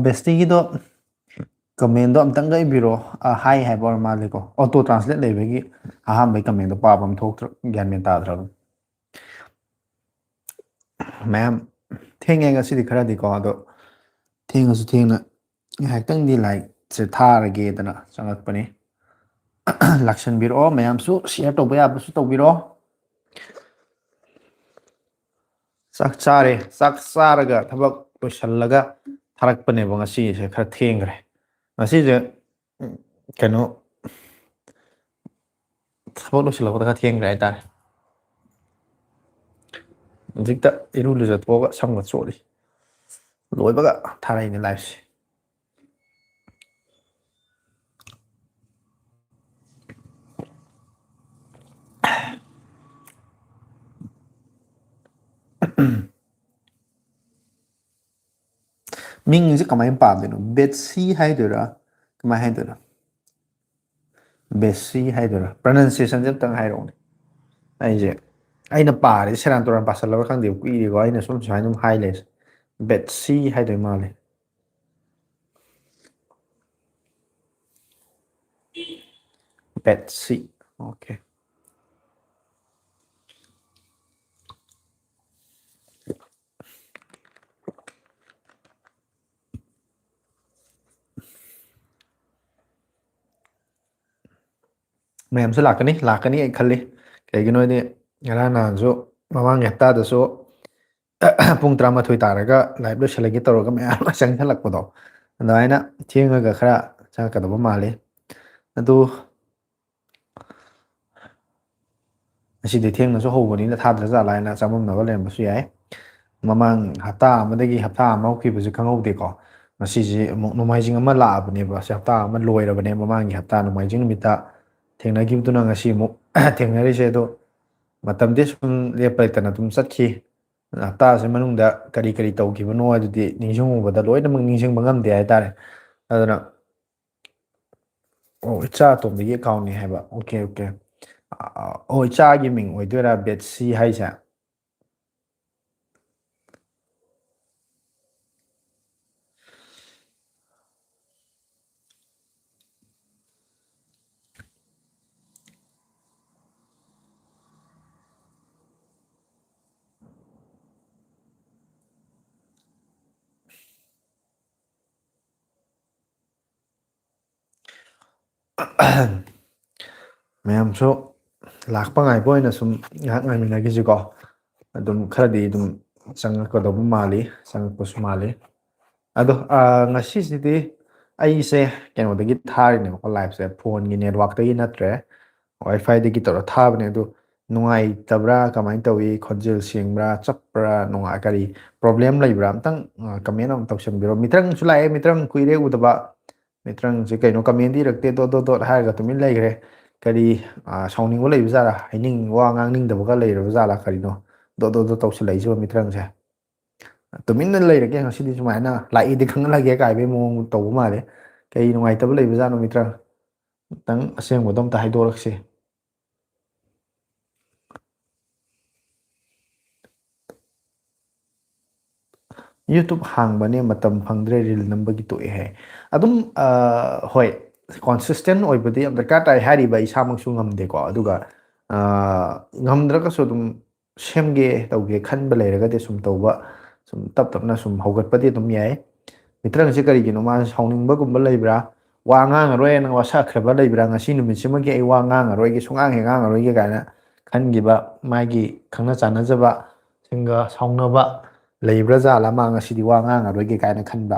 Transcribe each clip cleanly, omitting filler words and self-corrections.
ꯕꯦꯁꯇꯤꯒꯤꯗꯣ ꯀꯃꯦꯟꯗꯣ ꯑꯝꯇꯪꯒ ꯏꯕꯤꯔꯣ ꯍꯥꯏ ꯍꯥꯏꯕ ꯑꯣꯏꯔ ꯃꯥꯜꯂꯦꯀꯣ ꯑꯣꯇꯣ ꯇ꯭ꯔꯥꯟꯁꯂꯦꯠ ꯂꯩꯕꯒꯤ ꯑꯍꯥꯟꯕꯩ ꯀꯃꯦꯟꯗꯣ ꯄꯥꯕ ꯑꯃ ꯊꯣꯛꯇ꯭ꯔ ꯒ꯭ꯌꯥꯟ ꯃꯦꯟ ꯇꯥꯗ꯭ꯔꯕ ꯃꯌꯥꯝ ꯊꯦꯡꯉꯦ ꯉꯁꯤꯗꯤ ꯈꯔꯗꯤꯀꯣ ꯑꯗꯣ ꯊꯦꯡꯉꯁꯨ ꯊꯦꯡꯅ ꯉꯥꯏꯍꯥꯛꯇꯪꯗꯤ ꯂꯥꯏꯛꯁꯦ ꯊꯥꯔꯒꯦꯗꯅ ꯆꯪꯉꯛꯄꯅꯤ ꯂꯥꯛꯁꯟꯕꯤꯔꯛꯑꯣ ꯃꯌꯥꯝꯁꯨ ꯁꯤꯌꯔ ꯇꯧꯕ ꯌꯥꯕꯁꯨ ꯇꯧꯕꯤꯔꯛꯑꯣ ꯆꯥꯛ ꯆꯥꯔꯦ ꯆꯥꯛ ꯆꯥꯔꯒ ꯊꯕꯛ ꯂꯣꯏꯁꯤꯜꯂꯒ ꯊꯥꯔꯛꯄꯅꯦꯕ ꯉꯁꯤꯁꯦ ꯈꯔ ꯊꯦꯡꯈ꯭ꯔꯦ ꯉꯁꯤꯁꯦ ꯀꯩꯅꯣ ꯊꯕꯛ ꯂꯣꯏꯁꯤꯜꯂꯛꯄꯗ ꯈꯔ ꯊꯦꯡꯈ꯭ꯔꯦ ꯍꯥꯏꯇꯥꯔꯦ ꯍꯧꯖꯤꯛꯇ ꯏꯔꯨ ꯂꯨꯖꯊꯣꯛꯑꯒ ꯁꯝꯒ ꯆꯣꯠꯂꯤ ꯂꯣꯏꯕꯒ ꯊꯥꯔꯛꯏꯅꯦ ꯂꯥꯏꯐꯁꯦ ꯃꯤꯡꯁꯦ ꯀꯃꯥꯏꯅ ꯄꯥꯗꯣꯏꯅꯣ ꯕꯦꯠꯁꯤ ꯍꯥꯏꯗꯣꯏꯔꯥ ꯀꯃꯥꯏꯅ ꯍꯥꯏꯗꯣꯏꯅꯣ ꯕꯦꯁꯤ ꯍꯥꯏꯗꯣꯏꯔꯥ ꯄ꯭ꯔꯅꯟꯁꯤꯌꯦꯁꯟꯁꯦ ꯑꯝꯇꯪ ꯍꯥꯏꯔꯛꯎꯅꯦ ꯑꯩꯁꯦ ꯑꯩꯅ ꯄꯥꯔꯦ ꯁꯦꯔꯥꯟ ꯇꯨꯔꯥꯟ ꯄꯥꯁꯜꯂꯕ ꯈꯪꯗꯦꯕ ꯀꯨꯏꯔꯦꯀꯣ ꯑꯩꯅ ꯁꯨꯝ ꯁꯨꯃꯥꯏꯅ ꯑꯗꯨꯝ ꯍꯥꯏ ꯂꯩꯁꯦ ꯕꯦꯠꯁꯤ ꯍꯥꯏꯗꯣꯏ ꯃꯥꯜꯂꯦ ꯕꯦꯠꯁꯤ ꯑꯣꯀꯦ ꯃꯌꯥꯝꯁꯨ ꯂꯥꯛꯀꯅꯤ ꯑꯩ ꯈꯜꯂꯤ ꯀꯩꯒꯤꯅꯣ ꯍꯥꯏꯗꯤ ꯉꯔꯥꯡ ꯅꯍꯥꯟꯁꯨ ꯃꯃꯥꯡꯒꯤ ꯍꯞꯇꯥꯗꯁꯨ ꯄꯨꯡ 12 ꯇꯥꯔꯒ ꯂꯥꯏꯚ ꯂꯣꯏꯁꯤꯜꯂꯒꯦ ꯇꯧꯔꯒ ꯃꯌꯥꯝ ꯑꯃ ꯆꯪꯁꯤꯜꯂꯛꯄꯗꯣ ꯑꯗꯨꯃꯥꯏꯅ ꯊꯦꯡꯉꯒ ꯈꯔ ꯆꯪꯉꯛꯀꯗꯧꯕ ꯃꯥꯜꯂꯤ ꯑꯗꯨ ꯉꯁꯤꯗꯤ ꯊꯦꯡꯅꯁꯨ ꯍꯧꯕꯅꯤꯅ ꯊꯥꯗ꯭ꯔꯖꯥꯠꯂꯥ ꯍꯥꯏꯅ ꯆꯃꯝꯅꯕ ꯂꯩꯔꯝꯕꯁꯨ ꯌꯥꯏ ꯃꯃꯥꯡ ꯍꯞꯇꯥ ꯑꯃꯗꯒꯤ ꯍꯞꯇꯥ ꯑꯃ ꯍꯧꯈꯤꯕꯁꯤ ꯈꯪꯍꯧꯗꯦꯀꯣ ꯉꯁꯤꯁꯦ ꯑꯃꯨꯛ ꯅꯣꯡꯃꯥꯏꯖꯤꯡ ꯑꯃ ꯂꯥꯛꯑꯕꯅꯦꯕ ꯁꯤ ꯍꯞꯇꯥ ꯑꯃ ꯂꯣꯏꯔꯕꯅꯦ ꯃꯃꯥꯡꯒꯤ ꯍꯞꯇꯥ ꯅꯣꯡꯃꯥꯏꯖꯤꯡ ꯅꯨꯃꯤꯠꯇ ꯊꯦꯡꯅꯈꯤꯕꯗꯨꯅ ꯉꯁꯤ ꯑꯃꯨꯛ ꯊꯦꯡꯅꯔꯤꯁꯦ ꯑꯗꯣ ꯃꯇꯝꯗꯤ ꯁꯨꯝ ꯂꯦꯞꯄ ꯂꯩꯇꯅ ꯑꯗꯨꯝ ꯆꯠꯈꯤ ꯍꯞꯇꯥꯁꯤ ꯃꯅꯨꯡꯗ ꯀꯔꯤ ꯀꯔꯤ ꯇꯧꯈꯤꯕꯅꯣ ꯑꯗꯨꯗꯤ ꯅꯤꯡꯁꯤꯡꯉꯨꯕꯗ ꯂꯣꯏꯅꯃꯛ ꯅꯤꯡꯁꯤꯡꯕ ꯉꯝꯗꯦ ꯍꯥꯏꯇꯥꯔꯦ ꯑꯗꯨꯅ ꯑꯣ ꯏꯆꯥ ꯑꯇꯣꯝꯕꯤꯒꯤ ꯑꯦꯀꯥꯎꯟꯅꯤ ꯍꯥꯏꯕ ꯑꯣꯀꯦ ꯑꯣꯀꯦ ꯑꯣ ꯏꯆꯥꯒꯤ ꯃꯤꯡ ꯑꯣꯏꯗꯣꯏꯔꯥ ꯕꯦꯠꯁꯤ ꯍꯥꯏꯁꯦ ꯃꯌꯥꯝꯁꯨ ꯂꯥꯛꯄ ꯉꯥꯏꯕ ꯑꯣꯏꯅ ꯁꯨꯝ ꯉꯥꯏꯍꯥꯛ ꯉꯥꯏꯃꯤꯟꯅꯈꯤꯁꯤꯀꯣ ꯑꯗꯨꯝ ꯈꯔꯗꯤ ꯑꯗꯨꯝ ꯆꯪꯉꯛꯀꯗꯧꯕ ꯃꯥꯜꯂꯤ ꯆꯪꯉꯛꯄꯁꯨ ꯃꯥꯜꯂꯤ ꯑꯗꯣ ꯉꯁꯤꯁꯤꯗꯤ ꯑꯩꯁꯦ ꯀꯩꯅꯣꯗꯒꯤ ꯊꯥꯔꯤꯅꯦꯕꯀꯣ ꯂꯥꯏꯚꯁꯦ ꯐꯣꯟꯒꯤ ꯅꯦꯠꯋꯥꯛꯇꯒꯤ ꯅꯠꯇ꯭ꯔꯦ ꯋꯥꯏ ꯐꯥꯏꯗꯒꯤ ꯇꯧꯔ ꯊꯥꯕꯅꯦ ꯑꯗꯨ ꯅꯨꯡꯉꯥꯏꯇꯕ꯭ꯔꯥ ꯀꯃꯥꯏꯅ ꯇꯧꯋꯤ ꯈꯣꯟꯖꯦꯜ ꯁꯦꯡꯕ꯭ꯔꯥ ꯆꯞꯄ꯭ꯔꯥ ꯀꯔꯤ ꯄ꯭ꯔꯣꯕ꯭ꯂꯦꯝ ꯂꯩꯕ꯭ꯔꯥ ꯑꯝꯇꯪ ꯀꯃꯦꯟ ꯑꯃ ꯇꯧꯁꯟꯕꯤꯔꯣ ꯃꯤꯇ꯭ꯔꯪꯁꯨ ꯂꯥꯛꯑꯦ ꯃꯤꯇ꯭ꯔꯪ ꯀꯨꯏꯔꯦ ꯎꯗꯕ ꯃꯤꯇ꯭ꯔꯪꯁꯦ ꯀꯩꯅꯣ ꯀꯃꯦꯟꯗꯤ ꯏꯔꯛꯇꯦ ꯗꯣꯠ ꯍꯥꯏꯔꯒ ꯇꯨꯃꯤꯟ ꯂꯩꯈ꯭ꯔꯦ ꯀꯔꯤ ꯁꯥꯎꯅꯤꯡꯕ ꯂꯩꯕ ꯖꯥꯠꯂꯥ ꯋꯥ ꯉꯥꯡꯅꯤꯡꯗꯕꯒ ꯂꯩꯔꯕ ꯖꯥꯠꯂꯥ ꯀꯔꯤꯅꯣ ꯗꯣꯠ ꯇꯧꯁꯤꯜꯂꯛꯏꯁꯤꯕ ꯃꯤꯇ꯭ꯔꯪꯁꯦ ꯇꯨꯃꯤꯟꯅ ꯂꯩꯔꯒꯦ ꯉꯁꯤꯗꯤ ꯁꯨꯃꯥꯏꯅ ꯂꯥꯛꯏꯗꯤ ꯈꯪꯍꯜꯂꯒꯦ ꯀꯥꯏꯕꯒꯤ ꯃꯑꯣꯡ ꯇꯧꯕ ꯃꯥꯜꯂꯦ ꯀꯩ ꯅꯨꯡꯉꯥꯏꯇꯕ ꯂꯩꯕꯖꯥꯠꯅꯣ ꯃꯤꯇ꯭ꯔꯪ ꯈꯤꯇꯪ ꯑꯁꯦꯡꯕꯗꯣ ꯑꯝꯇ ꯍꯥꯏꯗꯣꯔꯛꯁꯤ ꯌꯨꯇꯨꯞ ꯍꯥꯡꯕꯅꯦ ꯃꯇꯝ ꯐꯪꯗ꯭ꯔꯦ ꯔꯤꯜ ꯅꯝꯕꯒꯤ ꯇꯣꯛꯑꯦ ꯍꯥꯏ ꯑꯗꯨꯝ ꯍꯣꯏ ꯀꯣꯟꯁꯤꯁꯇꯦꯟ ꯑꯣꯏꯕꯗꯤ ꯌꯥꯝ ꯗꯔꯀꯥꯔ ꯇꯥꯏ ꯍꯥꯏꯔꯤꯕ ꯏꯁꯥꯃꯛꯁꯨ ꯉꯝꯗꯦꯀꯣ ꯑꯗꯨꯒ ꯉꯝꯗ꯭ꯔꯒꯁꯨ ꯑꯗꯨꯝ ꯁꯦꯝꯒꯦ ꯇꯧꯒꯦ ꯈꯟꯕ ꯂꯩꯔꯒꯗꯤ ꯁꯨꯝ ꯇꯧꯕ ꯁꯨꯝ ꯇꯞꯅ ꯁꯨꯝ ꯍꯧꯒꯠꯄꯗꯤ ꯑꯗꯨꯝ ꯌꯥꯏ ꯃꯤꯇ꯭ꯔꯪꯁꯦ ꯀꯔꯤꯒꯤꯅꯣ ꯃꯥꯁꯦ ꯁꯥꯎꯅꯤꯡꯕꯒꯨꯝꯕ ꯂꯩꯕ꯭ꯔꯥ ꯋꯥ ꯉꯥꯡꯉꯔꯣꯏꯅ ꯋꯥꯁꯛꯈ꯭ꯔꯕ ꯂꯩꯕ꯭ꯔꯥ ꯉꯁꯤ ꯅꯨꯃꯤꯠꯁꯤꯃꯒꯤ ꯑꯩ ꯋꯥ ꯉꯥꯡꯉꯔꯣꯏꯒꯦ ꯁꯨꯡꯉꯥꯡ ꯍꯦꯛ ꯉꯥꯡꯉꯔꯣꯏꯒꯦ ꯀꯥꯏꯅ ꯈꯟꯈꯤꯕ ꯃꯥꯒꯤ ꯈꯪꯅ ꯆꯥꯟꯅꯖꯕ ꯁꯤꯡꯒ ꯁꯥꯎꯅꯕ ꯂꯩꯕ꯭ꯔꯥ ꯖꯥꯠꯂ ꯃꯥ ꯉꯁꯤꯗꯤ ꯋꯥ ꯉꯥꯡꯉꯔꯣꯏꯒꯦ ꯀꯥꯏꯅ ꯈꯟꯕ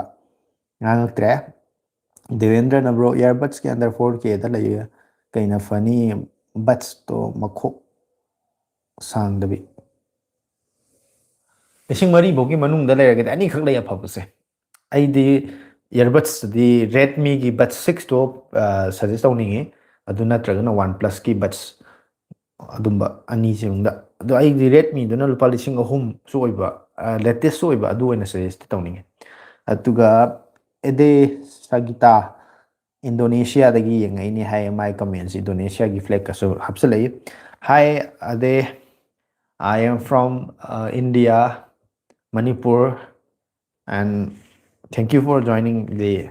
ꯉꯥꯡꯉꯛꯇ꯭ꯔꯦ ꯗꯦꯕꯦꯟꯗ꯭ꯔꯅ ꯕ꯭ꯔꯣ ꯏꯌꯥꯔꯕꯠꯁꯀꯤ ꯑꯟꯗꯔ 4Kꯗ ꯂꯩꯌꯦ ꯀꯩꯅ ꯐꯅꯤ ꯕꯠꯁꯇꯣ ꯃꯈꯣꯛ ꯁꯥꯡꯗꯕꯤ 4,000 ꯃꯅꯨꯡꯗ ꯂꯩꯔꯒꯗꯤ ꯑꯅꯤꯈꯛ ꯂꯩ ꯑꯐꯕꯁꯦ ꯑꯩꯗꯤ ꯏꯌꯔꯕꯠꯁꯇꯗꯤ ꯔꯦꯗꯃꯤꯒꯤ ꯕꯠꯁ 6ꯇꯣ ꯁꯖꯦꯁ ꯇꯧꯅꯤꯡꯉꯤ ꯑꯗꯨ ꯅꯠꯇ꯭ꯔꯒꯅ ꯋꯥꯟ ꯄ꯭ꯂꯁꯀꯤ ꯕꯠꯁ ꯑꯗꯨꯝꯕ ꯑꯅꯤꯁꯤꯗ ꯑꯗꯣ ꯑꯩꯗꯤ ꯔꯦꯗꯃꯤꯗꯨꯅ ꯂꯨꯄꯥ 3,000ꯁꯨ ꯑꯣꯏꯕ ꯂꯦꯇꯦꯁꯁꯨ ꯑꯣꯏꯕ ꯑꯗꯨ ꯑꯣꯏꯅ ꯁꯖꯦꯁꯇꯤ ꯇꯧꯅꯤꯡꯉꯤ ꯑꯗꯨꯒ Ede Sagita Indonesia-dagi yengaini hai my comments Indonesia-gi flag kasu hapsalai. Hi Ade, I am from India, Manipur, and thank you for joining the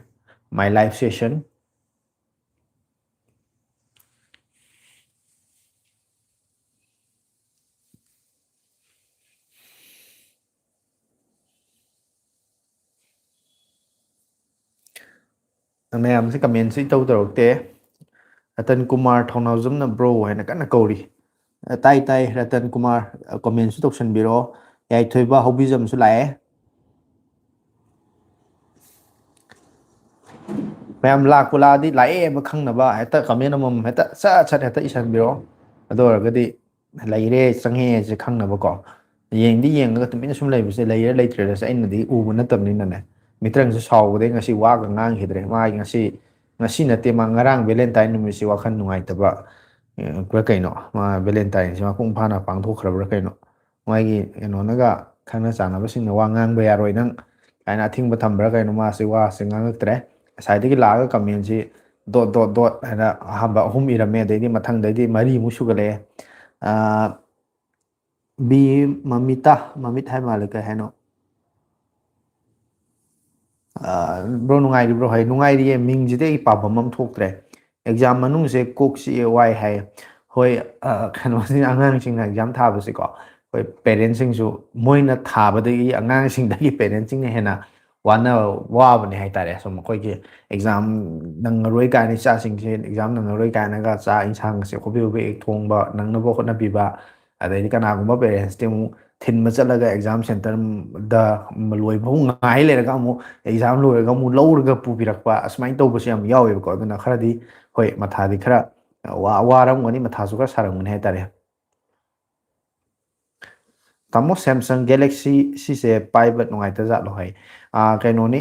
my live session. ꯃꯌꯥꯝꯁꯦ ꯀꯃꯦꯟꯁꯤ ꯏꯇꯧ ꯇꯧꯔꯛꯇꯦ. ꯔꯇꯟ ꯀꯨꯃꯥꯔ ꯊꯧꯅꯥꯎꯖꯝꯅ ꯕ꯭ꯔꯣ ꯍꯥꯏꯅ ꯀꯟꯅ ꯀꯧꯔꯤ. ꯇꯥꯏ ꯇꯥꯏ ꯔꯇꯟ ꯀꯨꯃꯥꯔ ꯀꯣꯃꯦꯟꯁꯨ ꯇꯧꯁꯟꯕꯤꯔꯣ. ꯌꯥꯏꯊꯣꯏꯕ ꯍꯧꯕꯤꯖꯝꯁꯨ ꯂꯥꯛꯑꯦ. ꯃꯌꯥꯝ ꯂꯥꯛꯄꯨ ꯂꯥꯛꯑꯗꯤ ꯂꯥꯛꯑꯦꯕ ꯈꯪꯅꯕ ꯍꯦꯛꯇ ꯀꯃꯦꯟ ꯑꯃꯃꯝ ꯍꯦꯛꯇ ꯁꯠ ꯁꯠ ꯍꯦꯛꯇ ꯏꯁꯟꯕꯤꯔꯣ. ꯑꯗꯨ ꯑꯣꯏꯔꯒꯗꯤ ꯂꯩꯔꯦ ꯆꯪꯉꯦꯁꯦ ꯈꯪꯅꯕꯀꯣ. ꯌꯦꯡꯗꯤ ꯌꯦꯡꯉꯒ ꯇꯨꯃꯤꯟꯅ ꯁꯨꯝ ꯂꯩꯕꯁꯦ ꯂꯩꯔꯦ ꯂꯩꯇ꯭ꯔꯦꯔꯁꯦ ꯑꯩꯅꯗꯤ ꯎꯕ ꯅꯠꯇꯕꯅꯤꯅꯅꯦ. ꯃꯤꯇ꯭ꯔꯪꯁꯦ ꯁꯥꯎꯕꯗꯩ ꯉꯁꯤ ꯋꯥꯒ ꯉꯥꯡꯈꯤꯗ꯭ꯔꯦ. ꯃꯥꯒꯤꯉꯁꯤ ꯅꯠꯇꯦ ꯃꯥ ꯉꯔꯥꯡ ꯚꯦꯂꯦꯟꯇꯥꯏꯟ ꯅꯨꯃꯤꯠꯁꯤ ꯋꯥꯈꯜ ꯅꯨꯡꯉꯥꯏꯇꯕ ꯀꯩꯅꯣ ꯃꯥ ꯚꯦꯂꯦꯟꯇꯥꯏꯟꯁꯤ ꯃꯄꯨꯡ ꯐꯥꯅ ꯄꯥꯡꯊꯣꯛꯈ꯭ꯔꯕ꯭ꯔꯥ ꯀꯩꯅꯣ. ꯃꯥꯒꯤ ꯀꯩꯅꯣꯅꯒ ꯈꯪꯅ ꯆꯥꯟꯅꯕꯁꯤꯡꯅ ꯋꯥ ꯉꯥꯡꯕ ꯌꯥꯔꯣꯏ ꯅꯪ ꯀꯥꯏꯅ ꯑꯊꯤꯡꯕ ꯊꯝꯕ꯭ꯔꯥ ꯀꯩꯅꯣ ꯃꯥꯁꯤ ꯋꯥꯁꯤ ꯉꯥꯡꯉꯛꯇ꯭ꯔꯦ. ꯉꯁꯥꯏꯗꯒꯤ ꯂꯥꯛꯑꯒ ꯀꯃꯦꯟꯁꯤ ꯗꯣꯠ ꯗꯣꯠ ꯗꯣꯠ ꯍꯥꯏꯅ ꯑꯍꯥꯟꯕ 3 ꯏꯔꯝꯃꯦ. ꯑꯗꯩꯗꯤ ꯃꯊꯪꯗꯩꯗꯤ 4ꯃꯨꯛ ꯁꯨꯒꯠꯂꯛꯑꯦ. ꯕꯤ ꯃꯃꯤꯠ ꯍꯥꯏ ꯃꯥꯜꯂꯦ ꯀꯩ ꯍꯥꯏꯅꯣ. ꯕ꯭ꯔꯣ ꯅꯨꯡꯉꯥꯏꯔꯤꯕ꯭ꯔꯣ ꯍꯥꯏ ꯅꯨꯡꯉꯥꯏꯔꯤꯌꯦ. ꯃꯤꯡꯁꯤꯗꯤ ꯑꯩ ꯄꯥꯐꯝ ꯑꯃ ꯊꯣꯛꯇ꯭ꯔꯦ. ꯑꯦꯛꯖꯥꯝ ꯃꯅꯨꯡꯁꯦ ꯀꯣꯛ ꯆꯤꯛꯑꯦ ꯋꯥꯏ ꯍꯥꯏ. ꯍꯣꯏ ꯀꯩꯅꯣꯁꯤ ꯑꯉꯥꯡꯁꯤꯡꯅ ꯑꯦꯛꯖꯥꯝ ꯊꯥꯕꯁꯤꯀꯣ. ꯑꯩꯈꯣꯏ ꯄꯦꯔꯦꯟꯁꯤꯡꯁꯨ ꯃꯣꯏꯅ ꯊꯥꯕꯗꯒꯤ ꯑꯉꯥꯡꯁꯤꯡꯗꯒꯤ ꯄꯦꯔꯦꯟꯁꯤꯡꯅ ꯍꯦꯟꯅ ꯋꯥꯕꯅꯦ ꯍꯥꯏꯇꯥꯔꯦ. ꯁꯨꯝ ꯑꯩꯈꯣꯏꯒꯤ ꯑꯦꯛꯖꯥꯝ ꯅꯪꯉꯔꯣꯏ ꯀꯥꯏꯅ ꯏꯆꯥꯁꯤꯡꯁꯦ ꯑꯦꯛꯖꯥꯝ ꯅꯪꯉꯔꯣꯏ ꯀꯥꯏꯅꯒ ꯆꯥꯛ ꯏꯟꯁꯥꯡꯁꯦ ꯍꯣꯕꯦ ꯍꯣꯕꯦ ꯍꯦꯛ ꯊꯣꯡꯕ ꯅꯪꯅꯕ ꯍꯣꯠꯅꯕꯤꯕ. ꯑꯗꯩꯗꯤ ꯀꯅꯥꯒꯨꯝꯕ ꯄꯦꯔꯦꯟꯁꯇꯤ ꯑꯃꯨꯛ ꯊꯤꯟꯕ ꯆꯠꯂꯒ ꯑꯦꯛꯖꯥꯝ ꯁꯦꯟꯇꯔꯗ ꯂꯣꯏꯕꯐꯥꯎ ꯉꯥꯏ ꯂꯩꯔꯒ ꯑꯃꯨꯛ ꯑꯦꯛꯖꯥꯝ ꯂꯣꯏꯔꯒ ꯑꯃꯨꯛ ꯂꯧꯔꯒ ꯄꯨꯕꯤꯔꯛꯄ ꯑꯁꯨꯃꯥꯏꯅ ꯇꯧꯕꯁꯨ ꯌꯥꯝ ꯌꯥꯎꯋꯦꯕꯀꯣ. ꯑꯗꯨꯅ ꯈꯔꯗꯤ ꯍꯣꯏ ꯃꯊꯥꯗꯤ ꯈꯔ ꯋꯥꯔꯝꯒꯅꯤ ꯃꯊꯥꯁꯨ ꯈꯔ ꯁꯥꯔꯝꯒꯅꯤ ꯍꯥꯏꯇꯥꯔꯦ. ꯇꯥꯃꯣ ꯁꯦꯝꯁꯪ ꯒꯦꯂꯦꯛꯁꯤ ꯁꯤꯁꯦ ꯄꯥꯏꯕ ꯅꯨꯡꯉꯥꯏꯇꯖꯥꯠꯂꯣ ꯍꯥꯏ. ꯀꯩꯅꯣꯅꯤ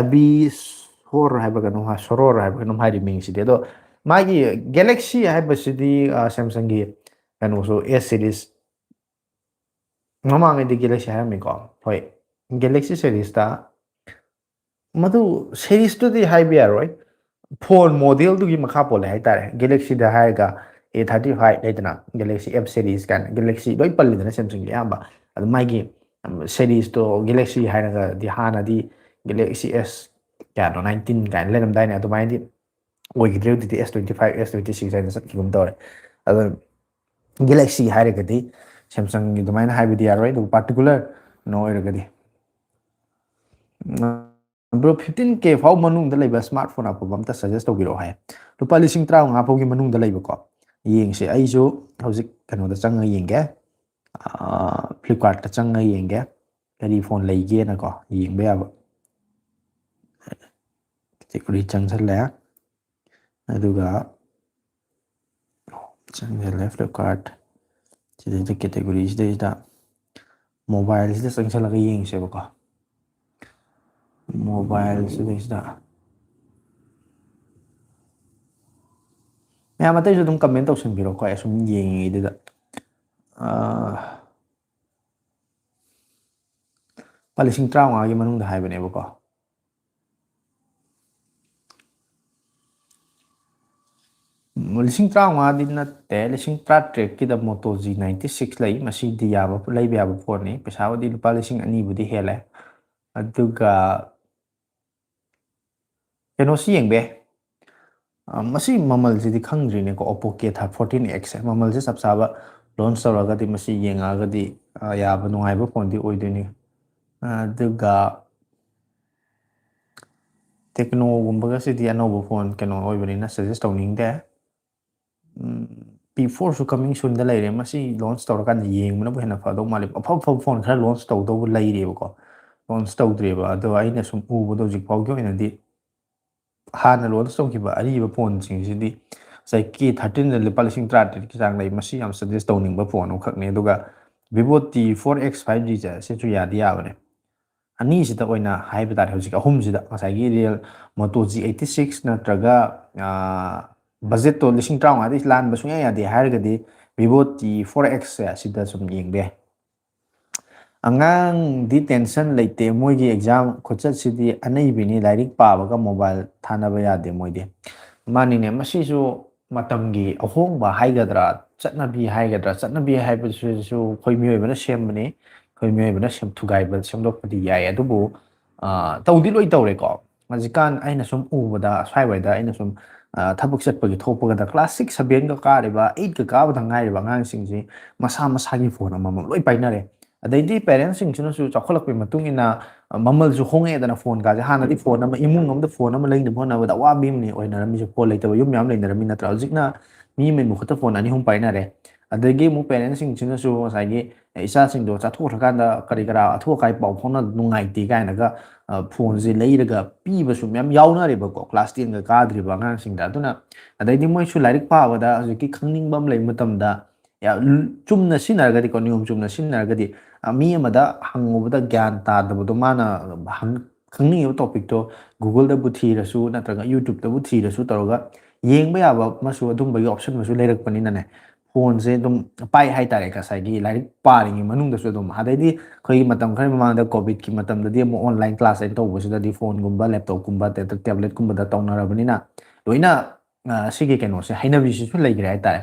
ꯑꯕꯤ ꯁꯣꯔ ꯍꯥꯏꯕ ꯀꯩꯅꯣ ꯁꯣꯔꯣꯔ ꯍꯥꯏꯕ ꯀꯩꯅꯣꯝ ꯍꯥꯏꯔꯤ ꯃꯤꯡꯁꯤꯗꯤ. ꯑꯗꯣ ꯃꯥꯒꯤ ꯒꯦꯂꯦꯛꯁꯤ ꯍꯥꯏꯕꯁꯤꯗꯤ ꯁꯦꯝꯁꯪꯒꯤ ꯀꯩꯅꯣꯁꯨ ꯑꯦꯁ ꯁꯤꯔꯤꯁ ꯃꯃꯥꯡꯉꯩꯗꯤ ꯒꯦꯂꯦꯛꯁꯤ ꯍꯥꯏꯔꯝꯃꯤꯀꯣ. ꯍꯣꯏ ꯒꯦꯂꯦꯛꯁꯤ ꯁꯦꯔꯤꯁꯇ ꯃꯗꯨ ꯁꯦꯔꯤꯁꯇꯨꯗꯤ ꯍꯥꯏꯕ ꯌꯥꯔꯣꯏ. ꯐꯣꯟ ꯃꯣꯗꯦꯜꯗꯨꯒꯤ ꯃꯈꯥ ꯄꯣꯜꯂꯦ ꯍꯥꯏꯇꯥꯔꯦ. ꯒꯦꯂꯦꯛꯁꯤꯗ ꯍꯥꯏꯔꯒ A35 ꯂꯩꯗꯅ ꯒꯦꯂꯦꯛꯁꯤ F ꯁꯦꯔꯤꯁ ꯀꯥꯏꯅ ꯒꯦꯂꯦꯛꯁꯤ ꯂꯣꯏ ꯄꯜꯂꯤꯗꯅ ꯁꯦꯝꯁꯪꯒꯤ ꯑꯌꯥꯝꯕ. ꯑꯗꯨ ꯃꯥꯒꯤ ꯁꯦꯔꯤꯁꯇꯣ ꯒꯦꯂꯦꯛꯁꯤ ꯍꯥꯏꯔꯒꯗꯤ ꯍꯥꯟꯅꯗꯤ ꯒꯦꯂꯦꯛꯁꯤ S ꯀꯌꯥꯅꯣ 19 ꯀꯥꯏꯅ ꯂꯩꯔꯝꯗꯥꯏꯅꯦ. ꯑꯗꯨꯃꯥꯏꯅꯗꯤ ꯑꯣꯏꯈꯤꯗ꯭ꯔꯦ. ꯍꯧꯖꯤꯛꯇꯤ S25 S26 ꯍꯥꯏꯅ ꯆꯠꯈꯤꯒꯨꯝ ꯇꯧꯔꯦ. ꯑꯗꯣ ꯒꯦꯂꯦꯛꯁꯤ ꯍꯥꯏꯔꯒꯗꯤ ꯁꯦꯝꯁꯪꯒꯤ ꯑꯗꯨꯃꯥꯏꯅ ꯍꯥꯏꯕꯗꯤ ꯌꯥꯔꯣꯏ. ꯑꯗꯨꯕꯨ ꯄꯥꯔꯇꯤꯀꯨꯂꯔ ꯀꯩꯅꯣ ꯑꯣꯏꯔꯒꯗꯤ ꯕ꯭ꯔꯣ 15K ꯐꯥꯎ ꯃꯅꯨꯡꯗ ꯂꯩꯕ ꯁ꯭ꯃꯥꯔꯠ ꯐꯣꯟ ꯑꯐꯕ ꯑꯝꯇ ꯁꯖꯦꯁ ꯇꯧꯕꯤꯔꯛꯑꯣ ꯍꯥꯏ. ꯂꯨꯄꯥ 25,000 ꯐꯥꯎꯒꯤ ꯃꯅꯨꯡꯗ ꯂꯩꯕꯀꯣ. ꯌꯦꯡꯁꯦ ꯑꯩꯁꯨ ꯍꯧꯖꯤꯛ ꯀꯩꯅꯣꯗ ꯆꯪꯉ ꯌꯦꯡꯒꯦ. ꯐ꯭ꯂꯤꯞꯀꯥꯔꯠꯇ ꯆꯪꯉ ꯌꯦꯡꯒꯦ. ꯀꯔꯤ ꯐꯣꯟ ꯂꯩꯒꯦꯅꯀꯣ ꯌꯦꯡꯕ ꯌꯥꯕ. ꯀꯦꯇꯦꯒꯣꯔꯤ ꯆꯪꯁꯜꯂꯦ. ꯑꯗꯨꯒ ꯆꯪꯁꯜꯂꯦ ꯐ꯭ꯂꯤꯞꯀꯥꯔꯠ. ꯁꯤꯗꯩꯗ ꯀꯦꯇꯦꯒꯣꯔꯤꯁꯤꯗꯩꯗ ꯃꯣꯕꯥꯏꯜꯁꯤꯗ ꯆꯪꯁꯜꯂꯒ ꯌꯦꯡꯁꯦꯕꯀꯣ. ꯃꯣꯕꯥꯏꯜ ꯁꯤꯗꯩꯁꯤꯗ ꯃꯌꯥꯝ ꯑꯇꯩꯁꯨ ꯑꯗꯨꯝ ꯀꯃꯦꯟ ꯇꯧꯁꯟꯕꯤꯔꯣꯀꯣ ꯑꯩ ꯁꯨꯝ ꯌꯦꯡꯉꯤꯉꯩꯗꯨꯗ. ꯂꯨꯄꯥ 25,000ꯒꯤ ꯃꯅꯨꯡꯗ ꯍꯥꯏꯕꯅꯦꯕꯀꯣ. ꯂꯤꯁꯤꯡ 25,000ꯗꯤ ꯅꯠꯇꯦ. 13,800ꯀꯤꯗ ꯃꯣꯇꯣ G96 ꯂꯩ. ꯃꯁꯤꯗꯤ ꯂꯩꯕ ꯌꯥꯕ ꯄꯣꯠꯅꯤ. ꯄꯩꯁꯥꯕꯨꯗꯤ ꯂꯨꯄꯥ 2,000ꯕꯨꯗꯤ ꯍꯦꯜꯂꯦ. ꯑꯗꯨꯒ ꯀꯩꯅꯣꯁꯤ ꯌꯦꯡꯕ ꯌꯥꯏ. ꯃꯁꯤ ꯃꯃꯜꯁꯤꯗꯤ ꯈꯪꯗ꯭ꯔꯤꯅꯦꯀꯣ. Oppo K14X ꯃꯃꯜꯁꯦ ꯆꯞ ꯆꯥꯕ ꯂꯣꯟꯆ ꯇꯧꯔꯒꯗꯤ ꯃꯁꯤ ꯌꯦꯡꯉꯛꯑꯒꯗꯤ ꯌꯥꯕ ꯅꯨꯡꯉꯥꯏꯕ ꯐꯣꯟꯗꯤ ꯑꯣꯏꯗꯣꯏꯅꯤ. ꯑꯗꯨꯒ ꯇꯦꯛꯅꯣꯒꯨꯝꯕꯒꯁꯤꯗꯤ ꯑꯅꯧꯕ ꯐꯣꯟ ꯀꯩꯅꯣ ꯑꯣꯏꯕꯅꯤꯅ ꯁꯖꯦꯁ ꯇꯧꯅꯤꯡꯗꯦ. P4ꯁꯨ ꯀꯃꯤꯡ ꯁꯨꯟꯗ ꯂꯩꯔꯦ. ꯃꯁꯤ ꯂꯣꯟꯆ ꯇꯧꯔꯀꯥꯟꯗ ꯌꯦꯡꯕꯅꯕꯨ ꯍꯦꯟꯅ ꯐꯗꯧ ꯃꯥꯜꯂꯤ. ꯑꯐꯕ ꯐꯣꯟ ꯈꯔ ꯂꯣꯟꯆ ꯇꯧꯗꯧꯕ ꯂꯩꯔꯤꯕꯀꯣ. ꯂꯣꯟꯆ ꯇꯧꯗ꯭ꯔꯤꯕ. ꯑꯗꯣ ꯑꯩꯅ ꯁꯨꯝ ꯎꯕꯗ ꯍꯧꯖꯤꯛ ꯐꯥꯎꯒꯤ ꯑꯣꯏꯅꯗꯤ ꯍꯥꯟꯅ ꯂꯣꯟꯆ ꯇꯧꯈꯤꯕ ꯑꯔꯤꯕ ꯐꯣꯟꯁꯤꯡꯁꯤꯗꯤ ꯉꯁꯥꯏ K13ꯗ ꯂꯨꯄꯥ 13,800ꯀꯤ ꯆꯥꯡ ꯂꯩ. ꯃꯁꯤ ꯌꯥꯝ ꯁꯖꯦꯁ ꯇꯧꯅꯤꯡꯕ ꯐꯣꯟ ꯑꯃꯈꯛꯅꯤ. ꯑꯗꯨꯒ Vivo T4X 5Gꯁꯦ ꯁꯤꯁꯨ ꯌꯥꯗꯤ ꯌꯥꯕꯅꯦ. ꯑꯅꯤꯁꯤꯗ ꯑꯣꯏꯅ ꯍꯥꯏꯕ ꯇꯥꯔꯦ. ꯍꯧꯖꯤꯛ ꯑꯍꯨꯝꯁꯤꯗ ꯉꯁꯥꯏꯒꯤ ꯃꯣꯇꯣ G86 ꯅꯠꯇ꯭ꯔꯒ ꯕꯖꯦꯠꯇꯣ 25,000ꯗꯒꯤ ꯂꯥꯟꯕ ꯁꯨꯡꯌꯥ ꯌꯥꯗꯦ ꯍꯥꯏꯔꯒꯗꯤ Vivo T4X ꯁꯦ ꯁꯤꯗ ꯁꯨꯝ ꯌꯦꯡꯕ ꯌꯥꯏ. ꯑꯉꯥꯡꯗꯤ ꯇꯦꯟꯁꯟ ꯂꯩꯇꯦ ꯃꯣꯏꯒꯤ ꯑꯦꯛꯖꯥꯝ ꯈꯨꯆꯠꯁꯤꯗꯤ ꯑꯅꯩꯕꯤꯅꯤ ꯂꯥꯏꯔꯤꯛ ꯄꯥꯕꯒ ꯃꯣꯕꯥꯏꯜ ꯊꯥꯅꯕ ꯌꯥꯗꯦ ꯃꯣꯏꯗꯤ ꯃꯥꯅꯤꯅꯦ ꯃꯁꯤꯁꯨ ꯃꯇꯝꯒꯤ ꯑꯍꯣꯡꯕ ꯍꯥꯏꯒꯗ꯭ꯔꯥ ꯆꯠꯅꯕꯤ ꯍꯥꯏꯒꯗ꯭ꯔꯥ ꯆꯠꯅꯕꯤ ꯍꯥꯏꯕꯁꯤꯁꯨ ꯑꯩꯈꯣꯏ ꯃꯤꯑꯣꯏꯕꯅ ꯁꯦꯝꯕꯅꯤ ꯑꯩꯈꯣꯏ ꯃꯤꯑꯣꯏꯕꯅ ꯊꯨꯒꯥꯏꯕ ꯁꯦꯝꯗꯣꯛꯄꯗꯤ ꯌꯥꯏ ꯑꯗꯨꯕꯨ ꯇꯧꯗꯤ ꯂꯣꯏ ꯇꯧꯔꯦꯀꯣ ꯍꯧꯖꯤꯛꯀꯥꯟ ꯑꯩꯅ ꯁꯨꯝ ꯎꯕꯗ ꯁ꯭ꯋꯥꯏꯋꯥꯏꯗ ꯑꯩꯅ ꯁꯨꯝ ꯊꯕꯛ ꯆꯠꯄꯒꯤ ꯊꯣꯛꯄꯒꯗ ꯀ꯭ꯂꯥꯁ 6 7ꯒ ꯀꯥꯔꯤꯕ 8ꯒ ꯀꯥꯕꯗ ꯉꯥꯏꯔꯤꯕ ꯑꯉꯥꯡꯁꯤꯡꯁꯤ ꯃꯁꯥ ꯃꯁꯥꯒꯤ ꯐꯣꯟ ꯑꯃꯃꯝ ꯂꯣꯏ ꯄꯥꯏꯅꯔꯦ ꯑꯗꯩꯗꯤ ꯄꯦꯔꯦꯟꯁꯁꯤꯡꯁꯤꯅꯁꯨ ꯆꯥꯎꯈꯠꯂꯛꯄꯒꯤ ꯃꯇꯨꯡ ꯏꯟꯅ ꯃꯃꯜꯁꯨ ꯍꯣꯡꯉꯛꯑꯦꯗꯅ ꯐꯣꯟꯒꯥꯁꯦ ꯍꯥꯟꯅꯗꯤ ꯐꯣꯟ ꯑꯃ ꯏꯃꯨꯡ ꯑꯃꯗ ꯐꯣꯟ ꯑꯃ ꯂꯩꯅꯕ ꯍꯣꯠꯅꯕꯗ ꯑꯋꯥꯕ ꯑꯃꯅꯤ ꯑꯣꯏꯅꯔꯝꯃꯤꯁꯦ ꯐꯣꯟ ꯂꯩꯇꯕ ꯌꯨꯝ ꯃꯌꯥꯝ ꯂꯩꯅꯔꯝꯃꯤ ꯅꯠꯇ꯭ꯔꯥ ꯍꯧꯖꯤꯛꯅ ꯃꯤ ꯑꯃꯒꯤ ꯃꯈꯨꯠꯇ ꯐꯣꯟ 2 3 ꯄꯥꯏꯅꯔꯦ ꯑꯗꯒꯤ ꯑꯃꯨꯛ ꯄꯦꯔꯦꯟꯁꯁꯤꯡꯁꯤꯅꯁꯨ ꯉꯁꯥꯏꯒꯤ ꯏꯆꯥꯁꯤꯡꯗꯣ ꯆꯥꯊꯣꯛꯈ꯭ꯔꯀꯥꯟꯗ ꯀꯔꯤ ꯀꯔꯥ ꯑꯊꯨ ꯑꯀꯥꯏ ꯄꯥꯎ ꯐꯥꯎꯅ ꯅꯨꯡꯉꯥꯏꯇꯦ ꯀꯥꯏꯅꯒ ꯐꯣꯟꯁꯦ ꯂꯩꯔꯒ ꯄꯤꯕꯁꯨ ꯃꯌꯥꯝ ꯌꯥꯎꯅꯔꯦꯕꯀꯣ ꯀ꯭ꯂꯥꯁ 10ꯒ ꯀꯥꯗ꯭ꯔꯤꯕ ꯑꯉꯥꯡꯁꯤꯡꯗ ꯑꯗꯨꯅ ꯑꯗꯩꯗꯤ ꯃꯣꯏꯁꯨ ꯂꯥꯏꯔꯤꯛ ꯄꯥꯕꯗ ꯍꯧꯖꯤꯛꯀꯤ ꯈꯪꯅꯤꯡꯕ ꯑꯃ ꯂꯩꯕ ꯃꯇꯝꯗ ꯆꯨꯝꯅ ꯁꯤꯖꯤꯟꯅꯔꯒꯗꯤꯀꯣ ꯅꯤꯌꯣꯝ ꯆꯨꯝꯅ ꯁꯤꯖꯤꯟꯅꯔꯒꯗꯤ ꯃꯤ ꯑꯃꯗ ꯍꯪꯉꯨꯕꯗ ꯒ꯭ꯌꯥꯟ ꯇꯥꯗꯕꯗꯣ ꯃꯥꯅ ꯈꯪꯅꯤꯡꯉꯤꯕ ꯇꯣꯄꯤꯛꯇꯣ ꯒꯨꯒꯜꯗꯕꯨ ꯊꯤꯔꯁꯨ ꯅꯠꯇ꯭ꯔꯒ ꯌꯨꯇ꯭ꯌꯨꯕꯇꯕꯨ ꯊꯤꯔꯁꯨ ꯇꯧꯔꯒ ꯌꯦꯡꯕ ꯌꯥꯕ ꯑꯃꯁꯨ ꯑꯗꯨꯝꯕꯒꯤ ꯑꯣꯞꯁꯟ ꯑꯃꯁꯨ ꯂꯩꯔꯛꯄꯅꯤꯅꯅꯦ ꯐꯣꯟꯁꯦ ꯑꯗꯨꯝ ꯄꯥꯏ ꯍꯥꯏꯇꯥꯔꯦ ꯉꯁꯥꯏꯒꯤ ꯂꯥꯏꯔꯤꯛ ꯄꯥꯔꯤꯉꯩ ꯃꯅꯨꯡꯗꯁꯨ ꯑꯗꯨꯝ ꯑꯗꯩꯗꯤ ꯑꯩꯈꯣꯏꯒꯤ ꯃꯇꯝ ꯈꯔ ꯃꯃꯥꯡꯗ ꯀꯣꯚꯤꯗꯀꯤ ꯃꯇꯝꯗꯗꯤ ꯑꯃꯨꯛ ꯑꯣꯟꯂꯥꯏꯟ ꯀ꯭ꯂꯥꯁ ꯑꯩꯅ ꯇꯧꯕꯁꯤꯗꯗꯤ ꯐꯣꯟꯒꯨꯝꯕ ꯂꯦꯞꯇꯣꯞꯀꯨꯝꯕ ꯇꯦꯕ꯭ꯂꯦꯠꯀꯨꯝꯕꯗ ꯇꯧꯅꯔꯕꯅꯤꯅ ꯂꯣꯏꯅ ꯁꯤꯒꯤ ꯀꯩꯅꯣꯁꯦ ꯍꯩꯅꯕꯤꯁꯤꯁꯨ ꯂꯩꯈ꯭ꯔꯦ ꯍꯥꯏꯇꯥꯔꯦ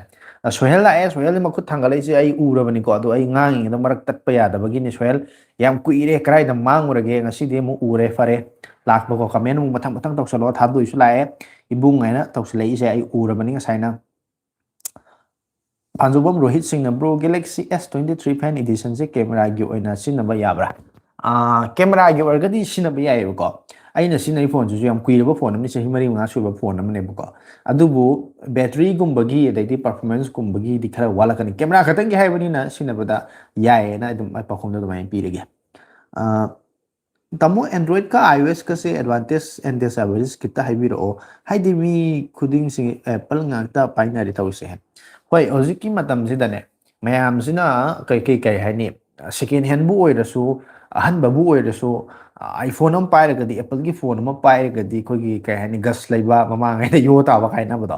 ꯁꯣꯍꯦꯜ ꯂꯥꯛꯑꯦ ꯁꯣꯍꯦꯜꯒꯤ ꯃꯈꯨꯠ ꯊꯥꯡꯒꯠꯂꯛꯏꯁꯦ ꯑꯩ ꯎꯔꯕꯅꯤꯀꯣ ꯑꯗꯣ ꯑꯩ ꯉꯥꯡꯉꯤꯉꯩꯗ ꯃꯔꯛ ꯇꯠꯄ ꯌꯥꯗꯕꯒꯤꯅꯤ ꯁꯣꯍꯦꯜ ꯌꯥꯝ ꯀꯨꯏꯔꯦ ꯀꯗꯥꯏꯗ ꯃꯥꯡꯉꯨꯔꯒꯦ ꯉꯁꯤꯗꯤ ꯑꯃꯨꯛ ꯎꯔꯦ ꯐꯔꯦ ꯂꯥꯛꯄꯀꯣ ꯀꯃꯦꯟ ꯑꯃꯨꯛ ꯃꯊꯪ ꯃꯊꯪ ꯇꯧꯁꯜꯂꯛꯑꯣ ꯊꯥꯗꯣꯏꯁꯨ ꯂꯥꯛꯑꯦ ꯏꯕꯨꯡ ꯍꯥꯏꯅ ꯇꯧꯁꯤꯜꯂꯛꯏꯁꯦ ꯑꯩ ꯎꯔꯕꯅꯤ ꯉꯁꯥꯏꯅ ꯄꯥꯟꯖꯣꯕꯝ ꯔꯣꯍꯤꯠ ꯁꯤꯡꯅ ꯕ꯭ꯔꯣ ꯒꯦꯂꯦꯛꯁꯤ S23 ꯐꯥꯏꯟ ꯏꯗꯤꯁꯟꯁꯦ ꯀꯦꯃꯦꯔꯥꯒꯤ ꯑꯣꯏꯅ ꯁꯤꯖꯤꯟꯅꯕ ꯌꯥꯕ꯭ꯔꯥ ꯀꯦꯃꯦꯔꯥꯒꯤ ꯑꯣꯏꯔꯒꯗꯤ ꯁꯤꯖꯤꯟꯅꯕ ꯌꯥꯏꯑꯕꯀꯣ ꯑꯩꯅ ꯁꯤꯖꯤꯟꯅꯔꯤ ꯐꯣꯟꯁꯤꯁꯨ ꯌꯥꯝ ꯀꯨꯏꯔꯕ ꯐꯣꯟ ꯑꯃꯅꯤ ꯆꯍꯤ 4 5 ꯁꯨꯕ ꯐꯣꯟ ꯑꯃꯅꯦꯕꯀꯣ ꯑꯗꯨꯕꯨ ꯕꯦꯇ꯭ꯔꯤꯒꯨꯝꯕꯒꯤ ꯑꯗꯩꯗꯤ ꯄꯔꯐꯣꯔꯃꯦꯟꯁꯀꯨꯝꯕꯒꯤꯗꯤ ꯈꯔ ꯋꯥꯠꯂꯛꯀꯅꯤ ꯀꯦꯃꯦꯔꯥ ꯈꯛꯇꯪꯒꯤ ꯍꯥꯏꯕꯅꯤꯅ ꯁꯤꯖꯤꯟꯅꯕꯗ ꯌꯥꯏꯌꯦꯅ ꯑꯗꯨꯝ ꯄꯥꯎꯈꯨꯝꯗ ꯑꯗꯨꯃꯥꯏꯅ ꯄꯤꯔꯒꯦ ꯇꯥꯃꯣ ꯑꯦꯟꯗ꯭ꯔꯣꯏꯗꯀ iOS-ꯀꯁꯦ ꯑꯦꯗꯚꯥꯟꯇꯦꯖ ꯑꯦꯟ ꯗꯤꯁꯑꯦꯗꯚꯥꯟꯇꯦꯖ ꯈꯤꯇ ꯍꯥꯏꯕꯤꯔꯛꯑꯣ ꯍꯥꯏꯗꯤ ꯃꯤ ꯈꯨꯗꯤꯡꯁꯤ ꯑꯦꯄꯜ ꯉꯥꯛꯇ ꯄꯥꯏꯅꯔꯤ ꯇꯧꯔꯤꯁꯦ ꯍꯣꯏ ꯍꯧꯖꯤꯛꯀꯤ ꯃꯇꯝꯁꯤꯗꯅꯦ ꯃꯌꯥꯝꯁꯤꯅ ꯀꯩ ꯍꯥꯏꯅꯤ ꯁꯦꯀꯦꯟ ꯍꯦꯟꯕꯨ ꯑꯣꯏꯔꯁꯨ ꯑꯍꯟꯕꯕꯨ ꯑꯣꯏꯔꯁꯨ ꯑꯥꯏꯐꯣꯟ ꯑꯃ ꯄꯥꯏꯔꯒꯗꯤ ꯑꯦꯄꯜꯒꯤ ꯐꯣꯟ ꯑꯃ ꯄꯥꯏꯔꯒꯗꯤ ꯑꯩꯈꯣꯏꯒꯤ ꯀꯩ ꯍꯥꯏꯅꯤ ꯒꯁ ꯂꯩꯕ ꯃꯃꯥꯡꯉꯩꯗ ꯌꯣ ꯇꯥꯕ ꯈꯥꯏꯅꯕꯗꯣ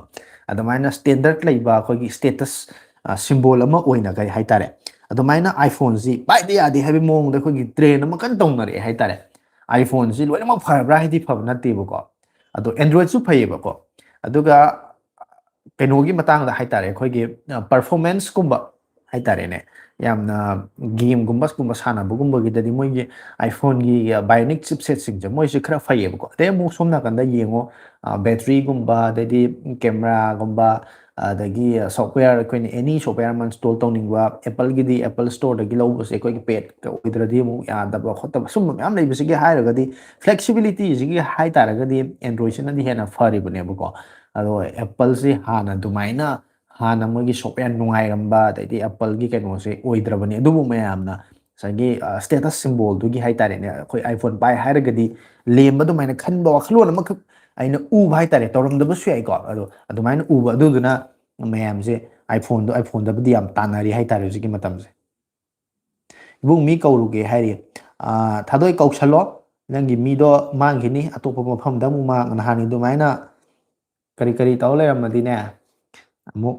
ꯑꯗꯨꯃꯥꯏꯅ ꯁ꯭ꯇꯦꯟꯗꯔꯠ ꯂꯩꯕ ꯑꯩꯈꯣꯏꯒꯤ ꯁ꯭ꯇꯦꯇꯁ ꯁꯤꯝꯕꯣꯜ ꯑꯃ ꯑꯣꯏꯅ ꯀꯩ ꯍꯥꯏꯇꯥꯔꯦ ꯑꯗꯨꯃꯥꯏꯅ ꯑꯥꯏꯐꯣꯟꯁꯤ ꯄꯥꯏꯗ ꯌꯥꯗꯦ ꯍꯥꯏꯕꯒꯤ ꯃꯑꯣꯡꯗ ꯑꯩꯈꯣꯏꯒꯤ ꯇ꯭ꯔꯦꯟ ꯑꯃ ꯀꯟꯅ ꯇꯧꯅꯔꯛꯑꯦ ꯍꯥꯏꯇꯥꯔꯦ ꯑꯥꯏꯐꯣꯟꯁꯤ ꯂꯣꯏꯅꯃꯛ ꯐꯕ꯭ꯔꯥ ꯍꯥꯏꯗꯤ ꯐꯕ ꯅꯠꯇꯦꯕꯀꯣ ꯑꯗꯣ ꯑꯦꯟꯗ꯭ꯔꯣꯏꯗꯁꯨ ꯐꯩꯌꯦꯕꯀோ ꯑꯗꯨꯒ ꯀꯩꯅꯣꯒꯤ ꯃꯇꯥꯡꯗ ꯍꯥꯏꯇꯥꯔꯦ ꯑꯩꯈꯣꯏꯒꯤ ꯄꯔꯐꯣꯔꯃꯦꯟꯁꯀꯨꯝꯕ ꯍꯥꯏꯇꯥꯔꯦꯅꯦ ꯌꯥꯝꯅ ꯒꯦꯝꯒꯨꯝꯕ ꯁꯥꯟꯅꯕꯒꯨꯝꯕꯒꯤꯗꯗꯤ ꯃꯣꯏꯒꯤ ꯑꯥꯏꯐꯣꯟꯒꯤ ꯕꯥꯏꯑꯣꯅꯤꯛ ꯆꯤꯞꯁꯦꯠꯁꯤꯡꯁꯦ ꯃꯣꯏꯁꯦ ꯈꯔ ꯐꯩꯌꯦꯕꯀꯣ ꯑꯗꯩ ꯑꯃꯨꯛ ꯁꯣꯝ ꯅꯥꯀꯟꯗ ꯌꯦꯡꯉꯣ ꯕꯦꯇ꯭ꯔꯤꯒꯨꯝꯕ ꯑꯗꯩꯗꯤ ꯀꯦꯃꯦꯔꯥꯒꯨꯝꯕ ꯑꯗꯒꯤ ꯁꯣꯐꯋꯦꯌꯔ ꯑꯩꯈꯣꯏꯅ ꯑꯦꯅꯤ ꯁꯣꯐꯋꯦꯌꯔ ꯑꯃ ꯏꯟꯁꯇꯣꯜ ꯇꯧꯅꯤꯡꯕ ꯑꯦꯄꯜꯒꯤꯗꯤ ꯑꯦꯄꯜ ꯁ꯭ꯇꯣꯔꯗꯒꯤ ꯂꯧꯕꯁꯦ ꯑꯩꯈꯣꯏꯒꯤ ꯄꯦꯗ ꯑꯣꯏꯗ꯭ꯔꯗꯤ ꯑꯃꯨꯛ ꯌꯥꯗꯕ ꯈꯣꯠꯇꯕ ꯁꯨꯝꯕ ꯃꯌꯥꯝ ꯂꯩꯕꯁꯤꯒꯤ ꯍꯥꯏꯔꯒꯗꯤ ꯐ꯭ꯂꯦꯛꯁꯤꯕꯤꯂꯤꯇꯤꯁꯤꯒꯤ ꯍꯥꯏ ꯇꯥꯔꯒꯗꯤ ꯑꯦꯟꯗ꯭ꯔꯣꯏꯗꯁꯤꯅꯗꯤ ꯍꯦꯟꯅ ꯐꯔꯤꯕꯅꯦꯕꯀꯣ ꯑꯗꯣ ꯑꯦꯄꯜꯁꯤ ꯍꯥꯟꯅ ꯑꯗꯨꯃꯥꯏꯅ ꯍꯥꯟꯅ ꯃꯣꯏꯒꯤ ꯁꯣꯐꯋꯦꯌꯔ ꯅꯨꯡꯉꯥꯏꯔꯝꯕ ꯑꯗꯩꯗꯤ ꯑꯦꯄꯜꯒꯤ ꯀꯩꯅꯣꯁꯦ ꯑꯣꯏꯗ꯭ꯔꯕꯅꯤ ꯑꯗꯨꯕꯨ ꯃꯌꯥꯝꯅ ꯉꯁꯥꯏꯒꯤ ꯁ꯭ꯇꯦꯇꯁ ꯁꯤꯝꯕꯣꯜꯗꯨꯒꯤ ꯍꯥꯏꯇꯥꯔꯦꯅꯦ ꯑꯩꯈꯣꯏ ꯑꯥꯏꯐꯣꯟ ꯄꯥꯏ ꯍꯥꯏꯔꯒꯗꯤ ꯂꯦꯝꯕ ꯑꯗꯨꯃꯥꯏꯅ ꯈꯟꯕ ꯋꯥꯈꯜꯂꯣꯟ ꯑꯃꯈꯛ ꯑꯩꯅ ꯎꯕ ꯍꯥꯏꯇꯥꯔꯦ ꯇꯧꯔꯝꯗꯕꯁꯨ ꯌꯥꯏꯀꯣ ꯑꯗꯣ ꯑꯗꯨꯃꯥꯏꯅ ꯎꯕ ꯑꯗꯨꯗꯨꯅ ꯃꯌꯥꯝꯁꯦ ꯑꯥꯏꯐꯣꯟꯗꯕꯨꯗꯤ ꯌꯥꯝ ꯇꯥꯟꯅꯔꯤ ꯍꯥꯏꯇꯥꯔꯦ ꯍꯧꯖꯤꯛꯀꯤ ꯃꯇꯝꯁꯦ ꯏꯕꯨꯡ ꯃꯤ ꯀꯧꯔꯨꯒꯦ ꯍꯥꯏꯔꯤ ꯊꯥꯗꯣꯏ ꯀꯧꯁꯜꯂꯣ ꯅꯪꯒꯤ ꯃꯤꯗꯣ ꯃꯥꯡꯈꯤꯅꯤ ꯑꯇꯣꯞꯄ ꯃꯐꯝꯗ ꯑꯃꯨꯛ ꯅꯍꯥꯟ ꯑꯗꯨꯃꯥꯏꯅ ꯀꯔꯤ ꯀꯔꯤ ꯇꯧ ꯂꯩꯔꯝꯃꯗꯤꯅꯦ ꯑꯃꯨꯛ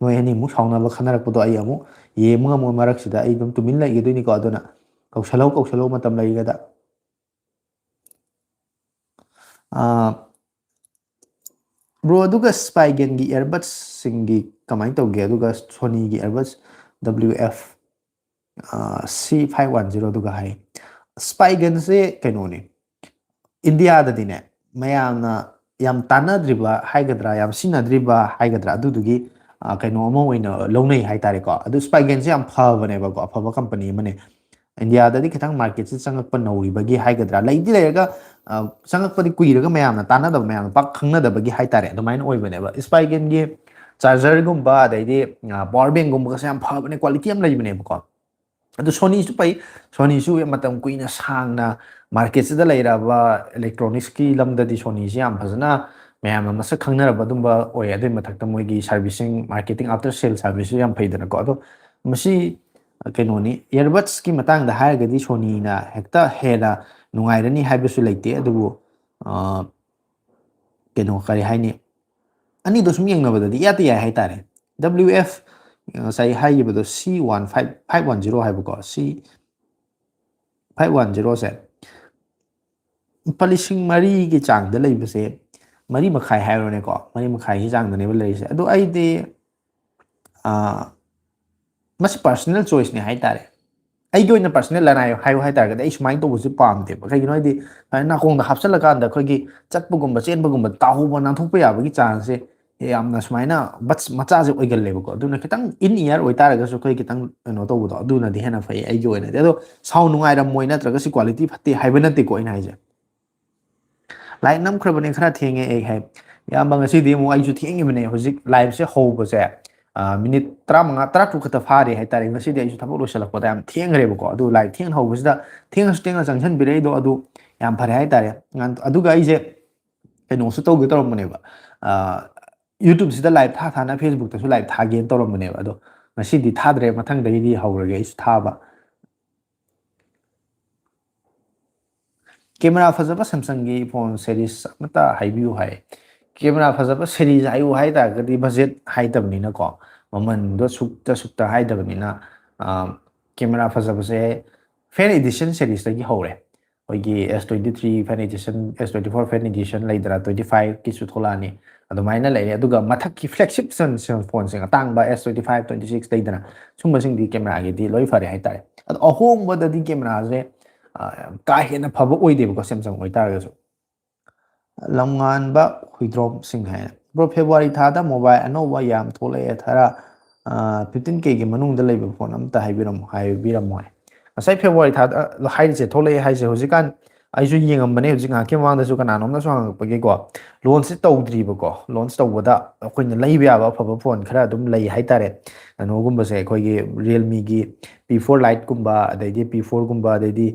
ꯅꯣꯏ ꯑꯅꯤꯃꯨꯛ ꯁꯥꯎꯅꯕ ꯈꯟꯅꯔꯛꯄꯗꯣ ꯑꯩ ꯑꯃꯨꯛ ꯌꯦꯡꯕ ꯉꯝꯃꯣꯏ ꯃꯔꯛꯁꯤꯗ ꯑꯩ ꯑꯗꯨꯝ ꯇꯨꯃꯤꯟ ꯂꯩꯒꯗꯣꯏꯅꯤꯀꯣ ꯑꯗꯨꯅ ꯀꯧꯁꯜꯂꯧ ꯃꯇꯝ ꯂꯩꯒꯗ ꯕ꯭ꯔꯣ ꯑꯗꯨꯒ ꯁ꯭ꯄꯥꯏꯒꯦꯟꯒꯤ ꯏꯌꯔꯕꯠꯁꯤꯡꯒꯤ ꯀꯃꯥꯏꯅ ꯇꯧꯒꯦ ꯑꯗꯨꯒ ꯁꯣꯅꯤꯒꯤ ꯏꯌꯔꯕꯠꯁ WF-C510 ꯑꯗꯨꯒ ꯍꯥꯏ ꯁ꯭ꯄꯥꯏꯒꯟꯁꯦ ꯀꯩꯅꯣꯅꯤ ꯏꯟꯗꯤꯌꯥꯗꯗꯤꯅꯦ ꯃꯌꯥꯝꯅ ꯌꯥꯝ ꯇꯥꯟꯅꯗ꯭ꯔꯤꯕ ꯍꯥꯏꯒꯗ꯭ꯔꯥ ꯌꯥꯝ ꯁꯤꯖꯤꯟꯅꯗ꯭ꯔꯤꯕ ꯍꯥꯏꯒꯗ꯭ꯔꯥ ꯑꯗꯨꯗꯨꯒꯤ ꯀꯩꯅꯣ ꯑꯃ ꯑꯣꯏꯅ ꯂꯧꯅꯩ ꯍꯥꯏꯇꯥꯔꯦꯀꯣ ꯑꯗꯨ ꯁ꯭ꯄꯥꯏꯒꯦꯟꯁꯦ ꯌꯥꯝ ꯐꯕꯅꯦꯕꯀꯣ ꯑꯐꯕ ꯀꯝꯄꯅꯤ ꯑꯃꯅꯦ ꯏꯟꯗꯤꯌꯥꯗꯗꯤ ꯈꯤꯇꯪ ꯃꯥꯔꯀꯦꯠꯁꯦ ꯆꯪꯉꯛꯄ ꯅꯧꯔꯤꯕꯒꯤ ꯍꯥꯏꯒꯗ꯭ꯔꯥ ꯂꯩꯗꯤ ꯂꯩꯔꯒ ꯆꯪꯉꯛꯄꯗꯤ ꯀꯨꯏꯔꯒ ꯃꯌꯥꯝꯅ ꯇꯥꯟꯅꯗꯕ ꯃꯌꯥꯝꯅ ꯄꯥꯛ ꯈꯪꯅꯗꯕꯒꯤ ꯍꯥꯏꯇꯥꯔꯦ ꯑꯗꯨꯃꯥꯏꯅ ꯑꯣꯏꯕꯅꯦꯕ ꯁ꯭ꯄꯥꯏꯒꯦꯟꯒꯤ ꯆꯥꯔꯖꯔꯒꯨꯝꯕ ꯑꯗꯩꯗꯤ ꯄꯋꯥꯔ ꯕꯦꯡꯒꯨꯝꯕꯒꯁꯦ ꯌꯥꯝ ꯐꯕꯅꯦ ꯀ꯭ꯋꯥꯂꯤꯇꯤ ꯌꯥꯝ ꯂꯩꯕꯅꯦꯕꯀꯣ ꯑꯗꯨ ꯁꯣꯅꯤꯁꯨ ꯐꯩ ꯁꯣꯅꯤꯁꯨ ꯃꯇꯝ ꯀꯨꯏꯅ ꯁꯥꯡꯅ ꯃꯥꯔꯀꯦꯠꯁꯤꯗ ꯂꯩꯔꯛꯑꯕ ꯏꯂꯦꯛꯇ꯭ꯔꯣꯅꯤꯛꯁꯀꯤ ꯂꯝꯗꯗꯤ ꯁꯣꯅꯤꯁꯤ ꯌꯥꯝ ꯐꯖꯅ ꯃꯌꯥꯝꯅ ꯃꯁꯛ ꯈꯪꯅꯔꯕ ꯑꯗꯨꯝꯕ ꯑꯣꯏ ꯑꯗꯨꯏ ꯃꯊꯛꯇ ꯃꯣꯏꯒꯤ ꯁꯥꯔꯚꯤꯁꯤꯡ ꯃꯥꯔꯀꯦꯇꯤꯡ ꯑꯥꯐꯇꯔ ꯁꯦꯜ ꯁꯥꯔꯚꯤꯁꯁꯨ ꯌꯥꯝ ꯐꯩꯗꯅꯀꯣ ꯑꯗꯣ ꯃꯁꯤ ꯀꯩꯅꯣꯅꯤ ꯏꯌꯔꯕꯠꯁꯀꯤ ꯃꯇꯥꯡꯗ ꯍꯥꯏꯔꯒꯗꯤ ꯁꯣꯅꯤꯅ ꯍꯦꯛꯇ ꯍꯦꯟꯅ ꯅꯨꯡꯉꯥꯏꯔꯅꯤ ꯍꯥꯏꯕꯁꯨ ꯂꯩꯇꯦ ꯑꯗꯨꯕꯨ ꯀꯩꯅꯣ ꯀꯔꯤ ꯍꯥꯏꯅꯤ ꯑꯅꯤꯗꯣ ꯁꯨꯝ ꯌꯦꯡꯅꯕꯗꯗꯤ ꯏꯌꯥꯇ ꯌꯥꯏ ꯍꯥꯏꯇꯥꯔꯦ WF ꯉꯁꯥꯏ ꯍꯥꯏꯈꯤꯕꯗꯣ C1510 ꯍꯥꯏꯕꯀꯣ 510 ꯁꯦ ꯂꯨꯄꯥ ꯂꯤꯁꯤꯡ ꯃꯔꯤꯒꯤ ꯆꯥꯡꯗ ꯂꯩꯕꯁꯦ ꯃꯔꯤ ꯃꯈꯥꯏ ꯍꯥꯏꯔꯣꯅꯦꯀꯣ ꯃꯔꯤ ꯃꯈꯥꯏꯒꯤ ꯆꯥꯡꯗꯅꯦꯕ ꯂꯩꯔꯤꯁꯦ ꯑꯗꯣ ꯑꯩꯗꯤ ꯃꯁꯤ ꯄꯔꯁꯣꯅꯦꯜ ꯆꯣꯏꯁꯅꯦ ꯍꯥꯏꯇꯥꯔꯦ ꯑꯩꯒꯤ ꯑꯣꯏꯅ ꯄꯔꯁꯣꯅꯦꯜ ꯂꯅꯥꯏ ꯍꯥꯏꯌꯨ ꯍꯥꯏꯇꯥꯔꯒꯗꯤ ꯑꯩ ꯁꯨꯃꯥꯏꯅ ꯇꯧꯕꯁꯨ ꯄꯥꯝꯗꯦꯕ ꯀꯩꯒꯤꯅꯣ ꯍꯥꯏꯗꯤ ꯅꯥꯀꯣꯡꯗ ꯍꯥꯞꯆꯤꯜꯂꯀꯥꯟꯗ ꯑꯩꯈꯣꯏꯒꯤ ꯆꯠꯄꯒꯨꯝꯕ ꯆꯦꯟꯕꯒꯨꯝꯕ ꯇꯥꯍꯧꯕ ꯅꯥꯟꯊꯣꯛꯄ ꯌꯥꯕꯒꯤ ꯆꯥꯟꯁꯁꯦ ꯌꯥꯝꯅ ꯁꯨꯃꯥꯏꯅ ꯕꯠꯁ ꯃꯆꯥꯁꯦ ꯑꯣꯏꯒꯜꯂꯦꯕꯀꯣ ꯑꯗꯨꯅ ꯈꯤꯇꯪ ꯏꯟ ꯏꯌꯥꯔ ꯑꯣꯏꯇꯥꯔꯒꯁꯨ ꯑꯩꯈꯣꯏ ꯈꯤꯇꯪ ꯀꯩꯅꯣ ꯇꯧꯕꯗꯣ ꯑꯗꯨꯅꯗꯤ ꯍꯦꯟꯅ ꯐꯩ ꯑꯩꯒꯤ ꯑꯣꯏꯅꯗꯤ ꯑꯗꯣ ꯁꯥꯎꯟ ꯅꯨꯡꯉꯥꯏꯔꯝꯃꯣꯏ ꯅꯠꯇ꯭ꯔꯒ ꯁꯤ ꯀ꯭ꯋꯥꯂꯤꯇꯤ ꯐꯠꯇꯦ ꯍꯥꯏꯕ ꯅꯠꯇꯦꯀꯣ ꯑꯩꯅ ꯍꯥꯏꯁꯦ ꯂꯥꯏꯛ ꯅꯝꯈ꯭ꯔꯕꯅꯦ ꯈꯔ ꯊꯦꯡꯉꯦ ꯑꯩ ꯍꯥꯏ ꯏꯌꯥꯝꯕ ꯉꯁꯤꯗꯤ ꯑꯃꯨꯛ ꯑꯩꯁꯨ ꯊꯦꯡꯉꯤꯕꯅꯦ ꯍꯧꯖꯤꯛ ꯂꯥꯏꯚꯁꯦ ꯍꯧꯕꯁꯦ ꯃꯤꯅꯤꯠ 15 ꯇꯔꯥꯇꯔꯨꯛ ꯈꯛꯇ ꯐꯥꯔꯦ ꯍꯥꯏꯇꯥꯔꯦ ꯉꯁꯤꯗꯤ ꯑꯩꯁꯨ ꯊꯕꯛ ꯂꯣꯏꯁꯤꯜꯂꯛꯄꯗ ꯌꯥꯝ ꯊꯦꯡꯈ꯭ꯔꯦꯕꯀꯣ ꯑꯗꯨ ꯂꯥꯏꯚ ꯊꯦꯡꯅ ꯍꯧꯕꯁꯤꯗ ꯊꯦꯡꯉꯁꯨ ꯊꯦꯡꯅ ꯆꯪꯁꯤꯟꯕꯤꯔꯛꯏꯗꯣ ꯑꯗꯨ ꯌꯥꯝ ꯐꯔꯦ ꯍꯥꯏꯇꯥꯔꯦ ꯑꯗꯨꯒ ꯑꯩꯁꯦ ꯀꯩꯅꯣꯁꯨ ꯇꯧꯒꯦ ꯇꯧꯔꯝꯕꯅꯦꯕ ꯌꯨꯇꯨꯕꯁꯤꯗ ꯂꯥꯏꯚ ꯊꯥꯅ ꯐꯦꯁꯕꯨꯛꯇꯁꯨ ꯂꯥꯏꯚ ꯊꯥꯒꯦꯅ ꯇꯧꯔꯝꯕꯅꯦꯕ ꯑꯗꯣ ꯉꯁꯤꯗꯤ ꯊꯥꯗ꯭ꯔꯦ ꯃꯊꯪꯗꯒꯤꯗꯤ ꯍꯧꯔꯒꯦ ꯑꯩꯁꯨ ꯊꯥꯕ ꯀꯦꯃꯦꯔꯥ ꯐꯖꯕ ꯁꯦꯝꯁꯪꯒꯤ ꯐꯣꯟ ꯁꯦꯔꯤꯁ ꯑꯃꯇ ꯍꯥꯏꯕꯤꯌꯨ ꯍꯥꯏ ꯀꯦꯃꯦꯔꯥ ꯐꯖꯕ ꯁꯦꯔꯤꯁ ꯍꯥꯏꯌꯨ ꯍꯥꯏ ꯇꯥꯔꯒꯗꯤ ꯕꯖꯦꯠ ꯍꯥꯏꯗꯕꯅꯤꯅꯀꯣ ꯃꯃꯟꯗꯣ ꯁꯨꯛꯇ ꯍꯥꯏꯗꯕꯅꯤꯅ ꯀꯦꯃꯦꯔꯥ ꯐꯖꯕꯁꯦ ꯐꯦꯟ ꯏꯗꯤꯁꯟ ꯁꯦꯔꯤꯁꯇꯒꯤ ꯍꯧꯔꯦ ꯑꯩꯈꯣꯏꯒꯤ S23 ꯐꯦꯟ ꯏꯗꯤꯁꯟ S24 ꯐꯦꯟꯏꯗꯤꯁꯟ ꯂꯩꯗꯅ 25ꯀꯤꯁꯨ ꯊꯣꯛꯂꯛꯑꯅꯤ ꯑꯗꯨꯃꯥꯏꯅ ꯂꯩꯔꯦ ꯑꯗꯨꯒ ꯃꯊꯛꯀꯤ ꯐ꯭ꯂꯦꯛꯁꯤꯞ ꯐꯣꯟꯁꯤꯡ ꯑꯇꯥꯡꯕ S25 26 ꯂꯩꯗꯅ ꯁꯨꯝꯕꯁꯤꯡꯗꯤ ꯀꯦꯃꯦꯔꯥꯒꯤꯗꯤ ꯂꯣꯏ ꯐꯔꯦ ꯍꯥꯏꯇꯥꯔꯦ ꯑꯗꯣ ꯑꯍꯣꯡꯕꯗꯗꯤ ꯀꯦꯃꯦꯔꯥꯁꯦ ꯀꯥ ꯍꯦꯟꯅ ꯐꯕ ꯑꯣꯏꯗꯦꯕꯀꯣ ꯁꯦꯝꯁꯪ ꯑꯣꯏꯇꯥꯔꯒꯁꯨ ꯂꯝꯉꯥꯟꯕ ꯍꯨꯏꯗ꯭ꯔꯣꯝꯁꯤꯡ ꯍꯥꯏꯅ ꯕ꯭ꯔꯣ ꯐꯦꯕꯋꯥꯔꯤ ꯊꯥꯗ ꯃꯣꯕꯥꯏꯜ ꯑꯅꯧꯕ ꯌꯥꯝ ꯊꯣꯛꯂꯛꯑꯦ ꯈꯔ 15Kꯒꯤ ꯃꯅꯨꯡꯗ ꯂꯩꯕ ꯐꯣꯟ ꯑꯝꯇ ꯍꯥꯏꯕꯤꯔꯝꯃꯣ ꯉꯁꯥꯏ ꯐꯦꯕꯋꯥꯔꯤ ꯊꯥꯗ ꯍꯥꯏꯔꯤꯁꯦ ꯊꯣꯛꯂꯛꯑꯦ ꯍꯥꯏꯁꯦ ꯍꯧꯖꯤꯛꯀꯥꯟ ꯑꯩꯁꯨ ꯌꯦꯡꯉꯝꯕꯅꯦ ꯍꯧꯖꯤꯛ ꯉꯥꯏꯍꯥꯛꯀꯤ ꯃꯃꯥꯡꯗꯁꯨ ꯀꯅꯥꯅꯣꯝꯅꯁꯨ ꯍꯪꯉꯛꯄꯒꯤꯀꯣ ꯂꯣꯟꯆꯁꯤ ꯇꯧꯗ꯭ꯔꯤꯕꯀꯣ ꯂꯣꯟꯆ ꯇꯧꯕꯗ ꯑꯩꯈꯣꯏꯅ ꯂꯩꯕ ꯌꯥꯕ ꯑꯐꯕ ꯐꯣꯟ ꯈꯔ ꯑꯗꯨꯝ ꯂꯩ ꯍꯥꯏꯇꯥꯔꯦ ꯀꯩꯅꯣꯒꯨꯝꯕꯁꯦ ꯑꯩꯈꯣꯏꯒꯤ ꯔꯤꯌꯦꯜꯃꯤꯒꯤ P4 Liteꯒꯨꯝꯕ ꯑꯗꯩꯗꯤ P4ꯒꯨꯝꯕ ꯑꯗꯩꯗꯤ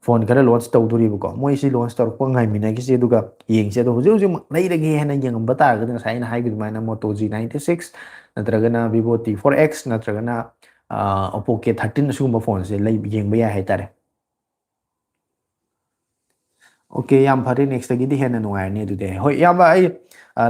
ꯐꯣꯟ ꯈꯔ ꯂꯣꯟꯆ ꯇꯧꯗꯣꯔꯤꯕꯀꯣ ꯃꯣꯏꯁꯤ ꯂꯣꯟꯆ ꯇꯧꯔꯛꯄ ꯉꯥꯏꯃꯤꯟꯅꯈꯤꯁꯤ ꯑꯗꯨꯒ ꯌꯦꯡꯁꯤ ꯑꯗꯣ ꯍꯧꯖꯤꯛ ꯍꯧꯖꯤꯛ ꯂꯩꯔꯒꯦ ꯍꯥꯏꯅ ꯌꯦꯡꯉꯝꯕ ꯇꯥꯔꯒꯗꯤ ꯉꯁꯥꯏ ꯑꯩꯅ ꯍꯥꯏꯈꯤꯕ ꯑꯗꯨꯃꯥꯏꯅ Moto G96 ꯅꯠꯇ꯭ꯔꯒꯅ Vivo T4X ꯅꯠꯇ꯭ꯔꯒꯅ Oppo K13 ꯑꯁꯤꯒꯨꯝꯕ ꯐꯣꯟꯁꯦ ꯌꯦꯡꯕ ꯌꯥꯏ ꯍꯥꯏꯇꯥꯔꯦ ꯑꯣꯀꯦ ꯌꯥꯝ ꯐꯔꯦ ꯅꯦꯛꯁꯇꯒꯤꯗꯤ ꯍꯦꯟꯅ ꯅꯨꯡꯉꯥꯏꯔꯅꯤ ꯑꯗꯨꯗꯤ ꯍꯣꯏ ꯏꯌꯥꯝꯕ ꯑꯩ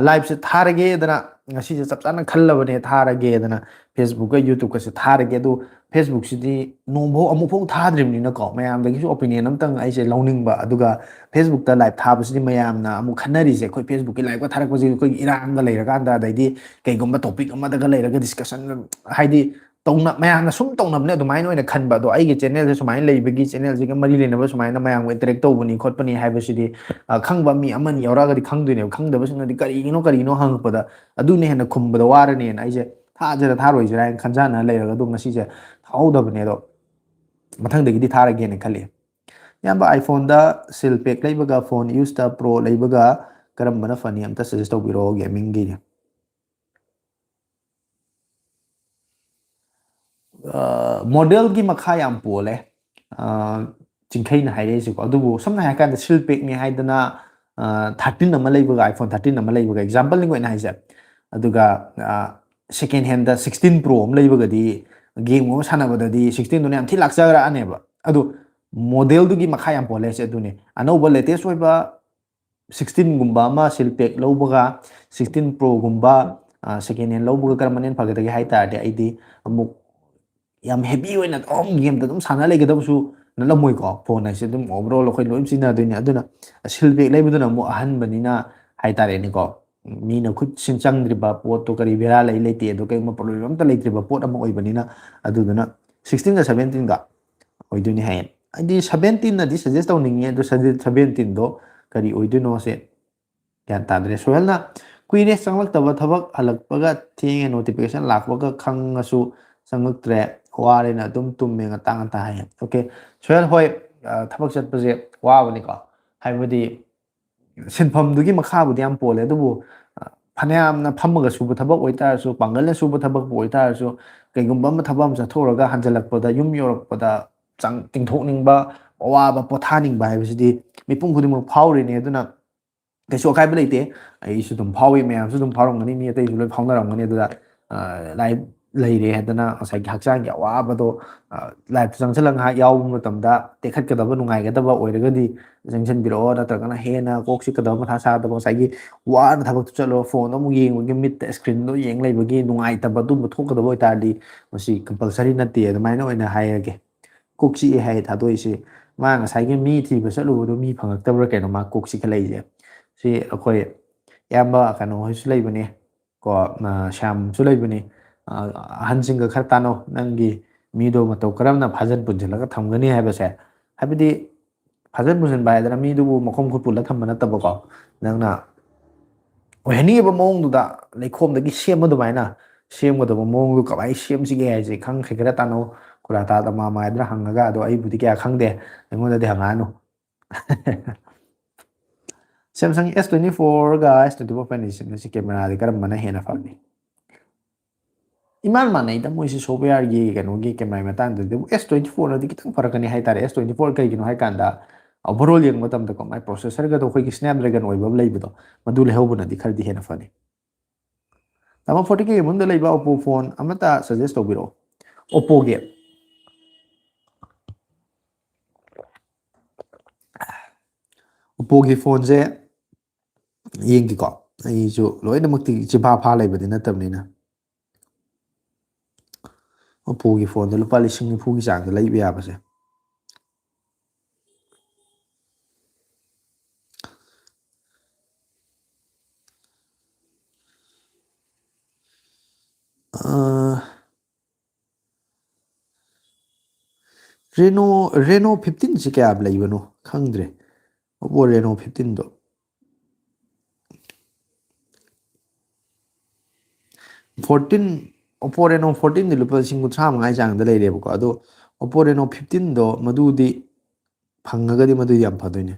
ꯂꯥꯏꯚꯁꯦ ꯊꯥꯔꯒꯦꯗꯅ ꯉꯁꯤꯁꯦ ꯆꯞ ꯆꯥꯅ ꯈꯜꯂꯕꯅꯦ ꯊꯥꯔꯒꯦꯗꯅ ꯐꯦꯁꯕꯨꯛꯀ ꯌꯨꯇꯨꯕꯀꯁꯦ ꯊꯥꯔꯒꯦ ꯑꯗꯨ ꯐꯦꯁꯕꯨꯛꯁꯤꯗꯤ ꯅꯣꯡꯐꯥꯎ ꯑꯃꯨꯛꯐꯥꯎ ꯊꯥꯗ꯭ꯔꯤꯕꯅꯤꯅꯀꯣ ꯃꯌꯥꯝꯗꯒꯤꯁꯨ ꯑꯣꯄꯤꯅꯤꯌꯟ ꯑꯝꯇꯪ ꯑꯩꯁꯦ ꯂꯧꯅꯤꯡꯕ ꯑꯗꯨꯒ ꯐꯦꯁꯕꯨꯛꯇ ꯂꯥꯏꯚ ꯊꯥꯕꯁꯤꯗꯤ ꯃꯌꯥꯝꯅ ꯑꯃꯨꯛ ꯈꯟꯅꯔꯤꯁꯦ ꯑꯩꯈꯣꯏ ꯐꯦꯁꯕꯨꯛꯀꯤ ꯂꯥꯏꯚꯀ ꯊꯥꯔꯛꯄꯁꯤ ꯑꯩꯈꯣꯏꯒꯤ ꯏꯔꯥꯡꯒ ꯂꯩꯔꯀꯥꯟꯗ ꯑꯗꯩꯗꯤ ꯀꯩꯒꯨꯝꯕ ꯇꯣꯄꯤꯛ ꯑꯃꯗꯒ ꯂꯩꯔꯒ ꯗꯤꯁꯀꯁꯟ ꯍꯥꯏꯗꯤ ꯃꯌꯥꯝꯅ ꯁꯨꯝ ꯇꯧꯅꯕꯅꯦ ꯑꯗꯨꯃꯥꯏꯅ ꯑꯣꯏꯅ ꯈꯟꯕ ꯑꯗꯣ ꯑꯩꯒꯤ ꯆꯦꯅꯦꯜꯁꯦ ꯁꯨꯃꯥꯏꯅ ꯂꯩꯕꯒꯤ ꯆꯦꯅꯦꯜꯁꯤꯒ ꯃꯔꯤ ꯂꯩꯅꯕ ꯁꯨꯃꯥꯏꯅ ꯃꯌꯥꯝꯒ ꯏꯟꯇꯔꯦꯛ ꯇꯧꯕꯅꯤ ꯈꯣꯠꯄꯅꯤ ꯍꯥꯏꯕꯁꯤꯗꯤ ꯈꯪꯕ ꯃꯤ ꯑꯃꯅꯤ ꯌꯥꯎꯔꯛꯑꯒꯗꯤ ꯈꯪꯗꯣꯏꯅꯦꯕ ꯈꯪꯗꯕꯁꯤꯡꯅꯗꯤ ꯀꯔꯤꯒꯤꯅꯣ ꯍꯪꯉꯛꯄꯗ ꯑꯗꯨꯅ ꯍꯦꯟꯅ ꯈꯨꯝꯕꯗ ꯋꯥꯔꯅꯦꯅ ꯑꯩꯁꯦ ꯊꯥꯖꯔ ꯊꯥꯔꯣꯏꯁꯤꯔꯥ ꯍꯥꯏꯅ ꯈꯟꯖꯥꯟꯅ ꯂꯩꯔꯒ ꯑꯗꯣ ꯉꯁꯤꯁꯦ ꯊꯥꯍꯧꯗꯕꯅꯦ ꯑꯗꯣ ꯃꯊꯪꯗꯒꯤꯗꯤ ꯊꯥꯔꯒꯦꯅ ꯈꯜꯂꯤ ꯏꯌꯥꯝꯕ ꯑꯥꯏꯐꯣꯟꯗ ꯁꯤꯜ ꯄꯦꯛ ꯂꯩꯕꯒ ꯐꯣꯟ ꯌꯨꯁꯇ ꯄ꯭ꯔꯣ ꯂꯩꯕꯒ ꯀꯔꯝꯕꯅ ꯐꯅꯤ ꯑꯝꯇ ꯁꯖꯦꯁ ꯇꯧꯕꯤꯔꯛꯑꯣ ꯒꯦꯃꯤꯡꯒꯤ ꯃꯣꯗꯦꯜꯒꯤ ꯃꯈꯥ ꯌꯥꯝ ꯄꯣꯜꯂꯦ ꯆꯤꯡꯈꯩꯅ ꯍꯥꯏꯔꯛꯏꯁꯦꯀꯣ ꯑꯗꯨꯕꯨ ꯁꯝꯅ ꯍꯥꯏꯔ ꯀꯥꯟꯗ ꯁꯤꯜ ꯄꯦꯛꯅꯤ ꯍꯥꯏꯗꯅ 13 ꯑꯃ ꯂꯩꯕꯒ iPhone 13 ꯑꯃ ꯂꯩꯕꯒ ꯑꯦꯛꯖꯥꯝꯄꯜꯅꯤ ꯑꯣꯏꯅ ꯍꯥꯏꯁꯦ ꯑꯗꯨꯒ ꯁꯦꯀꯦꯟ ꯍꯦꯟꯗ 16 Pro ꯑꯃ ꯂꯩꯕꯒꯗꯤ ꯒꯦꯝꯒꯨꯝꯕ ꯁꯥꯟꯅꯕꯗꯗꯤ 16ꯗꯨꯅ ꯌꯥꯝ ꯊꯤ ꯂꯥꯛꯆꯔꯛꯑꯅꯦꯕ ꯑꯗꯨ ꯃꯣꯗꯦꯜꯗꯨꯒꯤ ꯃꯈꯥ ꯌꯥꯝ ꯄꯣꯜꯂꯦꯁꯦ ꯑꯗꯨꯅꯤ ꯑꯅꯧꯕ ꯂꯦꯇꯦꯁ ꯑꯣꯏꯕ 16ꯒꯨꯝꯕ ꯑꯃ ꯁꯤꯜ ꯄꯦꯛ ꯂꯧꯕꯒ 16 Proꯒꯨꯝꯕ ꯁꯦꯀꯦꯟ ꯍꯦꯟ ꯂꯧꯕꯒ ꯀꯔꯝꯕꯅ ꯐꯒꯗꯒꯦ ꯍꯥꯏ ꯇꯥꯔꯗꯤ ꯑꯩꯗꯤ ꯑꯃꯨꯛ ꯌꯥꯝ ꯍꯦꯚꯤ ꯑꯣꯏꯅ ꯑꯗꯨꯝ ꯒꯦꯝꯗ ꯑꯗꯨꯝ ꯁꯥꯟꯅ ꯂꯩꯒꯗꯕꯁꯨ ꯅꯠꯂꯝꯃꯣꯏꯀꯣ ꯐꯣꯟ ꯍꯥꯏꯁꯦ ꯑꯗꯨꯝ ꯑꯣꯚꯔꯑꯣꯜ ꯑꯩꯈꯣꯏ ꯂꯣꯏ ꯁꯤꯖꯤꯟꯅꯗꯣꯏꯅꯤ ꯑꯗꯨꯅ ꯁꯤꯜ ꯕꯦꯛ ꯂꯩꯕꯗꯨꯅ ꯑꯃꯨꯛ ꯑꯍꯟꯕꯅꯤꯅ ꯍꯥꯏꯇꯥꯔꯦꯅꯦꯀꯣ ꯃꯤꯅ ꯈꯨꯠꯁꯤꯡ ꯆꯪꯗ꯭ꯔꯤꯕ ꯄꯣꯠꯇꯣ ꯀꯔꯤ ꯕꯦꯔꯥ ꯂꯩꯇꯦ ꯑꯗꯣ ꯀꯩꯒꯨꯝꯕ ꯄ꯭ꯔꯣꯕ꯭ꯂꯦꯝ ꯑꯝꯇ ꯂꯩꯇ꯭ꯔꯤꯕ ꯄꯣꯠ ꯑꯃ ꯑꯣꯏꯕꯅꯤꯅ ꯑꯗꯨꯗꯨꯅ 16ꯒ 17ꯒ ꯑꯣꯏꯗꯣꯏꯅꯤ ꯍꯥꯏꯌꯦ ꯍꯥꯏꯗꯤ 17ꯅꯗꯤ ꯁꯖꯦꯁ ꯇꯧꯅꯤꯡꯉꯦ ꯑꯗꯣ 17ꯗꯣ ꯀꯔꯤ ꯑꯣꯏꯗꯣꯏꯅꯣꯁꯦ ꯒ꯭ꯌꯥꯟ ꯇꯥꯗ꯭ꯔꯦ ꯁꯣꯍꯦꯜꯅ ꯀꯨꯏꯔꯦ ꯆꯪꯂꯛꯇꯕ ꯊꯕꯛ ꯍꯜꯂꯛꯄꯒ ꯊꯦꯡꯉꯦ ꯅꯣꯇꯤꯐꯤꯀꯦꯁꯟ ꯂꯥꯛꯄꯒ ꯈꯪꯉꯁꯨ ꯆꯪꯉꯛꯇ꯭ꯔꯦ ꯋꯥꯔꯦꯅ ꯑꯗꯨꯝ ꯇꯨꯝꯃꯦ ꯉꯟꯇꯥ ꯉꯟꯇꯥ ꯍꯥꯏꯌꯦ ꯑꯣꯀꯦ ꯁꯣꯍꯦꯜ ꯍꯣꯏ ꯊꯕꯛ ꯆꯠꯄꯁꯦ ꯋꯥꯕꯅꯤꯀꯣ ꯍꯥꯏꯕꯗꯤ ꯁꯤꯟꯐꯝꯗꯨꯒꯤ ꯃꯈꯥꯕꯨꯗꯤ ꯌꯥꯝ ꯄꯣꯜꯂꯦ ꯑꯗꯨꯕꯨ ꯐꯅꯌꯥꯝꯅ ꯐꯝꯃꯒ ꯁꯨꯕ ꯊꯕꯛ ꯑꯣꯏꯇꯥꯔꯁꯨ ꯄꯥꯡꯒꯜꯅ ꯁꯨꯕ ꯊꯕꯛꯄꯨ ꯑꯣꯏꯇꯥꯔꯁꯨ ꯀꯩꯒꯨꯝꯕ ꯑꯃ ꯊꯕꯛ ꯑꯃ ꯆꯠꯊꯣꯛꯎꯔꯒ ꯍꯟꯖꯜꯂꯛꯄꯗ ꯌꯨꯝ ꯌꯧꯔꯛꯄꯗ ꯇꯤꯡꯊꯣꯛꯅꯤꯡꯕ ꯑꯋꯥꯕ ꯄꯣꯊꯥꯅꯤꯡꯕ ꯍꯥꯏꯕꯁꯤꯗꯤ ꯃꯤꯄꯨꯝ ꯈꯨꯗꯤꯡꯃꯛ ꯐꯥꯎꯔꯤꯅꯤ ꯑꯗꯨꯅ ꯀꯩꯁꯨ ꯑꯀꯥꯏꯕ ꯂꯩꯇꯦ ꯑꯩꯁꯨ ꯑꯗꯨꯝ ꯐꯥꯎꯏ ꯃꯌꯥꯝꯁꯨ ꯑꯗꯨꯝ ꯐꯥꯎꯔꯝꯒꯅꯤ ꯃꯤ ꯑꯇꯩꯁꯨ ꯂꯣꯏ ꯐꯥꯎꯅꯔꯝꯒꯅꯤ ꯑꯗꯨꯗ ꯂꯥꯏꯐ ꯂꯩꯔꯦ ꯍꯥꯏꯗꯅ ꯉꯁꯥꯏꯒꯤ ꯍꯛꯆꯥꯡꯒꯤ ꯑꯋꯥꯕꯗꯣ ꯂꯥꯏꯐꯇ ꯆꯪꯁꯤꯜꯂꯒ ꯉꯥꯏꯍꯥꯛ ꯌꯥꯎꯕ ꯃꯇꯝꯗ ꯇꯦꯛꯈꯠꯀꯗꯕ ꯅꯨꯡꯉꯥꯏꯒꯗꯕ ꯑꯣꯏꯔꯒꯗꯤ ꯆꯪꯁꯤꯟꯕꯤꯔꯛꯑꯣ ꯅꯠꯇ꯭ꯔꯒꯅ ꯍꯦꯟꯅ ꯀꯣꯛ ꯆꯤꯛꯀꯗꯕ ꯃꯊꯥ ꯁꯥꯗꯕ ꯉꯁꯥꯏꯒꯤ ꯋꯥꯅ ꯊꯕꯛꯇꯨ ꯆꯠꯂꯣ ꯐꯣꯟꯗꯣ ꯑꯃꯨꯛ ꯌꯦꯡꯕꯒꯤ ꯃꯤꯠꯇ ꯏꯁꯀ꯭ꯔꯤꯟꯗꯣ ꯌꯦꯡ ꯂꯩꯕꯒꯤ ꯅꯨꯡꯉꯥꯏꯇꯕ ꯑꯗꯨꯝꯕ ꯊꯣꯛꯀꯗꯕ ꯑꯣꯏꯇꯥꯔꯗꯤ ꯃꯁꯤ ꯀꯝꯄꯜꯁꯔꯤ ꯅꯠꯇꯦ ꯑꯗꯨꯃꯥꯏꯅ ꯑꯣꯏꯅ ꯍꯥꯏꯔꯒꯦ ꯀꯣꯛ ꯆꯤꯛꯑꯦ ꯍꯥꯏꯌꯦ ꯊꯥꯗꯣꯛꯏꯁꯤ ꯃꯥ ꯉꯁꯥꯏꯒꯤ ꯃꯤ ꯊꯤꯕ ꯆꯠꯂꯨꯕꯗꯣ ꯃꯤ ꯐꯪꯉꯛꯇꯕ꯭ꯔꯥ ꯀꯩꯅꯣ ꯃꯥ ꯀꯣꯛ ꯆꯤꯈꯠꯂꯛꯏꯁꯦ ꯁꯤ ꯑꯩꯈꯣꯏ ꯏꯌꯥꯝꯕ ꯀꯩꯅꯣ ꯍꯣꯏꯁꯨ ꯂꯩꯕꯅꯤ ꯀꯣ ꯁ꯭ꯌꯥꯝꯁꯨ ꯂꯩꯕꯅꯤ ꯑꯍꯟꯁꯤꯡꯒ ꯈꯔ ꯇꯥꯟꯅꯧ ꯅꯪꯒꯤ ꯃꯤꯗꯣ ꯃꯇꯧ ꯀꯔꯝꯅ ꯐꯥꯖꯤꯟ ꯄꯨꯟꯁꯤꯜꯂꯒ ꯊꯝꯒꯅꯤ ꯍꯥꯏꯕꯁꯦ ꯍꯥꯏꯕꯗꯤ ꯐꯥꯖꯤꯟ ꯄꯨꯟꯁꯤꯟꯕ ꯍꯥꯏꯗꯅ ꯃꯤꯗꯨꯕꯨ ꯃꯈꯣꯡ ꯈꯨꯠ ꯄꯨꯜꯂ ꯊꯝꯕ ꯅꯠꯇꯕꯀꯣ ꯅꯪꯅ ꯑꯣꯏꯍꯟꯅꯤꯡꯉꯤꯕ ꯃꯑꯣꯡꯗꯨꯗ ꯂꯩꯈꯣꯝꯗꯒꯤ ꯁꯦꯝꯕ ꯑꯗꯨꯃꯥꯏꯅ ꯁꯦꯝꯒꯗꯕ ꯃꯑꯣꯡꯗꯣ ꯀꯃꯥꯏꯅ ꯁꯦꯝꯁꯤꯒꯦ ꯍꯥꯏꯁꯦ ꯈꯔ ꯇꯥꯅꯧ ꯀꯨꯔꯥꯇꯥ ꯇꯃꯥꯃ ꯍꯥꯏꯗꯅ ꯍꯪꯉꯒ ꯑꯗꯣ ꯑꯩꯕꯨꯗꯤ ꯀꯌꯥ ꯈꯪꯗꯦ ꯑꯩꯉꯣꯟꯗꯗꯤ ꯍꯪꯉꯛꯑꯅꯨ ꯁꯦꯝꯁꯪ S24ꯒ S24 ꯐꯥꯏꯅꯦꯟꯁꯤꯡ ꯑꯁꯤ ꯀꯦꯃꯦꯔꯥꯗꯤ ꯀꯔꯝꯕꯅ ꯍꯦꯟꯅ ꯐꯒꯅꯤ ꯏꯃꯥꯟ ꯃꯥꯟꯅꯩꯗ ꯃꯣꯏꯁꯤ ꯁꯣꯞꯋꯦꯌꯥꯔꯒꯤ ꯀꯩꯅꯣꯒꯤ ꯀꯦꯃꯦꯔꯥꯒꯤ ꯃꯇꯥꯡꯗꯗꯤ S24ꯅꯗꯤ ꯈꯤꯇꯪ ꯐꯔꯛꯀꯅꯤ ꯍꯥꯏꯇꯥꯔꯦ S24 ꯀꯩꯒꯤꯅꯣ ꯍꯥꯏ ꯀꯥꯟꯗ ꯑꯣꯚꯔꯑꯣꯜ ꯌꯦꯡꯕ ꯃꯇꯝꯗꯀꯣ ꯃꯥꯏ ꯄ꯭ꯔꯣꯁꯦꯁꯔꯒꯗꯣ ꯑꯩꯈꯣꯏꯒꯤ ꯁ꯭ꯅꯦꯞꯗ꯭ꯔꯦꯒꯟ ꯑꯣꯏꯕ ꯑꯃ ꯂꯩꯕꯗꯣ ꯃꯗꯨ ꯂꯩꯍꯧꯕꯅꯗꯤ ꯈꯔꯗꯤ ꯍꯦꯟꯅ ꯐꯅꯤ ꯇꯥꯃꯣ 40K ꯃꯅꯨꯡꯗ ꯂꯩꯕ ꯑꯣꯞꯄꯣ ꯐꯣꯟ ꯑꯃꯠꯇ ꯁꯖꯦꯁ ꯇꯧꯕꯤꯔꯛꯑꯣ ꯑꯣꯞꯄꯣꯒꯤ ꯑꯣꯞꯄꯣꯒꯤ ꯐꯣꯟꯁꯦ ꯌꯦꯡꯒꯦꯀꯣ ꯑꯩꯁꯨ ꯂꯣꯏꯅꯃꯛꯇꯤ ꯆꯤꯟꯐꯥ ꯐꯥ ꯂꯩꯕꯗꯤ ꯅꯠꯇꯕꯅꯤꯅ ꯑꯣꯞꯄꯣꯒꯤ ꯐꯣꯟꯗ ꯂꯨꯄꯥ ꯂꯤꯁꯤꯡ ꯅꯤꯐꯨꯒꯤ ꯆꯥꯡꯗ ꯂꯩꯕ ꯌꯥꯕꯁꯦ ꯔꯦꯅꯣ 15ꯁꯤ ꯀꯌꯥ ꯂꯩꯕꯅꯣ ꯈꯪꯗ꯭ꯔꯦ ꯑꯣꯞꯄꯣ ꯔꯦꯅꯣ 15ꯗꯣ ꯑꯣꯞꯄꯣ ꯔꯦꯅꯣ 14ꯗꯤ ꯂꯨꯄꯥ ꯂꯤꯁꯤꯡ 35 ꯆꯥꯡꯗ ꯂꯩꯔꯦꯕꯀꯣ ꯑꯗꯣ ꯑꯣꯞꯄꯣ ꯔꯦꯅꯣ 15ꯗꯣ ꯃꯗꯨꯗꯤ ꯐꯪꯉꯒꯗꯤ ꯃꯗꯨ ꯌꯥꯝ ꯐꯗꯣꯏꯅꯦ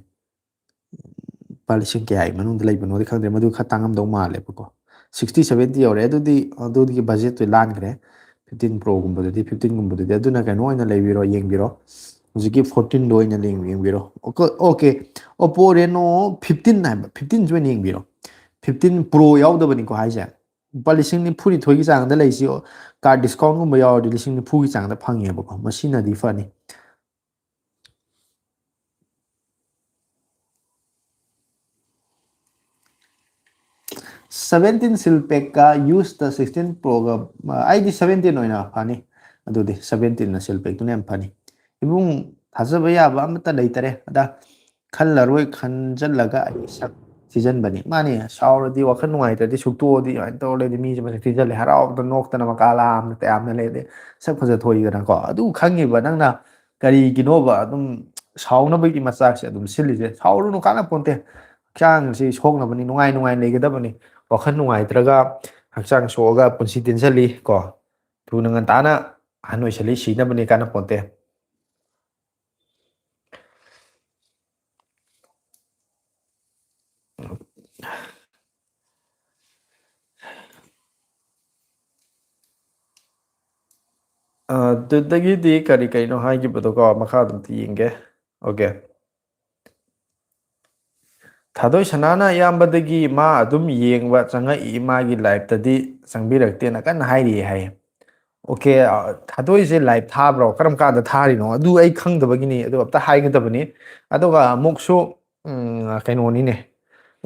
ꯂꯨꯄꯥ ꯂꯤꯁꯤꯡ ꯀꯌꯥꯒꯤ ꯃꯅꯨꯡꯗ ꯂꯩꯕꯅꯣꯗꯤ ꯈꯪꯗ꯭ꯔꯦ ꯃꯗꯨ ꯈꯔ ꯇꯥꯡꯉꯝꯗꯧ ꯃꯥꯜꯂꯦꯕꯀꯣ 60-70 ꯌꯧꯔꯦ ꯑꯗꯨꯒꯤ ꯕꯖꯦꯠꯇꯨ ꯂꯥꯟꯈ꯭ꯔꯦ 15 ꯄ꯭ꯔꯣꯒꯨꯝꯕꯗꯗꯤ 15ꯒꯨꯝꯕꯗꯗꯤ ꯑꯗꯨꯅ ꯀꯩꯅꯣ ꯑꯣꯏꯅ ꯂꯩꯕꯤꯔꯣ ꯌꯦꯡꯕꯤꯔꯣ ꯍꯧꯖꯤꯛꯀꯤ 14ꯗꯣ ꯑꯣꯏꯅ ꯌꯦꯡꯕꯤꯔꯣ ꯑꯣꯀꯦ ꯑꯣꯞꯄꯣ ꯔꯦꯅꯣ 15 ꯍꯥꯏꯕ 15ꯁꯨ ꯑꯣꯏꯅ ꯌꯦꯡꯕꯤꯔꯣ 15 ꯄ꯭ꯔꯣ ꯌꯥꯎꯗꯕꯅꯤꯀꯣ ꯍꯥꯏꯁꯦ ꯂꯨꯄꯥ ꯂꯤꯁꯤꯡ 94ꯒꯤ ꯆꯥꯡꯗ ꯂꯩꯁꯤ ꯀꯥꯔꯗ ꯗꯤꯁꯀꯥꯎꯟꯒꯨꯝꯕ ꯌꯥꯎꯔꯗꯤ ꯂꯤꯁꯤꯡ 90ꯒꯤ ꯆꯥꯡꯗ ꯐꯪꯉꯦꯕꯀꯣ ꯃꯁꯤꯅꯗꯤ ꯐꯅꯤ 17 ꯁꯤꯜꯄꯦꯛꯀ ꯌꯨꯁꯇ 16 ꯄ꯭ꯔꯣꯒ ꯑꯩꯗꯤ 17 ꯑꯣꯏꯅ ꯐꯅꯤ ꯑꯗꯨꯗꯤ 17ꯅ ꯁꯤꯜꯄꯦꯛꯇꯨꯅ ꯌꯥꯝ ꯐꯅꯤ ꯏꯕꯨꯡ ꯊꯥꯖꯕ ꯌꯥꯕ ꯑꯃꯠꯇ ꯂꯩꯇꯔꯦ ꯑꯗ ꯈꯜꯂꯔꯣꯏ ꯈꯟꯖꯜꯂꯒ ꯑꯩ ꯁꯛ ꯊꯤꯖꯤꯟꯕꯅꯤ ꯃꯥꯅꯤ ꯁꯥꯎꯔꯗꯤ ꯋꯥꯈꯜ ꯅꯨꯡꯉꯥꯏꯇ꯭ꯔꯗꯤ ꯁꯨꯛꯇꯣꯛꯑꯗꯤ ꯑꯗꯨꯃꯥꯏꯅ ꯇꯧꯔꯗꯤ ꯃꯤꯁꯦ ꯃꯁꯛ ꯊꯤꯖꯤꯜꯂꯦ ꯍꯔꯥꯎꯕꯗ ꯅꯣꯛꯇꯅ ꯃꯀꯥ ꯂꯥꯝꯅ ꯇꯌꯥꯝꯅ ꯂꯩꯗꯤ ꯁꯛ ꯐꯖꯊꯣꯛꯏꯗꯅꯀꯣ ꯑꯗꯨ ꯈꯪꯉꯤꯕ ꯅꯪꯅ ꯀꯔꯤꯒꯤꯅꯣꯕ ꯑꯗꯨꯝ ꯁꯥꯎꯅꯕꯒꯤ ꯃꯆꯥꯛꯁꯦ ꯑꯗꯨꯝ ꯁꯤꯜꯂꯤꯁꯦ ꯁꯥꯎꯔꯨꯅꯨ ꯀꯥꯟꯅꯄꯣꯟꯇꯦ ꯍꯛꯆꯥꯡꯁꯤ ꯁꯣꯛꯅꯕꯅꯤ ꯅꯨꯡꯉꯥꯏ ꯅꯨꯡꯉꯥꯏ ꯂꯩꯒꯗꯕꯅꯤ ꯋꯥꯈꯜ ꯅꯨꯡꯉꯥꯏꯇ꯭ꯔꯒ ꯍꯛꯆꯥꯡ ꯁꯣꯛꯑꯒ ꯄꯨꯟꯁꯤ ꯇꯦꯟꯁꯤꯜꯂꯤ ꯀꯣ ꯊꯨꯅ ꯉꯟꯇꯥꯅ ꯑꯍꯟ ꯑꯣꯏꯁꯜꯂꯤ ꯁꯤꯅꯕꯅꯤ ꯀꯥꯟꯅꯄꯣꯟꯇꯦ ꯑꯗꯨꯗꯒꯤꯗꯤ ꯀꯔꯤ ꯀꯩꯅꯣ ꯍꯥꯏꯈꯤꯕꯗꯣꯀꯣ ꯃꯈꯥ ꯑꯗꯨꯝ ꯌꯦꯡꯒꯦ ꯑꯣꯀꯦ ꯊꯥꯗꯣꯏ ꯁꯅꯥꯅ ꯑꯌꯥꯝꯕꯗꯒꯤ ꯃꯥ ꯑꯗꯨꯝ ꯌꯦꯡꯕ ꯆꯪꯉꯛꯏ ꯃꯥꯒꯤ ꯂꯥꯏꯐꯇꯗꯤ ꯆꯪꯕꯤꯔꯛꯇꯦꯅ ꯀꯟꯅ ꯍꯥꯏꯔꯤꯌꯦ ꯍꯥꯏꯌꯦ ꯑꯣꯀꯦ ꯊꯥꯗꯣꯛꯏꯁꯦ ꯂꯥꯏꯚ ꯊꯥꯕ꯭ꯔꯣ ꯀꯔꯝ ꯀꯥꯟꯗ ꯊꯥꯔꯤꯅꯣ ꯑꯗꯨ ꯑꯩ ꯈꯪꯗꯕꯒꯤꯅꯤ ꯑꯗꯨ ꯑꯝꯇ ꯍꯥꯏꯒꯗꯕꯅꯤ ꯑꯗꯨꯒ ꯑꯃꯨꯛꯁꯨ ꯀꯩꯅꯣꯅꯤꯅꯦ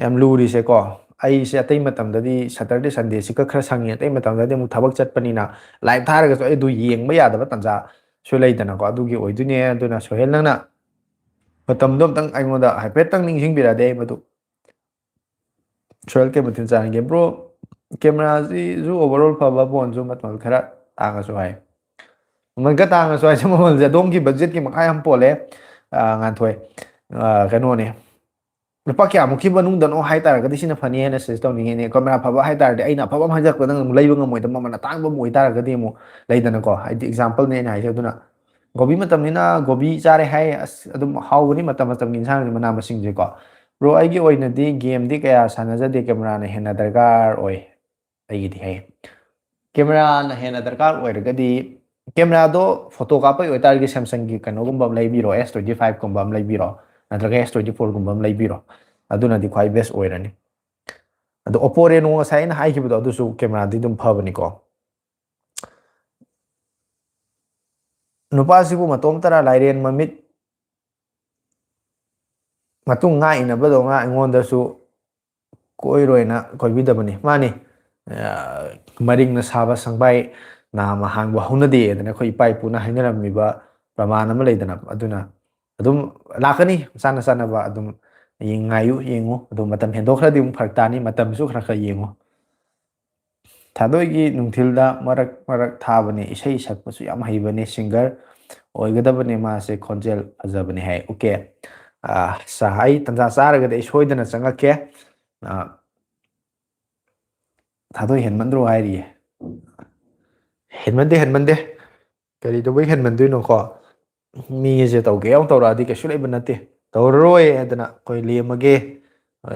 ꯌꯥꯝ ꯂꯨꯔꯤꯁꯦꯀꯣ ꯑꯩꯁꯦ ꯑꯇꯩ ꯃꯇꯝꯗꯗꯤ ꯁꯇꯔꯗꯦ ꯁꯟꯗꯦꯁꯤꯒ ꯈꯔ ꯁꯪꯉꯤ ꯑꯇꯩ ꯃꯇꯝꯗꯗꯤ ꯑꯃꯨꯛ ꯊꯕꯛ ꯆꯠꯄꯅꯤꯅ ꯂꯥꯏꯚ ꯊꯥꯔꯒꯁꯨ ꯑꯩ ꯑꯗꯨ ꯌꯦꯡꯕ ꯌꯥꯗꯕ ꯇꯥꯟꯖꯥꯁꯨ ꯂꯩꯗꯅꯀꯣ ꯑꯗꯨꯒꯤ ꯑꯣꯏꯗꯣꯏꯅꯦ ꯑꯗꯨꯅ ꯁꯣꯍꯦꯜ ꯅꯪꯅ ꯃꯇꯝꯗꯣ ꯑꯝꯇꯪ ꯑꯩꯉꯣꯟꯗ ꯍꯥꯏꯐꯦꯠꯇꯪ ꯅꯤꯡꯁꯤꯡꯕꯤꯔꯛꯑꯗꯤ ꯑꯩ ꯃꯗꯨ ꯁꯣꯏꯜ ꯀꯩ ꯃꯊꯤꯟ ꯆꯥꯔꯒꯦ ꯕ꯭ꯔꯣ ꯀꯦꯃꯦꯔꯥꯁꯤꯁꯨ ꯑꯣꯚꯔꯑꯣꯜ ꯐꯕ ꯐꯣꯟꯁꯨ ꯃꯃꯜ ꯈꯔ ꯇꯥꯡꯉꯁꯨ ꯍꯥꯏ ꯃꯃꯜ ꯈꯔ ꯇꯥꯡꯉꯁꯨ ꯍꯥꯏꯁꯦ ꯃꯃꯜꯁꯦ ꯑꯗꯣꯝꯒꯤ ꯕꯖꯦꯠꯀꯤ ꯃꯈꯥ ꯌꯥꯝ ꯄꯣꯜꯂꯦ ꯉꯥꯟꯊꯣꯏ ꯀꯩꯅꯣꯅꯦ ꯂꯨꯄꯥ ꯀꯌꯥꯃꯨꯛꯀꯤ ꯃꯅꯨꯡꯗꯅꯣ ꯍꯥꯏꯇꯥꯔꯒꯗꯤ ꯁꯤꯅ ꯐꯅꯤ ꯍꯥꯏꯅ ꯁꯖꯦꯁ ꯇꯧꯅꯤꯡꯉꯤꯅꯦ ꯀꯦꯃꯦꯔꯥ ꯐꯕ ꯍꯥꯏꯇꯥꯔꯗꯤ ꯑꯩꯅ ꯑꯐꯕ ꯑꯃ ꯍꯟꯖꯔꯛꯄ ꯅꯪ ꯑꯃꯨꯛ ꯂꯩꯕ ꯉꯝꯃꯣꯏꯗꯕ ꯃꯃꯜ ꯑꯇꯥꯡꯕ ꯑꯃ ꯑꯣꯏꯇꯥꯔꯒꯗꯤ ꯑꯃꯨꯛ ꯂꯩꯗꯅꯀꯣ ꯍꯥꯏꯗꯤ ꯑꯦꯛꯖꯥꯝꯄꯜꯅꯦ ꯑꯩꯅ ꯍꯥꯏꯁꯦ ꯑꯗꯨꯅ ꯒꯣꯕꯤ ꯃꯇꯝꯅꯤꯅ ꯒꯣꯕꯤ ꯆꯥꯔꯦ ꯍꯥꯏ ꯑꯁ ꯑꯗꯨꯝ ꯍꯥꯎꯕꯅꯤ ꯃꯇꯝ ꯃꯇꯝꯒꯤ ꯏꯟꯁꯥꯡꯗꯤ ꯃꯅꯥ ꯃꯁꯤꯡꯁꯦꯀꯣ ꯕ꯭ꯔꯣ ꯑꯩꯒꯤ ꯑꯣꯏꯅꯗꯤ ꯒꯦꯝꯗꯤ ꯀꯌꯥ ꯁꯥꯟꯅꯖꯗꯦ ꯀꯦꯃꯦꯔꯥꯅ ꯍꯦꯟꯅ ꯗꯔꯀꯥꯔ ꯑꯣꯏ ꯑꯩꯒꯤꯗꯤ ꯍꯥꯏꯌꯦ ꯀꯦꯃꯦꯔꯥꯅ ꯍꯦꯟꯅ ꯗꯔꯀꯥꯔ ꯑꯣꯏꯔꯒꯗꯤ ꯀꯦꯃꯦꯔꯥꯗꯣ ꯐꯣꯇꯣ ꯀꯥꯞꯄꯩ ꯑꯣꯏꯇꯥꯔꯗꯤ ꯁꯦꯝꯁꯪꯒꯤ ꯀꯩꯅꯣꯒꯨꯝꯕ ꯑꯃ ꯂꯩꯕꯤꯔꯣ S25ꯀꯨꯝꯕ ꯑꯃ ꯂꯩꯕꯤꯔꯣ ꯅꯠꯇ꯭ꯔꯒ S24ꯒꯨꯝꯕ ꯑꯃ ꯂꯩꯕꯤꯔꯣ ꯑꯗꯨꯅꯗꯤ ꯈ꯭ꯋꯥꯏ ꯕꯦꯁ ꯑꯣꯏꯔꯅꯤ ꯑꯗꯣ ꯑꯣꯞꯄꯣ ꯔꯦꯅꯣ ꯉꯁꯥꯏ ꯑꯩꯅ ꯍꯥꯏꯈꯤꯕꯗꯣ ꯑꯗꯨꯁꯨ ꯀꯦꯃꯦꯔꯥꯗꯤ ꯑꯗꯨꯝ ꯐꯕꯅꯤꯀꯣ ꯅꯨꯄꯥꯁꯤꯕꯨ ꯃꯇꯣꯝꯇꯔ ꯂꯥꯏꯔꯦꯟ ꯃꯃꯤꯠ ꯃꯇꯨꯡ ꯉꯥ ꯏꯟꯅꯕꯗꯧꯅ ꯑꯩꯉꯣꯟꯗꯁꯨ ꯀꯣꯏꯔꯣꯏꯅ ꯀꯣꯏꯕꯤꯗꯕꯅꯤ ꯃꯥꯅꯤ ꯃꯔꯤꯡꯅ ꯁꯥꯕ ꯁꯪꯕꯥꯏ ꯅꯥꯝꯃ ꯍꯥꯡꯕ ꯍꯧꯅꯗꯦꯗꯅ ꯑꯩꯈꯣꯏ ꯏꯄꯥ ꯏꯄꯨꯅ ꯍꯥꯏꯅꯔꯝꯃꯤꯕ ꯄ꯭ꯔꯃꯥꯟ ꯑꯃ ꯂꯩꯗꯅ ꯑꯗꯨꯅ ꯑꯗꯨꯝ ꯂꯥꯛꯀꯅꯤ ꯆꯥꯅ ꯆꯥꯅꯕ ꯑꯗꯨꯝ ꯉꯥꯏꯌꯨ ꯌꯦꯡꯉꯨ ꯑꯗꯨ ꯃꯇꯝ ꯍꯦꯟꯗꯣꯛꯈ꯭ꯔꯗꯤ ꯑꯃꯨꯛ ꯐꯔꯛ ꯇꯥꯅꯤ ꯃꯇꯝꯁꯨ ꯈꯔ ꯈꯔ ꯌꯦꯡꯉꯨ ꯊꯥꯗꯣꯏꯒꯤ ꯅꯨꯡꯊꯤꯜꯗ ꯃꯔꯛ ꯃꯔꯛ ꯊꯥꯕꯅꯦ ꯏꯁꯩ ꯁꯛꯄꯁꯨ ꯌꯥꯝ ꯍꯩꯕꯅꯦ ꯁꯤꯡꯒꯔ ꯑꯣꯏꯒꯗꯕꯅꯦ ꯃꯥꯁꯦ ꯈꯣꯟꯖꯦꯜ ꯐꯖꯕꯅꯦ ꯍꯥꯏ ꯑꯣꯀꯦ ꯑꯩ ꯇꯟꯖꯥ ꯆꯥꯔꯒꯗꯤ ꯑꯩ ꯁꯣꯏꯗꯅ ꯆꯪꯉꯛꯀꯦ ꯊꯥꯗꯣꯏ ꯍꯦꯟꯃꯟꯗ꯭ꯔꯣ ꯍꯥꯏꯔꯤꯌꯦ ꯍꯦꯟꯃꯟꯗꯦ ꯀꯔꯤꯗꯧꯕꯩ ꯍꯦꯟꯃꯟꯗꯣꯏꯅꯣꯀꯣ ꯃꯤꯁꯦ ꯇꯧꯒꯦ ꯌꯥꯎꯅ ꯇꯧꯔꯛꯑꯗꯤ ꯀꯩꯁꯨ ꯂꯩꯕ ꯅꯠꯇꯦ ꯇꯧꯔꯔꯣꯏ ꯍꯥꯏꯗꯅ ꯑꯩꯈꯣꯏ ꯂꯦꯝꯃꯒꯦ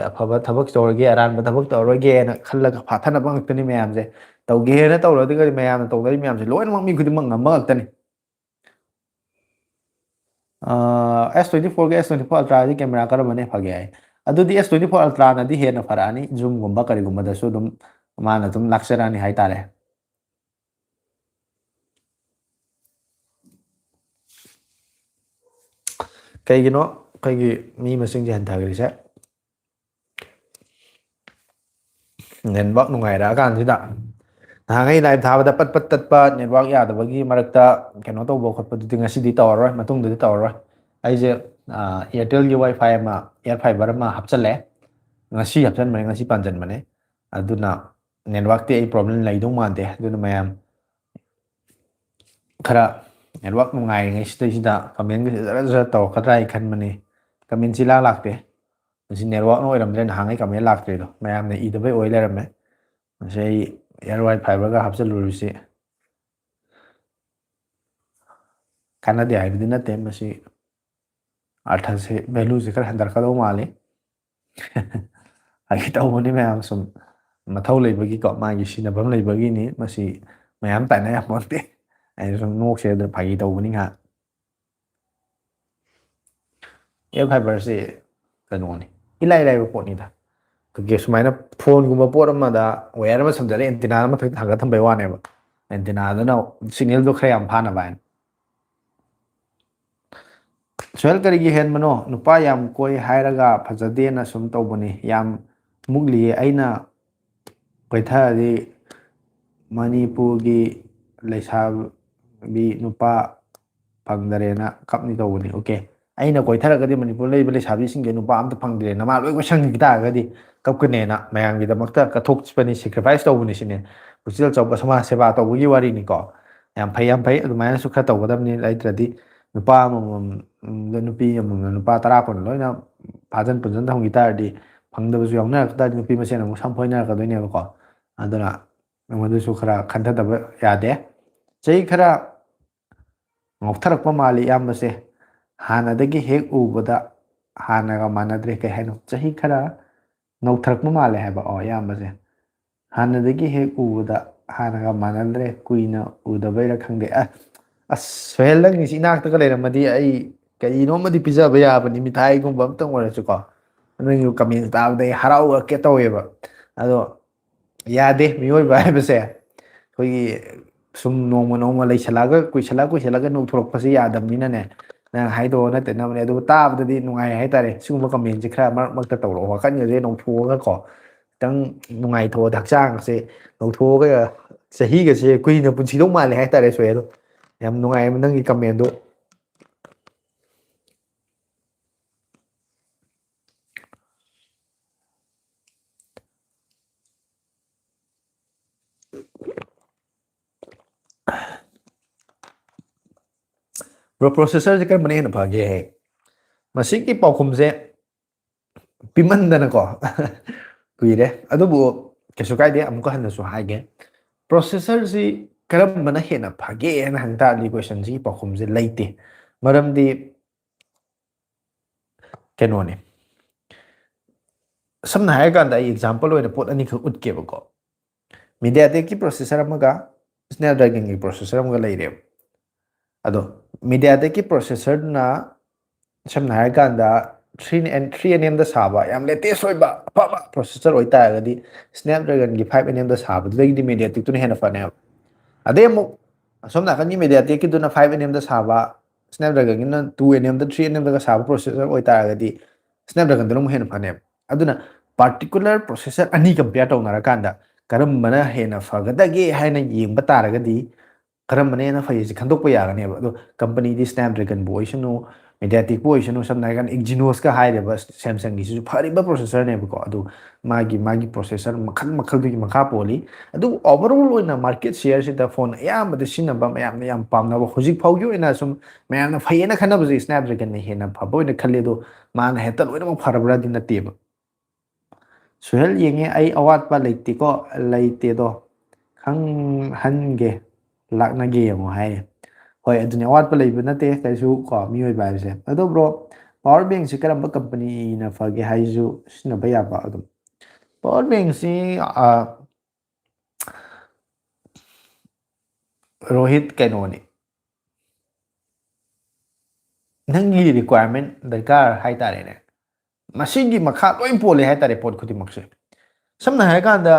ꯑꯐꯕ ꯊꯕꯛ ꯇꯧꯔꯒꯦ ꯑꯔꯥꯟꯕ ꯊꯕꯛ ꯇꯧꯔꯒꯦꯅ ꯈꯜꯂꯒ ꯐꯥꯊꯅꯕ ꯉꯥꯛꯇꯅꯤ ꯃꯌꯥꯝꯁꯦ ꯇꯧꯒꯦꯅ ꯇꯧꯔꯗꯤ ꯀꯔꯤ ꯃꯌꯥꯝꯅ ꯇꯧꯗꯣꯏ ꯃꯌꯥꯝꯁꯦ ꯂꯣꯏꯅꯃꯛ ꯃꯤ ꯈꯨꯗꯤꯡꯃꯛ ꯉꯝꯕ ꯉꯥꯛꯇꯅꯤ S24ꯒ S24 Ultraꯗꯤ ꯀꯦꯃꯦꯔꯥ ꯀꯔꯝꯕꯅ ꯐꯒꯦ ꯍꯥꯏ ꯑꯗꯨꯗꯤ S24 Ultraꯅꯗꯤ ꯍꯦꯟꯅ ꯐꯔꯛꯑꯅꯤ ꯖꯨꯝꯒꯨꯝꯕ ꯀꯔꯤꯒꯨꯝꯕꯗꯁꯨ ꯑꯗꯨꯝ ꯃꯥꯅ ꯑꯗꯨꯝ ꯂꯥꯛꯆꯔꯛꯑꯅꯤ ꯍꯥꯏꯇꯥꯔꯦ ꯀꯩꯒꯤꯅꯣ ꯑꯩꯈꯣꯏꯒꯤ ꯃꯤ ꯃꯁꯤꯡꯁꯦ ꯍꯟꯊꯈ꯭ꯔꯤꯁꯦ ꯅꯦꯠꯋꯥꯛ ꯅꯨꯡꯉꯥꯏꯔꯛꯑꯀꯥꯟꯁꯤꯗ ꯅꯍꯥꯟꯉꯩ ꯂꯥꯏꯚ ꯊꯥꯕꯗ ꯄꯠ ꯄꯠ ꯇꯠꯄ ꯅꯦꯠꯋꯥꯛ ꯌꯥꯗꯕꯒꯤ ꯃꯔꯛꯇ ꯀꯩꯅꯣ ꯇꯧꯕ ꯈꯣꯠꯄꯗꯨꯗꯤ ꯉꯁꯤꯗꯤ ꯇꯧꯔꯔꯣꯏ ꯃꯇꯨꯡꯗꯗꯤ ꯇꯧꯔꯔꯣꯏ ꯑꯩꯁꯦ ꯏꯌꯥꯔꯇꯦꯜꯒꯤ ꯋꯥꯏꯐꯥꯏ ꯑꯃ ꯏꯌꯥꯔ ꯐꯥꯏꯕꯔ ꯑꯃ ꯍꯥꯞꯆꯤꯜꯂꯦ ꯉꯁꯤ ꯍꯥꯞꯆꯟꯕꯅꯦ ꯉꯁꯤ ꯄꯥꯟꯁꯤꯟꯕꯅꯦ ꯑꯗꯨꯅ ꯅꯦꯠꯋꯥꯛꯇꯤ ꯑꯩ ꯄ꯭ꯔꯣꯕ꯭ꯂꯦꯝ ꯂꯩꯗꯧ ꯃꯥꯟꯗꯦ ꯑꯗꯨꯅ ꯃꯌꯥꯝ ꯈꯔ ꯅꯦꯠꯋꯥꯛ ꯅꯨꯡꯉꯥꯏꯔꯤꯉꯩ ꯁꯤꯗꯩꯁꯤꯗ ꯀꯃꯦꯟꯒꯁꯦ ꯖꯔ ꯖꯔ ꯇꯧꯔꯛꯀꯗ꯭ꯔꯥ ꯍꯥꯏ ꯈꯟꯕꯅꯤ ꯀꯃꯦꯟꯁꯤ ꯂꯥꯛꯇꯦ ꯃꯁꯤ ꯅꯦꯠꯋꯥꯛꯅ ꯑꯣꯏꯔꯝꯗ꯭ꯔꯦ ꯅꯍꯥꯟꯉꯩ ꯀꯃꯦꯟ ꯂꯥꯛꯇ꯭ꯔꯤꯗꯣ ꯃꯌꯥꯝꯅ ꯏꯗꯕꯩ ꯑꯣꯏ ꯂꯩꯔꯝꯃꯦ ꯉꯁꯤ ꯑꯩ ꯏꯌꯥꯔ ꯋꯥꯏ ꯐꯥꯏꯕꯔꯒ ꯍꯥꯞꯆꯤꯜꯂꯨꯔꯤꯁꯤ ꯀꯥꯟꯅꯗꯦ ꯍꯥꯏꯕꯗꯤ ꯅꯠꯇꯦ ꯃꯁꯤ ꯑꯥꯔꯊꯁꯦ ꯚꯦꯂꯨꯁꯦ ꯈꯔ ꯍꯟꯊꯔꯛꯀꯗꯧ ꯃꯥꯜꯂꯤ ꯍꯥꯏꯒꯦ ꯇꯧꯕꯅꯤ ꯃꯌꯥꯝ ꯁꯨꯝ ꯃꯊꯧ ꯂꯩꯕꯒꯤꯀꯣ ꯃꯥꯒꯤ ꯁꯤꯖꯤꯟꯅꯐꯝ ꯂꯩꯕꯒꯤꯅꯤ ꯃꯁꯤ ꯃꯌꯥꯝ ꯇꯥꯏꯅ ꯌꯥꯄꯣꯟꯇꯦ ꯑꯩꯅ ꯁꯨꯝ ꯅꯣꯛꯁꯦ ꯑꯗꯨꯅ ꯐꯥꯒꯤ ꯇꯧꯕꯅꯤ ꯉꯥꯏꯍꯥꯛ ꯑꯦꯌꯔ ꯐꯥꯏꯕꯔꯁꯤ ꯀꯩꯅꯣꯅꯤ ꯏꯂꯥꯏ ꯂꯥꯏꯕ ꯄꯣꯠꯅꯤꯗ ꯑꯩꯈꯣꯏꯒꯤ ꯁꯨꯃꯥꯏꯅ ꯐꯣꯟꯒꯨꯝꯕ ꯄꯣꯠ ꯑꯃꯗ ꯋꯦꯌꯔ ꯑꯃ ꯁꯝꯖꯜꯂꯦ ꯑꯦꯟꯇꯤꯅꯥ ꯑꯃꯊꯛꯇ ꯊꯥꯡꯒꯠ ꯊꯝꯕꯩ ꯋꯥꯅꯦꯕ ꯑꯦꯟꯇꯤꯅꯥꯗꯨꯅ ꯁꯤꯒꯅꯦꯜꯗꯣ ꯈꯔ ꯌꯥꯝ ꯐꯥꯅꯕ ꯍꯥꯏꯅ ꯁꯣꯍꯦꯜ ꯀꯔꯤꯒꯤ ꯍꯦꯟꯕꯅꯣ ꯅꯨꯄꯥ ꯌꯥꯝ ꯀꯣꯏ ꯍꯥꯏꯔꯒ ꯐꯖꯗꯦꯅ ꯁꯨꯝ ꯇꯧꯕꯅꯤ ꯌꯥꯝ ꯃꯨꯛꯂꯤꯌꯦ ꯑꯩꯅ ꯀꯣꯏꯊꯔꯗꯤ ꯃꯅꯤꯄꯨꯔꯒꯤ ꯂꯩꯁꯥꯕꯤ ꯅꯨꯄꯥ ꯐꯪꯗꯔꯦꯅ ꯀꯞꯅꯤ ꯇꯧꯕꯅꯤ ꯑꯣꯀꯦ ꯑꯩꯅ ꯀꯣꯏꯊꯔꯒꯗꯤ ꯃꯅꯤꯄꯨꯔ ꯂꯩꯔꯤꯕ ꯂꯩꯁꯥꯕꯤꯁꯤꯡꯁꯦ ꯅꯨꯄꯥ ꯑꯝꯇ ꯐꯪꯗ꯭ꯔꯦ ꯅꯃꯥ ꯂꯣꯏ ꯀꯣꯏꯁꯟꯈꯤ ꯇꯥꯔꯒꯗꯤ ꯀꯞꯀꯅꯦꯅ ꯃꯌꯥꯝꯒꯤꯗꯃꯛꯇ ꯀꯠꯊꯣꯛꯄꯅꯤ ꯁꯦꯀ꯭ꯔꯤꯐꯥꯏꯁ ꯇꯧꯕꯅꯤ ꯁꯤꯅꯦ ꯄꯨꯛꯆꯦꯜ ꯆꯥꯎꯕ ꯁꯃꯥꯖ ꯁꯦꯕꯥ ꯇꯧꯕꯒꯤ ꯋꯥꯔꯤꯅꯤꯀꯣ ꯌꯥꯝ ꯐꯩ ꯑꯗꯨꯃꯥꯏꯅꯁꯨ ꯈꯔ ꯇꯧꯒꯗꯕꯅꯤ ꯂꯩꯇ꯭ꯔꯗꯤ ꯅꯨꯄꯥ ꯑꯃꯃꯝꯗ ꯅꯨꯄꯤ ꯑꯃꯃꯝꯅ ꯅꯨꯄꯥ 10 ꯀꯨꯟ ꯂꯣꯏꯅ ꯐꯥꯖꯤꯟ ꯄꯨꯟꯖꯤꯟ ꯊꯝꯈꯤ ꯇꯥꯔꯗꯤ ꯐꯪꯗꯕꯁꯨ ꯌꯥꯎꯅꯔꯛ ꯇꯥꯔꯗꯤ ꯅꯨꯄꯤ ꯃꯁꯦꯟ ꯑꯃꯨꯛ ꯁꯝꯐꯣꯏꯅꯔꯛꯀꯗꯣꯏꯅꯦꯕꯀꯣ ꯑꯗꯨꯅ ꯃꯗꯨꯁꯨ ꯈꯔ ꯈꯟꯊꯗꯕ ꯌꯥꯗꯦ ꯆꯍꯤ ꯈꯔ ꯉꯧꯊꯔꯛꯄ ꯃꯥꯜꯂꯤ ꯏꯌꯥꯝꯕꯁꯦ ꯍꯥꯟꯅꯗꯒꯤ ꯍꯦꯛ ꯎꯕꯗ ꯍꯥꯟꯅꯒ ꯃꯥꯟꯅꯗ꯭ꯔꯦ ꯀꯩ ꯍꯥꯏꯅꯣ ꯆꯍꯤ ꯈꯔ ꯅꯧꯊꯔꯛꯄ ꯃꯥꯜꯂꯦ ꯍꯥꯏꯕ ꯏꯌꯥꯝꯕꯁꯦ ꯍꯥꯟꯅꯗꯒꯤ ꯍꯦꯛ ꯎꯕꯗ ꯍꯥꯟꯅꯒ ꯃꯥꯟꯅꯗ꯭ꯔꯦ ꯀꯨꯏꯅ ꯎꯗꯕꯩꯔꯥ ꯈꯪꯗꯦ ꯑꯁ ꯁꯣꯍꯦꯜ ꯅꯪꯒꯤꯁꯤ ꯏꯅꯥꯛꯇꯒ ꯂꯩꯔꯝꯃꯗꯤ ꯑꯩ ꯀꯔꯤꯅꯣꯃꯗꯤ ꯄꯤꯖꯕ ꯌꯥꯕꯅꯤ ꯃꯤꯊꯥꯏꯒꯨꯝꯕ ꯑꯝꯇꯪ ꯑꯣꯏꯔꯁꯨꯀꯣ ꯅꯪꯒꯤ ꯀꯃꯦꯟ ꯇꯥꯕꯗ ꯑꯩ ꯍꯔꯥꯎꯔꯛꯀꯦ ꯇꯧꯋꯦꯕ ꯑꯗꯣ ꯌꯥꯗꯦ ꯃꯤꯑꯣꯏꯕ ꯍꯥꯏꯕꯁꯦ ꯑꯩꯈꯣꯏꯒꯤ ꯁꯨꯝ ꯅꯣꯡꯃ ꯅꯣꯡꯃ ꯂꯩꯁꯜꯂꯛꯑꯒ ꯀꯨꯏꯁꯜꯂꯒ ꯅꯧꯊꯣꯔꯛꯄꯁꯤ ꯌꯥꯗꯕꯅꯤꯅꯅꯦ ꯅꯪ ꯍꯥꯏꯗꯣꯛꯑ ꯅꯠꯇꯅꯕꯅꯦ ꯑꯗꯨꯕꯨ ꯇꯥꯕꯗꯗꯤ ꯅꯨꯡꯉꯥꯏ ꯍꯥꯏꯇꯥꯔꯦ ꯁꯤꯒꯨꯝꯕ ꯀꯃꯦꯟꯁꯦ ꯈꯔ ꯃꯔꯛ ꯃꯔꯛꯇ ꯇꯧꯔꯛꯑꯣ ꯋꯥꯈꯜꯒꯁꯦ ꯅꯧꯊꯣꯛꯑꯒꯀꯣ ꯈꯤꯇꯪ ꯅꯨꯡꯉꯥꯏꯊꯣꯛꯑꯗꯤ ꯍꯛꯆꯥꯡꯁꯦ ꯅꯧꯊꯣꯛꯑꯒ ꯆꯍꯤꯒꯁꯦ ꯀꯨꯏꯅ ꯄꯨꯟꯁꯤꯗꯧ ꯃꯥꯜꯂꯦ ꯍꯥꯏꯇꯥꯔꯦ ꯁꯣꯍꯦꯜ ꯌꯥꯝ ꯅꯨꯡꯉꯥꯏꯕ ꯅꯪꯒꯤ ꯀꯃꯦꯟꯗꯣ ꯄ꯭ꯔꯣꯁꯦꯁꯔꯁꯦ ꯀꯔꯝꯕꯅ ꯍꯦꯟꯅ ꯐꯒꯦ ꯃꯁꯤꯒꯤ ꯄꯥꯎꯈꯨꯝꯁꯦ ꯄꯤꯃꯟꯗꯅꯀꯣ ꯀꯨꯏꯔꯦ ꯑꯗꯨꯕꯨ ꯀꯩꯁꯨ ꯀꯥꯏꯗꯦ ꯑꯃꯨꯛꯀ ꯍꯟꯅꯁꯨ ꯍꯥꯏꯒꯦ ꯄ꯭ꯔꯣꯁꯦꯁꯔꯁꯤ ꯀꯔꯝꯕꯅ ꯍꯦꯟꯅ ꯐꯒꯦꯅ ꯍꯪ ꯇꯥꯔꯗꯤ ꯀꯣꯏꯁꯟꯁꯤꯒꯤ ꯄꯥꯎꯈꯨꯝꯁꯦ ꯂꯩꯇꯦ ꯃꯔꯝꯗꯤ ꯀꯩꯅꯣꯅꯤ ꯁꯝꯅ ꯍꯥꯏꯔꯀꯥꯟꯗ ꯑꯩ ꯑꯦꯛꯖꯥꯝꯄꯜ ꯑꯣꯏꯅ ꯄꯣꯠ ꯑꯅꯤꯈꯛ ꯎꯠꯀꯦꯕꯀꯣ ꯃꯤꯗꯤꯌꯥꯇꯦꯛꯀꯤ ꯄ꯭ꯔꯣꯁꯦꯁꯔ ꯑꯃꯒ ꯁ꯭ꯅꯦꯞꯗ꯭ꯔꯦꯒꯟꯒꯤ ꯄ꯭ꯔꯣꯁꯦꯁꯔ ꯑꯃꯒ ꯂꯩꯔꯦꯕ ꯑꯗꯣ ꯃꯤꯗꯤꯌꯥꯇꯦꯛꯀꯤ ꯄ꯭ꯔꯣꯁꯦꯁꯔꯗꯨꯅ ꯁꯝꯅ ꯍꯥꯏꯔꯀꯥꯟꯗ 3 NM ꯁꯥꯕ ꯌꯥꯝ ꯂꯦꯇꯦꯁ ꯑꯣꯏꯕ ꯑꯐꯕ ꯄ꯭ꯔꯣꯁꯦꯁꯔ ꯑꯣꯏꯇꯥꯔꯒꯗꯤ ꯁ꯭ꯅꯦꯞꯗ꯭ꯔꯦꯒꯟꯒꯤ 5 NMꯗ ꯁꯥꯕꯗꯨꯗꯒꯤꯗꯤ ꯃꯦꯗꯤꯌꯥꯇꯦꯛꯇꯨꯅ ꯍꯦꯟꯅ ꯐꯅꯦꯕ ꯑꯗꯩ ꯑꯃꯨꯛ ꯑꯁꯣꯝ ꯅꯥꯀꯟꯒꯤ ꯃꯦꯗꯤꯌꯥꯇꯦꯛꯀꯤꯗꯨꯅ 5 NMꯗ ꯁꯥꯕ ꯁ꯭ꯅꯦꯞꯗ꯭ꯔꯦꯒꯟꯒꯤꯅ 2 NMꯗ 3 NMꯗꯒ ꯁꯥꯕ ꯄ꯭ꯔꯣꯁꯦꯁꯔ ꯑꯣꯏꯇꯥꯔꯒꯗꯤ ꯁ꯭ꯅꯦꯞꯗ꯭ꯔꯦꯒꯟꯗꯨꯅ ꯑꯃꯨꯛ ꯍꯦꯟꯅ ꯐꯅꯦꯕ ꯑꯗꯨꯅ ꯄꯥꯔꯇꯤꯀꯨꯂꯔ ꯄ꯭ꯔꯣꯁꯦꯁꯔ ꯑꯅꯤ ꯀꯝꯄꯤꯌꯔ ꯇꯧꯅꯔꯀꯥꯟꯗ ꯀꯔꯝꯕꯅ ꯍꯦꯟꯅ ꯐꯒꯗꯒꯦ ꯍꯥꯏꯅ ꯌꯦꯡꯕ ꯇꯥꯔꯒꯗꯤ ꯀꯔꯝꯕꯅ ꯍꯦꯟꯅ ꯐꯩꯁꯤ ꯈꯟꯗꯣꯛꯄ ꯌꯥꯒꯅꯦꯕ ꯑꯗꯣ ꯀꯝꯄꯅꯤꯗꯤ ꯁ꯭ꯅꯦꯞꯗ꯭ꯔꯦꯒꯟꯕꯨ ꯑꯣꯏꯁꯅꯨ ꯃꯦꯗꯤꯌꯥꯇꯦꯛꯄꯨ ꯑꯣꯏꯁꯅꯨ ꯁꯝꯅ ꯍꯥꯏꯔꯀꯥꯟꯗ ꯏꯛꯖꯤꯅꯣꯁꯀ ꯍꯥꯏꯔꯤꯕ ꯁꯦꯝꯁꯪꯒꯤꯁꯤꯁꯨ ꯐꯔꯤꯕ ꯄ꯭ꯔꯣꯁꯦꯁꯔꯅꯦꯕꯀꯣ ꯑꯗꯨ ꯃꯥꯒꯤ ꯄ꯭ꯔꯣꯁꯦꯁꯔ ꯃꯈꯜ ꯃꯈꯜꯗꯨꯒꯤ ꯃꯈꯥ ꯄꯣꯜꯂꯤ ꯑꯗꯨꯕꯨ ꯑꯣꯚꯔꯑꯣꯜ ꯑꯣꯏꯅ ꯃꯥꯔꯀꯦꯠ ꯁꯤꯌꯔꯁꯤꯗ ꯐꯣꯟ ꯑꯌꯥꯝꯕꯗ ꯁꯤꯖꯤꯟꯅꯕ ꯃꯌꯥꯝꯅ ꯌꯥꯝ ꯄꯥꯝꯅꯕ ꯍꯧꯖꯤꯛ ꯐꯥꯎꯒꯤ ꯑꯣꯏꯅ ꯁꯨꯝ ꯃꯌꯥꯝꯅ ꯐꯩꯌꯦꯅ ꯈꯟꯅꯕꯁꯦ ꯁ꯭ꯅꯦꯞꯗ꯭ꯔꯦꯒꯟꯅ ꯍꯦꯟꯅ ꯐꯕ ꯑꯣꯏꯅ ꯈꯜꯂꯤ ꯑꯗꯣ ꯃꯥꯅ ꯍꯦꯛꯇ ꯂꯣꯏꯅꯃꯛ ꯐꯔꯕ꯭ꯔꯥꯗꯤ ꯅꯠꯇꯦꯕ ꯁꯨꯍꯦꯜ ꯌꯦꯡꯉꯦ ꯑꯩ ꯑꯋꯥꯠꯄ ꯂꯩꯇꯦꯀꯣ ꯂꯩꯇꯦꯗꯣ ꯈꯪꯍꯟꯒꯦ ꯂꯥꯛꯅꯒꯦ ꯌꯦꯡꯉꯣ ꯍꯥꯏꯔꯦ ꯍꯣꯏ ꯑꯗꯨꯅꯤ ꯑꯋꯥꯠꯄ ꯂꯩꯕ ꯅꯠꯇꯦ ꯀꯩꯁꯨ ꯀꯣ ꯃꯤꯑꯣꯏꯕ ꯍꯥꯏꯕꯁꯦ ꯑꯗꯣ ꯕ꯭ꯔꯣ ꯄꯋꯥꯔ ꯕꯦꯡꯁꯤ ꯀꯔꯝꯕ ꯀꯝꯄꯅꯤꯅ ꯐꯒꯦ ꯍꯥꯏꯁꯨ ꯁꯤꯖꯤꯟꯅꯕ ꯌꯥꯕ ꯑꯗꯨꯝ ꯄꯋꯥꯔ ꯕꯦꯡꯁꯤ ꯔꯣꯍꯤꯠ ꯀꯩꯅꯣꯅꯤ ꯅꯪꯒꯤ ꯔꯤꯀ꯭ꯋꯥꯏꯔꯃꯦꯟ ꯗꯔꯀꯥꯔ ꯍꯥꯏꯇꯥꯔꯦꯅꯦ ꯃꯁꯤꯒꯤ ꯃꯈꯥ ꯂꯣꯏ ꯄꯣꯜꯂꯦ ꯍꯥꯏꯇꯥꯔꯦ ꯄꯣꯠ ꯈꯨꯗꯤꯡꯃꯛꯁꯦ ꯁꯝꯅ ꯍꯥꯏꯔꯀꯥꯟꯗ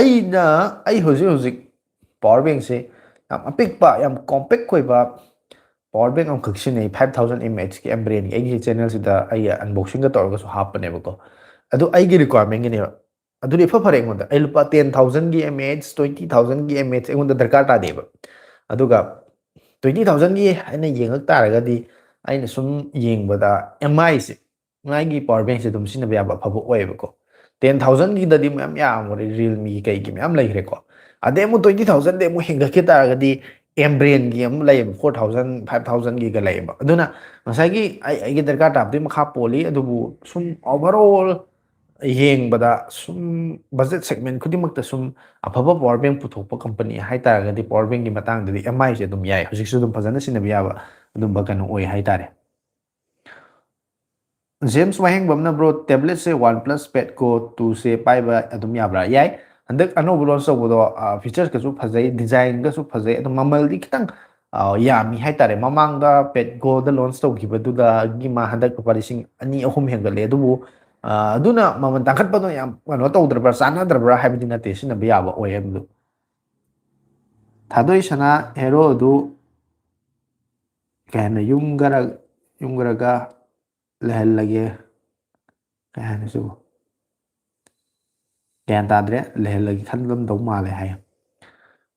ꯑꯩ ꯍꯧꯖꯤꯛ ꯄꯋꯥꯔ ꯕꯦꯡꯁꯦ ꯌꯥꯝ ꯑꯄꯤꯛꯄ ꯌꯥꯝ ꯀꯣꯝꯄꯦꯛ ꯑꯣꯏꯕ ꯄꯋꯥꯔ ꯕꯦꯡ ꯑꯃꯈꯛ ꯁꯤꯖꯤꯟꯅꯩ 5000 mAhꯀꯤ ꯑꯦꯝꯕ꯭ꯔꯦꯟꯒꯤ ꯑꯩꯒꯤ ꯆꯦꯅꯦꯜꯁꯤꯗ ꯑꯩ ꯑꯟꯕꯣꯛꯁꯤꯡꯒ ꯇꯧꯔꯒꯁꯨ ꯍꯥꯞꯄꯅꯦꯕꯀꯣ ꯑꯗꯨ ꯑꯩꯒꯤ ꯔꯤꯀ꯭ꯋꯥꯔꯃꯦꯟꯒꯤꯅꯦꯕ ꯑꯗꯨꯗꯤ ꯐꯔꯦ ꯑꯩꯉꯣꯟꯗ ꯑꯩ ꯂꯨꯄꯥ 10,000ꯒꯤ mAh 20,000ꯒꯤ mAh ꯑꯩꯉꯣꯟꯗ ꯗꯔꯀꯥꯔ ꯇꯥꯗꯦꯕ ꯑꯗꯨꯒ 20,000ꯒꯤ ꯑꯩꯅ ꯌꯦꯡꯉꯛ ꯇꯥꯔꯒꯗꯤ ꯑꯩꯅ ꯁꯨꯝ ꯌꯦꯡꯕꯗ ꯑꯦꯝ ꯃꯥꯒꯤ ꯄꯋꯥꯔ ꯕꯦꯡꯁꯦ ꯑꯗꯨꯝ ꯁꯤꯖꯤꯟꯅꯕ ꯌꯥꯕ ꯑꯐꯕ ꯑꯣꯏꯌꯦꯕꯀꯣ 10,000ꯒꯤꯗꯗꯤ ꯃꯌꯥꯝ ꯌꯥꯝꯈ꯭ꯔꯦ ꯔꯤꯌꯦꯜꯃꯤ ꯀꯩꯒꯤ ꯃꯌꯥꯝ ꯂꯩꯈ꯭ꯔꯦꯀꯣ ꯑꯗꯩ ꯑꯃꯨꯛ 20,000ꯗꯤ ꯑꯃꯨꯛ ꯍꯦꯟꯒꯠꯈꯤ ꯇꯥꯔꯒꯗꯤ ꯑꯦꯝꯕ꯭ꯔꯦꯟꯒꯤ ꯑꯃꯨꯛ ꯂꯩꯌꯦꯕ 4,000 5,000ꯒꯤꯒ ꯂꯩꯌꯦꯕ ꯑꯗꯨꯅ ꯉꯁꯥꯏꯒꯤ ꯑꯩꯒꯤ ꯗꯔꯀꯥꯔ ꯇꯥꯕꯗꯨꯒꯤ ꯃꯈꯥ ꯄꯣꯜꯂꯤ ꯑꯗꯨꯕꯨ ꯁꯨꯝ ꯑꯣꯚꯔꯑꯣꯜ ꯌꯦꯡꯕꯗ ꯁꯨꯝ ꯕꯖꯦꯠ ꯁꯦꯒꯃꯦꯟ ꯈꯨꯗꯤꯡꯃꯛꯇ ꯁꯨꯝ ꯑꯐꯕ ꯄꯋꯥꯔ ꯕꯦꯡ ꯄꯨꯊꯣꯛꯄ ꯀꯝꯄꯅꯤ ꯍꯥꯏꯇꯥꯔꯒꯗꯤ ꯄꯋꯥꯔ ꯕꯦꯡꯒꯤ ꯃꯇꯥꯡꯗꯗꯤ ꯑꯦꯝ ꯑꯗꯨꯝ ꯌꯥꯏ ꯍꯧꯖꯤꯛꯁꯨ ꯑꯗꯨꯝ ꯐꯖꯅ ꯁꯤꯖꯤꯟꯅꯕ ꯌꯥꯕ ꯑꯗꯨꯝꯕ ꯀꯩꯅꯣ ꯑꯣꯏ ꯍꯥꯏꯇꯥꯔꯦ ꯖꯦꯝꯁ ꯋꯥꯍꯦꯡꯕꯝꯅ ꯕ꯭ꯔꯣ ꯇꯦꯕ꯭ꯂꯦꯠꯁꯦ ꯋꯥꯟ ꯄ꯭ꯂꯁ ꯄꯦꯠꯀꯣ 2ꯁꯦ ꯄꯥꯏꯕ ꯑꯗꯨꯝ ꯌꯥꯕ꯭ꯔꯥ ꯌꯥꯏ ꯍꯟꯗꯛ ꯑꯅꯧꯕ ꯂꯣꯟꯆ ꯇꯧꯕꯗꯣ ꯐꯤꯆꯔꯁꯀꯁꯨ ꯐꯖꯩ ꯗꯤꯖꯥꯏꯟꯒꯁꯨ ꯐꯖꯩ ꯑꯗꯣ ꯃꯃꯜꯗꯤ ꯈꯤꯇꯪ ꯌꯥꯝꯃꯤ ꯍꯥꯏꯇꯥꯔꯦ ꯃꯃꯥꯡꯗ ꯄꯦꯠꯒꯣꯗ ꯂꯣꯟꯆ ꯇꯧꯈꯤꯕꯗꯨꯗꯒꯤ ꯃꯥ ꯍꯟꯗꯛ ꯂꯨꯄꯥ 2,000-2,000 ꯍꯦꯟꯒꯠꯂꯦ ꯑꯗꯨꯕꯨ ꯑꯗꯨꯅ ꯃꯃꯜ ꯇꯥꯡꯈꯠꯄꯗꯣ ꯌꯥꯝ ꯀꯩꯅꯣ ꯇꯧꯗ꯭ꯔꯕ꯭ꯔꯥ ꯆꯥꯟꯅꯗ꯭ꯔꯕ꯭ꯔꯥ ꯍꯥꯏꯕꯗꯤ ꯅꯠꯇꯦ ꯁꯤꯖꯤꯟꯅꯕ ꯌꯥꯕ ꯑꯣꯏ ꯍꯥꯏꯕꯗꯨ ꯊꯥꯗꯣꯏ ꯁꯅꯥ ꯍꯦꯔꯣ ꯑꯗꯨ ꯀꯩ ꯍꯥꯏꯅ ꯌꯨꯝꯒꯔꯒ ꯂꯩꯍꯜꯂꯒꯦ ꯀꯩ ꯍꯥꯏꯅꯁꯤꯕꯨ ꯒ꯭ꯌꯥꯟ ꯇꯥꯗ꯭ꯔꯦ ꯂꯩꯍꯜꯂꯒꯦ ꯈꯟꯂꯝꯗꯧ ꯃꯥꯜꯂꯦ ꯍꯥꯏ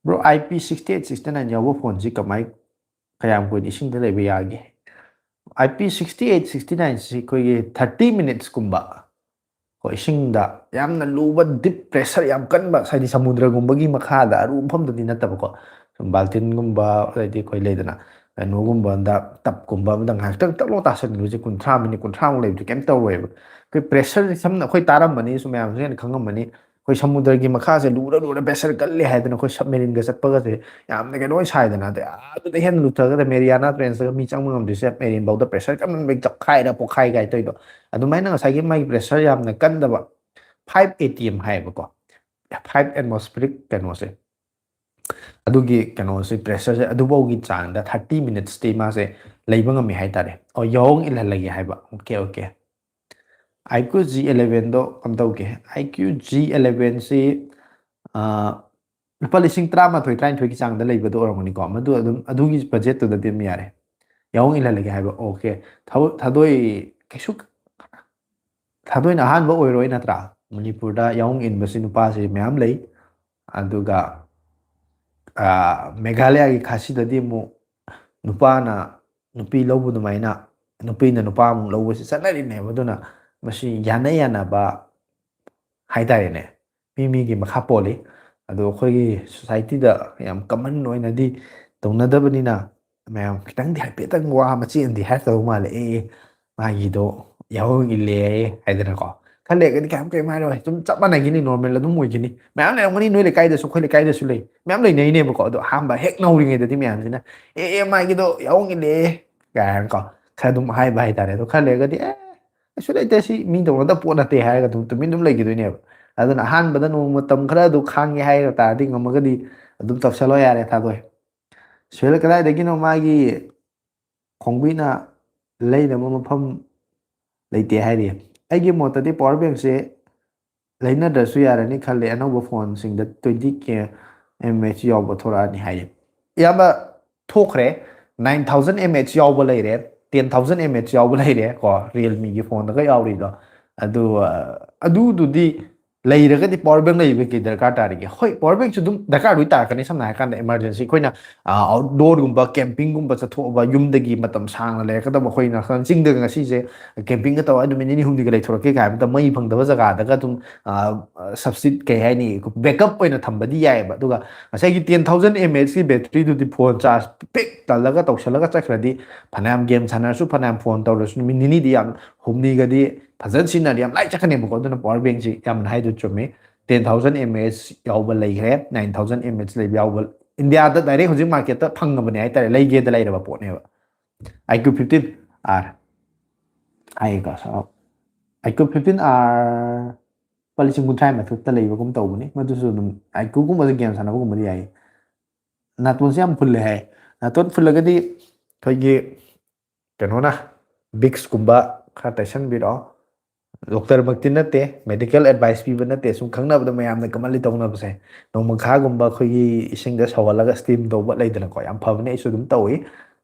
ꯕ꯭ꯔꯣ IP6869 ꯌꯥꯎꯕ ꯐꯣꯟꯁꯤ ꯀꯌꯥꯝ ꯀꯨꯏꯅ ꯏꯁꯤꯡꯗ ꯂꯩꯕ ꯌꯥꯒꯦ IP6869ꯁꯤ ꯑꯩꯈꯣꯏꯒꯤ 30 ꯃꯤꯅꯤꯠꯁꯀꯨꯝꯕ ꯍꯣꯏ ꯏꯁꯤꯡꯗ ꯌꯥꯝꯅ ꯂꯨꯕ ꯗꯤꯞ ꯄ꯭ꯔꯦꯁꯔ ꯌꯥꯝ ꯀꯟꯕ ꯍꯥꯏꯗꯤ ꯁꯃꯨꯗ꯭ꯔꯒꯨꯝꯕꯒꯤ ꯃꯈꯥꯗ ꯑꯔꯨꯕ ꯃꯐꯝꯗꯗꯤ ꯅꯠꯇꯕꯀꯣ ꯁꯨꯝ ꯕꯥꯜꯇꯤꯟꯒꯨꯝꯕ ꯑꯗꯩꯗꯤ ꯑꯩꯈꯣꯏ ꯂꯩꯗꯅ ꯀꯩꯅꯣꯒꯨꯝꯕꯗ ꯇꯞꯀꯨꯝꯕ ꯑꯃꯗ ꯉꯥꯏꯍꯥꯛꯇꯪ ꯇꯞꯂꯣ ꯇꯥꯁꯟꯈꯤꯕꯁꯦ 30 ꯃꯤꯅꯤꯠ 30ꯃꯨꯛ ꯂꯩꯕꯁꯦ ꯀꯩꯝ ꯇꯧꯔꯣꯏꯕ ꯑꯩꯈꯣꯏ ꯄ꯭ꯔꯦꯁꯔ ꯁꯝꯅ ꯑꯩꯈꯣꯏ ꯇꯥꯔꯝꯕꯅꯤ ꯁꯨꯝ ꯃꯌꯥꯝꯁꯨ ꯍꯦꯟꯅ ꯈꯪꯉꯝꯕꯅꯤ ꯑꯩꯈꯣꯏ ꯁꯃꯨꯗ꯭ꯔꯒꯤ ꯃꯈꯥꯁꯦ ꯂꯨꯔ ꯄ꯭ꯔꯦꯁꯔ ꯀꯜꯂꯦ ꯍꯥꯏꯗꯅ ꯑꯩꯈꯣꯏ ꯁꯕꯃꯦꯔꯤꯟꯒ ꯆꯠꯄꯒꯁꯦ ꯌꯥꯝꯅ ꯀꯩꯅꯣ ꯁꯥꯏꯗꯅ ꯑꯗꯩ ꯑꯗꯨꯗ ꯍꯦꯟꯅ ꯂꯨꯊꯔꯒꯗ ꯃꯦꯔꯤꯌꯥꯅꯥ ꯇ꯭ꯔꯦꯟꯁꯇꯒ ꯃꯤ ꯆꯪꯕ ꯉꯝꯗ꯭ꯔꯤꯁꯦ ꯃꯦꯔꯤꯟꯐꯧꯗ ꯄ꯭ꯔꯦꯁꯔ ꯀꯟꯃꯟꯕꯒꯤ ꯆꯞꯈꯥꯏꯔ ꯄꯣꯛꯈꯥꯏ ꯀꯥꯏ ꯇꯧꯔꯤꯗꯣ ꯑꯗꯨꯃꯥꯏꯅ ꯉꯁꯥꯏꯒꯤ ꯃꯥꯒꯤ ꯄ꯭ꯔꯦꯁꯔ ꯌꯥꯝꯅ ꯀꯟꯗꯕ 5 ATM ꯍꯥꯏꯌꯦꯕꯀꯣ 5 ꯑꯦꯠꯃꯣꯁꯐꯤꯌꯔꯤꯛ ꯀꯩꯅꯣꯁꯦ ꯑꯗꯨꯒꯤ ꯀꯩꯅꯣꯁꯦ ꯄ꯭ꯔꯦꯁꯔꯁꯦ ꯑꯗꯨꯐꯥꯎꯒꯤ ꯆꯥꯡꯗ 30 ꯃꯤꯅꯠꯁꯇꯤ ꯃꯥꯁꯦ ꯂꯩꯕ ꯉꯝꯃꯤ ꯍꯥꯏꯇꯥꯔꯦ ꯌꯥꯋꯣꯡ ꯏꯜꯍꯜꯂꯒꯦ ꯍꯥꯏꯕ ꯑꯣꯀꯦ IQ-G11ꯗꯣ ꯀꯝꯗꯧꯒꯦ IQ-G11ꯁꯤ ꯂꯨꯄꯥ 13,000-13,200ꯒꯤ ꯆꯥꯡꯗ ꯂꯩꯕꯗꯣ ꯑꯣꯏꯔꯝꯒꯅꯤꯀꯣ ꯃꯗꯨ ꯑꯗꯨꯝ ꯑꯗꯨꯒꯤ ꯕꯖꯦꯠꯇꯨꯗꯗꯤ ꯑꯗꯨꯝ ꯌꯥꯔꯦ ꯌꯥꯋꯣꯡ ꯏꯜꯍꯜꯂꯒꯦ ꯍꯥꯏꯕ ꯑꯣꯀꯦ ꯊꯥꯗꯣꯏ ꯀꯩꯁꯨ ꯊꯥꯗꯣꯏꯅ ꯑꯍꯥꯟꯕ ꯑꯣꯏꯔꯣꯏ ꯅꯠꯇ꯭ꯔꯥ ꯃꯅꯤꯄꯨꯔꯗ ꯌꯥꯋꯣꯡ ꯏꯟꯕꯁꯤ ꯅꯨꯄꯥꯁꯤ ꯃꯌꯥꯝ ꯂꯩ ꯑꯗꯨꯒ ꯃꯦꯘꯥꯂꯌꯥꯒꯤ ꯈꯥꯁꯤꯗꯗꯤ ꯑꯃꯨꯛ ꯅꯨꯄꯥꯅ ꯅꯨꯄꯤ ꯂꯧꯕ ꯑꯗꯨꯃꯥꯏꯅ ꯅꯨꯄꯤꯅ ꯅꯨꯄꯥ ꯑꯃꯨꯛ ꯂꯧꯕꯁꯤ ꯆꯠꯅꯔꯤꯅꯦꯕ ꯑꯗꯨꯅ ꯃꯁꯤ ꯌꯥꯅ ꯌꯥꯅꯕ ꯍꯥꯏꯇꯥꯔꯦꯅꯦ ꯃꯤꯒꯤ ꯃꯈꯥ ꯄꯣꯜꯂꯤ ꯑꯗꯣ ꯑꯩꯈꯣꯏꯒꯤ ꯁꯣꯁꯥꯏꯇꯤꯗ ꯌꯥꯝ ꯀꯃꯟ ꯑꯣꯏꯅꯗꯤ ꯇꯧꯅꯗꯕꯅꯤꯅ ꯃꯌꯥꯝ ꯈꯤꯇꯪꯗꯤ ꯍꯥꯏꯐꯦꯠꯇꯪ ꯋꯥ ꯃꯆꯦꯠ ꯑꯃꯗꯤ ꯍꯥꯏꯔꯛꯇꯧ ꯃꯥꯜꯂꯦ ꯃꯥꯒꯤꯗꯣ ꯌꯥꯍꯣꯡ ꯏꯜꯂꯦ ꯍꯥꯏꯗꯅꯀꯣ ꯈꯔ ꯂꯩꯔꯒꯗꯤ ꯀꯩꯝ ꯍꯥꯏꯔꯣꯏ ꯁꯨꯝ ꯆꯞ ꯃꯥꯟꯅꯈꯤꯅꯤ ꯅꯣꯔꯃꯦꯜ ꯑꯗꯨꯝ ꯑꯣꯏꯈꯤꯅꯤ ꯃꯌꯥꯝ ꯂꯩꯔꯝꯒꯅꯤ ꯅꯣꯏ ꯂꯩꯀꯥꯏꯗꯁꯨ ꯑꯩꯈꯣꯏ ꯂꯩꯀꯥꯏꯗꯁꯨ ꯂꯩ ꯃꯌꯥꯝ ꯂꯩꯅꯩꯅꯦꯕꯀꯣ ꯑꯗꯣ ꯑꯍꯥꯟꯕ ꯍꯦꯛ ꯅꯧꯔꯤꯉꯩꯗꯗꯤ ꯃꯌꯥꯝꯁꯤꯅ ꯃꯥꯒꯤꯗꯣ ꯌꯥꯍꯣꯡ ꯏꯜꯂꯦ ꯀꯥꯏꯅꯀꯣ ꯈꯔ ꯑꯗꯨꯝ ꯍꯥꯏꯕ ꯍꯥꯏꯇꯥꯔꯦ ꯑꯗꯣ ꯈꯔ ꯂꯩꯔꯒꯗꯤ ꯀꯩꯁꯨ ꯂꯩꯇꯦ ꯁꯤ ꯃꯤ ꯇꯧꯅꯗꯕ ꯄꯣꯠ ꯅꯠꯇꯦ ꯍꯥꯏꯔꯒ ꯑꯗꯨꯝ ꯇꯨꯃꯤꯟ ꯑꯗꯨꯝ ꯂꯩꯈꯤꯗꯣꯏꯅꯦꯕ ꯑꯗꯨꯅ ꯑꯍꯥꯟꯕꯗ ꯅꯣꯡ ꯃꯇꯝ ꯈꯔ ꯑꯗꯨ ꯈꯥꯡꯒꯦ ꯍꯥꯏꯕ ꯇꯥꯔꯗꯤ ꯉꯝꯃꯒꯗꯤ ꯑꯗꯨꯝ ꯇꯧꯁꯜꯂꯣ ꯌꯥꯔꯦ ꯊꯥꯗꯣꯏ ꯁꯨꯍꯦꯜ ꯀꯗꯥꯏꯗꯒꯤꯅꯣ ꯃꯥꯒꯤ ꯈꯣꯡꯕꯤꯅ ꯂꯩꯅꯕ ꯃꯐꯝ ꯂꯩꯇꯦ ꯍꯥꯏꯔꯤ ꯑꯩꯒꯤ ꯃꯣꯠꯇꯗꯤ ꯄꯋꯥꯔ ꯕꯦꯡꯁꯦ ꯂꯩꯅꯗ꯭ꯔꯁꯨ ꯌꯥꯔꯅꯤ ꯈꯜꯂꯦ ꯑꯅꯧꯕ ꯐꯣꯟꯁꯤꯡꯗ 20K mAh ꯌꯥꯎꯕ ꯊꯣꯔꯛꯑꯅꯤ ꯍꯥꯏꯌꯦ ꯏꯌꯥꯝꯕ ꯊꯣꯛꯈ꯭ರೆ 9,000 mAh ꯌꯥꯎꯕ ꯂꯩꯔꯦ 10,000 mAh ꯌꯥꯎꯕ ꯂꯩꯔꯦ ꯀꯣ ꯔꯤꯌꯦꯜꯃꯤꯒꯤ ꯐꯣꯟꯗꯒ ꯌꯥꯎꯔꯤꯗꯣ ꯑꯗꯨ ꯑꯗꯨꯗꯨꯗꯤ ꯂꯩꯔꯒꯗꯤ ꯄꯋꯥꯔ ꯕꯦꯡ ꯂꯩꯕ ꯀꯩ ꯗꯔꯀꯥꯔ ꯇꯥꯔꯤꯒꯦ ꯍꯣꯏ ꯄꯋꯥꯔ ꯕꯦꯡꯁꯨ ꯑꯗꯨꯝ ꯗꯔꯀꯥꯔ ꯂꯣꯏ ꯇꯥꯔꯛꯀꯅꯤ ꯁꯝꯅ ꯍꯥꯏꯔꯀꯥꯟꯗ ꯏꯃꯥꯔꯖꯦꯟꯁꯤ ꯑꯩꯈꯣꯏꯅ ꯑꯥꯎꯠꯗꯣꯔꯒꯨꯝꯕ ꯀꯦꯝꯄꯤꯡꯒꯨꯝꯕ ꯆꯠꯊꯣꯛꯑꯕ ꯌꯨꯝꯗꯒꯤ ꯃꯇꯝ ꯁꯥꯡꯅ ꯂꯩꯔꯛꯀꯗꯕ ꯑꯩꯈꯣꯏꯅ ꯆꯤꯡꯗꯒ ꯉꯁꯤꯁꯦ ꯀꯦꯝꯄꯤꯡꯒ ꯇꯧꯔ ꯅꯨꯃꯤꯠ ꯅꯤꯅꯤ ꯍꯨꯝꯅꯤꯒ ꯂꯩꯊꯣꯔꯛꯀꯦ ꯀꯥꯏ ꯍꯥꯏꯕꯗ ꯃꯩ ꯐꯪꯗꯕ ꯖꯒꯥꯗꯒ ꯑꯗꯨꯝ ꯁꯕꯁꯇꯤꯠ ꯀꯩ ꯍꯥꯏꯅꯤ ꯕꯦꯛꯀꯞ ꯑꯣꯏꯅ ꯊꯝꯕꯗꯤ ꯌꯥꯏꯑꯕ ꯑꯗꯨꯒ ꯉꯁꯥꯏꯒꯤ 10,000 mAhꯀꯤ ꯕꯦꯇ꯭ꯔꯤꯗꯨꯗꯤ ꯐꯣꯟ ꯆꯥꯔꯖ ꯄꯤꯛ ꯇꯜꯂꯒ ꯇꯧꯁꯜꯂꯒ ꯆꯠꯈ꯭ꯔꯗꯤ ꯐꯅꯌꯥꯝ ꯒꯦꯝ ꯁꯥꯟꯅꯔꯁꯨ ꯐꯅꯌꯥꯝ ꯐꯣꯟ ꯇꯧꯔꯁꯨ ꯅꯨꯃꯤꯠ ꯅꯤꯅꯤꯗꯤ ꯌꯥꯝ ꯍꯨꯝꯅꯤꯒꯗꯤ ꯐꯖꯅ ꯁꯤꯖꯤꯟꯅꯔꯗꯤ ꯌꯥꯝ ꯂꯥꯏ ꯆꯠꯀꯅꯦꯕꯀꯣ ꯑꯗꯨꯅ ꯄꯋꯥꯔ ꯕꯦꯡꯁꯤ ꯌꯥꯝꯅ ꯍꯥꯏꯗꯨ ꯆꯨꯝꯃꯤ 10,000 mAh ꯌꯥꯎꯕ ꯂꯩꯈ꯭ꯔꯦ 9,000 mAh ꯂꯩꯕ ꯌꯥꯎꯕ ꯏꯟꯗꯤꯌꯥꯗ ꯗꯥꯏꯔꯦꯛ ꯍꯧꯖꯤꯛ ꯃꯥꯔꯀꯦꯠꯇ ꯐꯪꯉꯕꯅꯦ ꯍꯥꯏꯇꯥꯔꯦ ꯂꯩꯒꯦꯗ ꯂꯩꯔꯕ ꯄꯣꯠꯅꯦꯕ iQOO 15R ꯍꯥꯏꯌꯦꯀꯣ iQOO 15R ꯂꯨꯄꯥ 30,000 ꯃꯊꯛꯇ ꯂꯩꯕꯒꯨꯝ ꯇꯧꯕꯅꯤ ꯃꯗꯨꯁꯨ ꯑꯗꯨꯝ iQOOꯒꯨꯝꯕꯗ ꯒꯦꯝ ꯁꯥꯟꯅꯕꯒꯨꯝꯕꯗꯤ ꯌꯥꯏ ꯅꯥꯇꯣꯟꯁꯦ ꯌꯥꯝ ꯐꯨꯜꯂꯦ ꯍꯥꯏ ꯅꯥꯇꯣꯟ ꯐꯨꯜꯂꯒꯗꯤ ꯑꯩꯈꯣꯏꯒꯤ ꯀꯩꯅꯣꯅ ꯕꯤꯛꯁꯀꯨꯝꯕ ꯈꯔ ꯇꯩꯁꯟꯕꯤꯔꯛꯑꯣ ꯗꯣꯛꯇꯔꯃꯛꯇꯤ ꯅꯠꯇꯦ ꯃꯦꯗꯤꯀꯦꯜ ꯑꯦꯗꯚꯥꯏꯁ ꯄꯤꯕ ꯅꯠꯇꯦ ꯁꯨꯝ ꯈꯪꯅꯕꯗ ꯃꯌꯥꯝꯅ ꯀꯃꯟꯂꯤ ꯇꯧꯅꯕꯁꯦ ꯅꯣꯡꯃꯈꯥꯒꯨꯝꯕ ꯑꯩꯈꯣꯏꯒꯤ ꯏꯁꯤꯡꯗ ꯁꯧꯍꯜꯂꯒ ꯁ꯭ꯇꯤꯝ ꯇꯧꯕ ꯂꯩꯗꯅꯀꯣ ꯌꯥꯝ ꯐꯕꯅꯦ ꯑꯩꯁꯨ ꯑꯗꯨꯝ ꯇꯧꯏ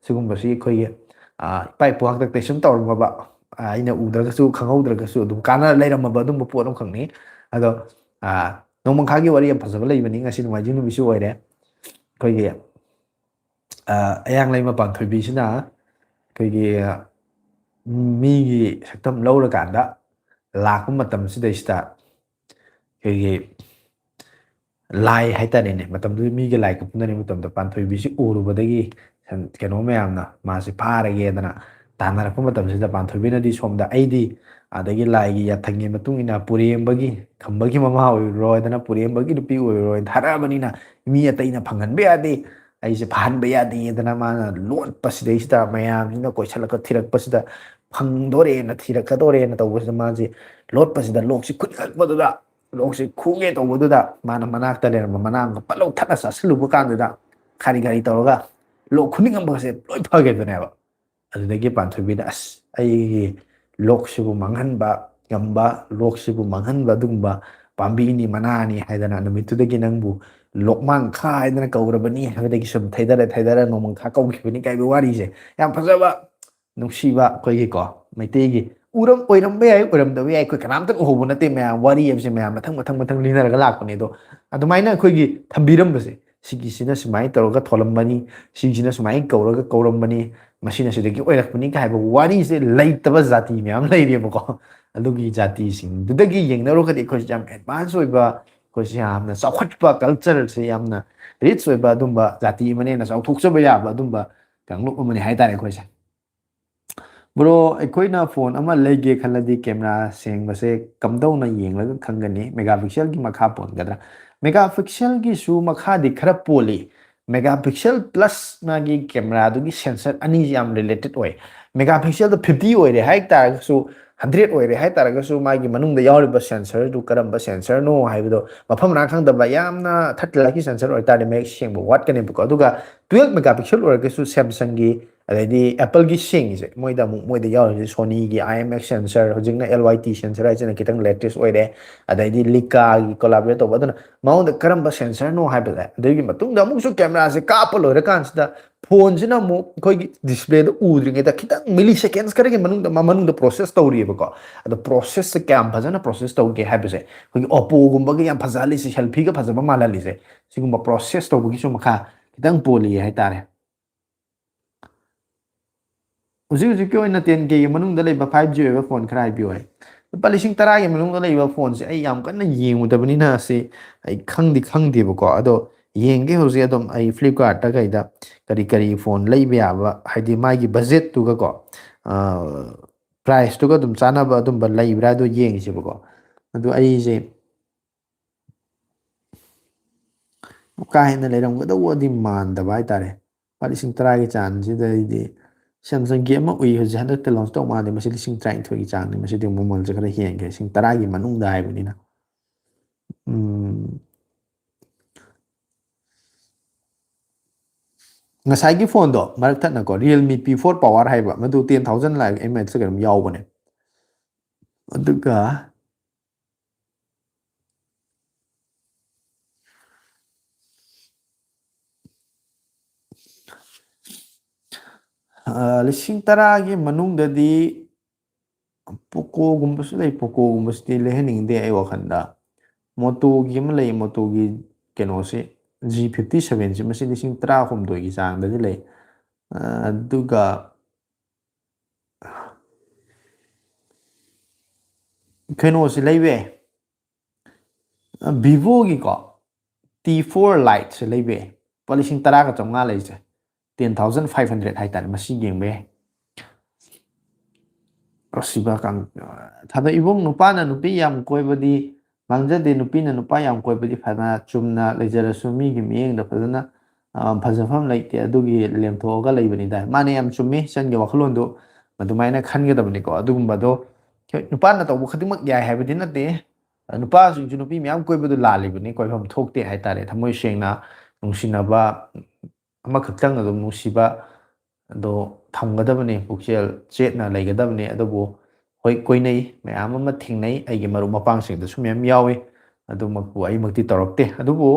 ꯁꯤꯒꯨꯝꯕꯁꯤ ꯑꯩꯈꯣꯏꯒꯤ ꯏꯄꯥ ꯏꯄꯨ ꯍꯥꯛꯇꯛꯇ ꯁꯨꯝ ꯇꯧꯔꯝꯃꯕ ꯑꯩꯅ ꯎꯗ꯭ꯔꯒꯁꯨ ꯈꯪꯍꯧꯗ꯭ꯔꯒꯁꯨ ꯑꯗꯨꯝ ꯀꯥꯟꯅ ꯂꯩꯔꯝꯃꯕ ꯑꯗꯨꯝꯕ ꯄꯣꯠ ꯑꯃꯈꯛꯅꯤ ꯑꯗꯣ ꯅꯣꯡꯃꯈꯥꯒꯤ ꯋꯥꯔꯤ ꯌꯥꯝ ꯐꯖꯕ ꯂꯩꯕꯅꯤ ꯉꯁꯤ ꯅꯣꯡꯃꯥꯏꯖꯤꯡ ꯅꯨꯃꯤꯠꯁꯨ ꯑꯣꯏꯔꯦ ꯑꯩꯈꯣꯏꯒꯤ ꯑꯌꯥꯡꯂꯩꯃ ꯄꯥꯟꯊꯣꯏꯕꯤꯁꯤꯅ ꯑꯩꯈꯣꯏꯒꯤ ꯃꯤꯒꯤ ꯁꯛꯇꯝ ꯂꯧꯔꯀꯥꯟꯗ ꯂꯥꯛꯄ ꯃꯇꯝꯁꯤꯗꯩꯁꯤꯗ ꯑꯩꯈꯣꯏꯒꯤ ꯂꯥꯏ ꯍꯥꯏꯇꯥꯔꯦꯅꯦ ꯃꯇꯝꯗꯨꯗ ꯃꯤꯒ ꯂꯥꯏ ꯀꯞꯅꯔꯤꯉꯩ ꯃꯇꯝꯗ ꯄꯥꯟꯊꯣꯏꯕꯤꯁꯤ ꯎꯔꯨꯕꯗꯒꯤ ꯀꯩꯅꯣ ꯃꯌꯥꯝꯅ ꯃꯥꯁꯤ ꯐꯥꯔꯒꯦꯗꯅ ꯇꯥꯟꯅꯔꯛꯄ ꯃꯇꯝꯁꯤꯗ ꯄꯥꯟꯊꯣꯏꯕꯤꯅꯗꯤ ꯁꯣꯝꯗ ꯑꯩꯗꯤ ꯑꯗꯒꯤ ꯂꯥꯏꯒꯤ ꯌꯥꯊꯪꯒꯤ ꯃꯇꯨꯡ ꯏꯟꯅ ꯄꯨꯔꯦꯝꯕꯒꯤ ꯈꯝꯕꯒꯤ ꯃꯃꯥ ꯑꯣꯏꯔꯨꯔꯣꯏꯗꯅ ꯄꯨꯔꯦꯝꯕꯒꯤ ꯅꯨꯄꯤ ꯑꯣꯏꯔꯨꯔꯣꯏ ꯍꯥꯏꯔꯛꯑꯕꯅꯤꯅ ꯃꯤ ꯑꯇꯩꯅ ꯐꯪꯍꯟꯕ ꯌꯥꯗꯦ ꯑꯩꯁꯦ ꯐꯍꯟꯕ ꯌꯥꯗꯦꯗꯅ ꯃꯥꯅ ꯂꯣꯠꯄꯁꯤꯗꯩꯁꯤꯗ ꯃꯌꯥꯝꯁꯤꯅ ꯀꯣꯏꯁꯤꯜꯂꯛꯒ ꯊꯤꯔꯛꯄꯁꯤꯗ ꯐꯪꯗꯣꯔꯦꯅ ꯊꯤꯔꯛꯀꯗꯣꯔꯦꯅ ꯇꯧꯕꯁꯤꯗ ꯃꯥꯁꯦ ꯂꯣꯠꯄꯁꯤꯗ ꯂꯣꯛꯁꯤ ꯈꯨꯠꯂꯛꯄꯗꯨꯗ ꯂꯣꯛꯁꯤ ꯈꯨꯒꯦ ꯇꯧꯕꯗꯨꯗ ꯃꯥꯅ ꯃꯅꯥꯛꯇ ꯂꯩꯔꯝꯕ ꯃꯅꯥ ꯑꯃꯒ ꯄꯠꯂꯧ ꯊꯠꯅ ꯆꯥꯁꯤꯜꯂꯨꯕ ꯀꯥꯟꯗꯨꯗ ꯈꯥꯔꯤ ꯈꯥꯔꯤ ꯇꯧꯔꯒ ꯂꯣꯛ ꯈꯨꯅꯤꯡꯉꯝꯕꯒꯁꯦ ꯂꯣꯏ ꯐꯒꯤꯕꯅꯦꯕ ꯑꯗꯨꯗꯒꯤ ꯄꯥꯟꯊꯣꯏꯕꯤꯅ ꯑꯁ ꯑꯩꯒꯤ ꯂꯣꯛꯁꯤꯕꯨ ꯃꯥꯡꯍꯟꯕ ꯉꯝꯕ ꯂꯣꯛꯁꯤꯕꯨ ꯃꯥꯡꯍꯟꯕ ꯑꯗꯨꯒꯨꯝꯕ ꯄꯥꯝꯕꯤꯅꯤ ꯃꯅꯥꯅꯤ ꯍꯥꯏꯗꯅ ꯅꯨꯃꯤꯠꯇꯨꯗꯒꯤ ꯅꯪꯕꯨ ꯂꯣꯛꯃꯥꯡꯈꯥ ꯍꯥꯏꯗꯅ ꯀꯧꯔꯕꯅꯤ ꯍꯥꯏꯕꯗꯒꯤ ꯁꯨꯝ ꯊꯩꯗꯔ ꯅꯣꯡꯃꯪꯈꯥ ꯀꯧꯈꯤꯕꯅꯤ ꯀꯥꯏꯕ ꯋꯥꯔꯤꯁꯦ ꯌꯥꯝ ꯐꯖꯕ ꯅꯨꯡꯁꯤꯕ ꯑꯩꯈꯣꯏꯒꯤꯀꯣ ꯃꯩꯇꯩꯒꯤ ꯑꯣꯏꯔꯝꯕ ꯌꯥꯏ ꯑꯣꯏꯔꯝꯗꯕ ꯌꯥꯏ ꯑꯩꯈꯣꯏ ꯀꯅꯥꯝꯇ ꯎꯍꯧꯕ ꯅꯠꯇꯦ ꯃꯌꯥꯝ ꯋꯥꯔꯤ ꯍꯥꯏꯕꯁꯦ ꯃꯌꯥꯝ ꯃꯊꯪ ꯂꯤꯅꯔꯒ ꯂꯥꯛꯄꯅꯦ ꯑꯗꯣ ꯑꯗꯨꯃꯥꯏꯅ ꯑꯩꯈꯣꯏꯒꯤ ꯊꯝꯕꯤꯔꯝꯕꯁꯦ ꯁꯤꯒꯤꯁꯤꯅ ꯁꯨꯃꯥꯏꯅ ꯇꯧꯔꯒ ꯊꯣꯜꯂꯝꯕꯅꯤ ꯁꯤꯒꯤꯁꯤꯅ ꯁꯨꯃꯥꯏꯅ ꯀꯧꯔꯒ ꯀꯧꯔꯝꯕꯅꯤ ꯃꯁꯤꯅ ꯁꯤꯗꯒꯤ ꯑꯣꯏꯔꯛꯄꯅꯤ ꯀ ꯍꯥꯏꯕ ꯋꯥꯔꯤꯁꯦ ꯂꯩꯇꯕ ꯖꯥꯇꯤ ꯃꯌꯥꯝ ꯂꯩꯔꯦꯕꯀꯣ ꯑꯗꯨꯒꯤ ꯖꯥꯇꯤꯁꯤꯡꯗꯨꯗꯒꯤ ꯌꯦꯡꯅꯔꯨꯔꯒꯗꯤ ꯑꯩꯈꯣꯏꯁꯦ ꯌꯥꯝ ꯑꯦꯗꯚꯥꯟꯁ ꯑꯣꯏꯕ ꯑꯩꯈꯣꯏꯁꯦ ꯌꯥꯝꯅ ꯆꯥꯎꯈꯠꯄ ꯀꯜꯆꯔꯁꯦ ꯌꯥꯝꯅ ꯔꯤꯆ ꯑꯣꯏꯕ ꯑꯗꯨꯝꯕ ꯖꯥꯇꯤ ꯑꯃꯅꯦꯅ ꯆꯥꯎꯊꯣꯛꯆꯕ ꯌꯥꯕ ꯑꯗꯨꯝꯕ ꯀꯥꯡꯂꯨꯞ ꯑꯃꯅꯦ ꯍꯥꯏꯇꯥꯔꯦ ꯑꯩꯈꯣꯏꯁꯦ ꯕ꯭ꯔꯣ ꯑꯩꯈꯣꯏꯅ ꯐꯣꯟ ꯑꯃ ꯂꯩꯒꯦ ꯈꯜꯂꯗꯤ ꯀꯦꯃꯦꯔꯥ ꯁꯦꯡꯕꯁꯦ ꯀꯝꯗꯧꯅ ꯌꯦꯡꯂꯒ ꯈꯪꯒꯅꯤ ꯃꯦꯒꯥ ꯄꯤꯛꯁꯦꯜꯒꯤ ꯃꯈꯥ ꯄꯣꯟꯒꯗ꯭ꯔꯥ ꯃꯦꯒꯥ ꯄꯤꯛꯁꯦꯜꯒꯤꯁꯨ ꯃꯈꯥꯗꯤ ꯈꯔ ꯄꯣꯜꯂꯤ ꯃꯦꯒꯥ ꯄꯤꯛꯁꯦꯜ ꯄ꯭ꯂꯁ ꯃꯥꯒꯤ ꯀꯦꯃꯦꯔꯥꯗꯨꯒꯤ ꯁꯦꯟꯁꯔ ꯑꯅꯤꯁꯤ ꯌꯥꯝ ꯔꯤꯂꯦꯇꯦꯠ ꯑꯣꯏ ꯃꯦꯒꯥ ꯄꯤꯛꯁꯦꯜꯗ 50 ꯑꯣꯏꯔꯦ ꯍꯥꯏ ꯇꯥꯔꯒꯁꯨ 100 ꯑꯣꯏꯔꯦ ꯍꯥꯏ ꯇꯥꯔꯒꯁꯨ ꯃꯥꯒꯤ ꯃꯅꯨꯡꯗ ꯌꯥꯎꯔꯤꯕ ꯁꯦꯟꯁꯔꯗꯨ ꯀꯔꯝꯕ ꯁꯦꯟꯁꯔꯅꯣ ꯍꯥꯏꯕꯗꯣ ꯃꯐꯝ ꯃꯔꯥꯡ ꯈꯪꯗꯕ ꯌꯥꯝꯅ 30 ꯂꯥꯛꯀꯤ ꯁꯦꯟꯁꯔ ꯑꯣꯏꯇꯥꯔꯗꯤ ꯃꯌꯦꯛ ꯁꯦꯡꯕ ꯋꯥꯠꯀꯅꯦꯕꯀꯣ ꯑꯗꯨꯒ 12 ꯃꯦꯒꯥ ꯄꯤꯛꯁꯦꯜ ꯑꯣꯏꯔꯒꯁꯨ ꯁꯦꯝꯁꯪꯒꯤ ꯑꯗꯩꯗꯤ ꯑꯦꯄꯜꯒꯤ ꯁꯦꯡꯉꯤꯁꯦ ꯃꯣꯏꯗ ꯌꯥꯎꯔꯤꯁꯦ ꯁꯣꯅꯤꯒꯤ IMX ꯁꯦꯟꯁꯔ ꯍꯧꯖꯤꯛꯅ LYT ꯁꯦꯟꯁꯔ ꯍꯥꯏꯁꯤꯅ ꯈꯤꯇꯪ ꯂꯦꯇꯦꯁ ꯑꯣꯏꯔꯦ ꯑꯗꯩꯗꯤ ꯂꯤꯀꯥꯒꯤ ꯀꯣꯂꯥꯕꯔꯦꯠ ꯇꯧꯕ ꯑꯗꯨꯅ ꯃꯉꯣꯟꯗ ꯀꯔꯝꯕ ꯁꯦꯟꯁꯔꯅꯣ ꯍꯥꯏꯕꯁꯦ ꯑꯗꯨꯒꯤ ꯃꯇꯨꯡꯗ ꯑꯃꯨꯛꯁꯨ ꯀꯦꯃꯦꯔꯥꯁꯦ ꯀꯥꯞꯄ ꯂꯣꯏꯔꯀꯥꯟꯁꯤꯗ ꯐꯣꯟꯁꯤꯅ ꯑꯃꯨꯛ ꯑꯩꯈꯣꯏꯒꯤ ꯗꯤꯁꯄ꯭ꯂꯦꯗ ꯎꯗ꯭ꯔꯤꯉꯩꯗ ꯈꯤꯇꯪ ꯃꯤꯂꯤ ꯁꯦꯀꯦꯟꯁ ꯈꯔꯒꯤ ꯃꯅꯨꯡꯗ ꯄ꯭ꯔꯣꯁꯦꯁ ꯇꯧꯔꯤꯑꯕꯀꯣ ꯑꯗꯣ ꯄ꯭ꯔꯣꯁꯦꯁꯁꯦ ꯀꯌꯥꯝ ꯐꯖꯅ ꯄ꯭ꯔꯣꯁꯦꯁ ꯇꯧꯒꯦ ꯍꯥꯏꯕꯁꯦ ꯑꯩꯈꯣꯏꯒꯤ ꯑꯣꯞꯄꯣꯒꯨꯝꯕꯒꯤ ꯌꯥꯝ ꯐꯖꯍꯜꯂꯤꯁꯦ ꯁꯦꯜꯐꯤꯒ ꯐꯖꯕ ꯃꯥꯜꯍꯜꯂꯤꯁꯦ ꯁꯤꯒꯨꯝꯕ ꯄ꯭ꯔꯣꯁꯦꯁ ꯇꯧꯕꯒꯤꯁꯨ ꯃꯈꯥ ꯈꯤꯇꯪ ꯄꯣꯜꯂꯤ ꯍꯥꯏꯇꯥꯔꯦ ꯍꯧꯖꯤꯛꯀꯤ ꯑꯣꯏꯅ 10Kꯒꯤ ꯃꯅꯨꯡꯗ ꯂꯩꯕ 5G ꯑꯣꯏꯕ ꯐꯣꯟ ꯈꯔ ꯍꯥꯏꯕꯤꯌꯨ ꯂꯨꯄꯥ 10,000ꯒꯤ ꯃꯅꯨꯡꯗ ꯂꯩꯕ ꯐꯣꯟꯁꯦ ꯑꯩ ꯌꯥꯝ ꯀꯟꯅ ꯌꯦꯡꯉꯨꯗꯕꯅꯤꯅ ꯑꯁꯤ ꯑꯩ ꯈꯪꯗꯦꯕꯀꯣ ꯑꯗꯣ ꯌꯦꯡꯒꯦ ꯍꯧꯖꯤꯛ ꯑꯗꯨꯝ ꯑꯩ ꯐ꯭ꯂꯤꯞꯀꯥꯔꯠꯇ ꯀꯩꯗ ꯀꯔꯤ ꯐꯣꯟ ꯂꯩꯕ ꯌꯥꯕ ꯍꯥꯏꯗꯤ ꯃꯥꯒꯤ ꯕꯖꯦꯠꯇꯨꯒꯀꯣ ꯄ꯭ꯔꯥꯏꯁꯇꯨꯒ ꯑꯗꯨꯝ ꯆꯥꯅꯕ ꯑꯗꯨꯝꯕ ꯂꯩꯕ꯭ꯔꯥ ꯑꯗꯨ ꯌꯦꯡꯉꯤꯁꯦꯕꯀꯣ ꯑꯗꯨ ꯑꯩꯁꯦ ꯀꯥ ꯍꯦꯟꯅ ꯂꯩꯔꯝꯒꯗꯧꯕꯗꯤ ꯃꯥꯟꯗꯕ ꯍꯥꯏꯇꯥꯔꯦ ꯂꯨꯄꯥ 10,000ꯒꯤ ꯆꯥꯡꯁꯤꯗꯩꯗꯤ ꯁꯦꯝꯁꯪꯒꯤ ꯑꯃ ꯎꯏ ꯍꯧꯖꯤꯛ ꯍꯟꯗꯛꯇ ꯂꯣꯟꯁ ꯇꯧ ꯃꯥꯜꯂꯦ ꯃꯁꯤ 12,000ꯒꯤ ꯆꯥꯡꯅꯤ ꯃꯁꯤꯗꯤ ꯑꯃꯨꯛ ꯃꯃꯜꯁꯦ ꯈꯔ ꯍꯦꯟꯒ꯭ꯔꯦ 10,000ꯒꯤ ꯃꯅꯨꯡꯗ ꯍꯥꯏꯕꯅꯤꯅ ꯉꯁꯥꯏꯒꯤ ꯐꯣꯟꯗꯣ ꯃꯔꯛ ꯊꯠꯅꯀꯣ ꯔꯤꯌꯦꯜꯃꯤ P4 ꯄꯋꯥꯔ ꯍꯥꯏꯕ ꯃꯗꯨ 10,000 mAh ꯀꯩꯅꯣꯝ ꯌꯥꯎꯕꯅꯦ ꯑꯗꯨꯒ 10,000ꯒꯤ ꯃꯅꯨꯡꯗꯗꯤ ꯄꯣꯀꯣꯒꯨꯝꯕꯁꯨ ꯂꯩ ꯄꯣꯀꯣꯒꯨꯝꯕꯁꯤꯗꯤ ꯂꯩꯍꯟꯅꯤꯡꯗꯦ ꯑꯩ ꯋꯥꯈꯜꯗ ꯃꯣꯇꯣꯒꯤ ꯑꯃ ꯂꯩ ꯃꯣꯇꯣꯒꯤ ꯀꯩꯅꯣꯁꯤ G57ꯁꯤ ꯃꯁꯤ 18,000ꯒꯤ ꯆꯥꯡꯗꯗꯤ ꯂꯩ ꯑꯗꯨꯒ ꯀꯩꯅꯣꯁꯤ ꯂꯩꯕ ꯌꯥꯏ ꯚꯤꯚꯣꯒꯤꯀꯣ T4 ꯂꯥꯏꯠꯁꯦ ꯂꯩꯕ ꯌꯥꯏ ꯂꯨꯄꯥ 10,900 ꯂꯩꯁꯦ 10,500 ꯍꯥꯏꯇꯥꯔꯦ ꯃꯁꯤ ꯌꯦꯡꯕ ꯌꯥꯏ ꯑꯁꯤꯕ ꯊꯥꯗ ꯏꯕꯨꯡ ꯅꯨꯄꯥꯅ ꯅꯨꯄꯤ ꯌꯥꯝ ꯀꯣꯏꯕꯗꯤ ꯃꯥꯡꯖꯗꯦ ꯅꯨꯄꯤꯅ ꯅꯨꯄꯥ ꯌꯥꯝ ꯀꯣꯏꯕꯗꯤ ꯐꯅ ꯆꯨꯝꯅ ꯂꯩꯖꯔꯁꯨ ꯃꯤꯒꯤ ꯃꯤꯠꯌꯦꯡꯗ ꯐꯖꯅ ꯐꯖꯐꯝ ꯂꯩꯇꯦ ꯑꯗꯨꯒꯤ ꯂꯦꯝꯊꯣꯛꯑꯒ ꯂꯩꯕꯅꯤꯗ ꯃꯥꯅ ꯌꯥꯝ ꯆꯨꯝꯃꯤ ꯏꯆꯟꯒꯤ ꯋꯥꯈꯜꯂꯣꯟꯗꯨ ꯑꯗꯨꯃꯥꯏꯅ ꯈꯟꯒꯗꯕꯅꯤꯀꯣ ꯑꯗꯨꯒꯨꯝꯕꯗꯣ ꯅꯨꯄꯥꯅ ꯇꯧꯕ ꯈꯨꯗꯤꯡꯃꯛ ꯌꯥꯏ ꯍꯥꯏꯕꯗꯤ ꯅꯠꯇꯦ ꯅꯨꯄꯥꯁꯤꯡꯁꯨ ꯅꯨꯄꯤ ꯃꯌꯥꯝ ꯀꯣꯏꯕꯗꯨ ꯂꯥꯜꯂꯤꯕꯅꯤ ꯀꯣꯏꯐꯝ ꯊꯣꯛꯇꯦ ꯍꯥꯏꯇꯥꯔꯦ ꯊꯃꯣꯏ ꯁꯦꯡꯅ ꯅꯨꯡꯁꯤꯅꯕ ꯑꯃꯈꯛꯇꯪ ꯑꯗꯨꯝ ꯅꯨꯡꯁꯤꯕ ꯑꯗꯣ ꯊꯝꯒꯗꯕꯅꯤ ꯄꯨꯛꯆꯦꯜ ꯆꯦꯠꯅ ꯂꯩꯒꯗꯕꯅꯤ ꯑꯗꯨꯕꯨ ꯍꯣꯏ ꯀꯣꯏꯅꯩ ꯃꯌꯥꯝ ꯑꯃ ꯊꯦꯡꯅꯩ ꯑꯩꯒꯤ ꯃꯔꯨꯞ ꯃꯄꯥꯡꯁꯤꯡꯗꯁꯨ ꯃꯌꯥꯝ ꯌꯥꯎꯏ ꯑꯗꯨꯃꯛꯄꯨ ꯑꯩꯃꯛꯇꯤ ꯇꯧꯔꯛꯇꯦ ꯑꯗꯨꯕꯨ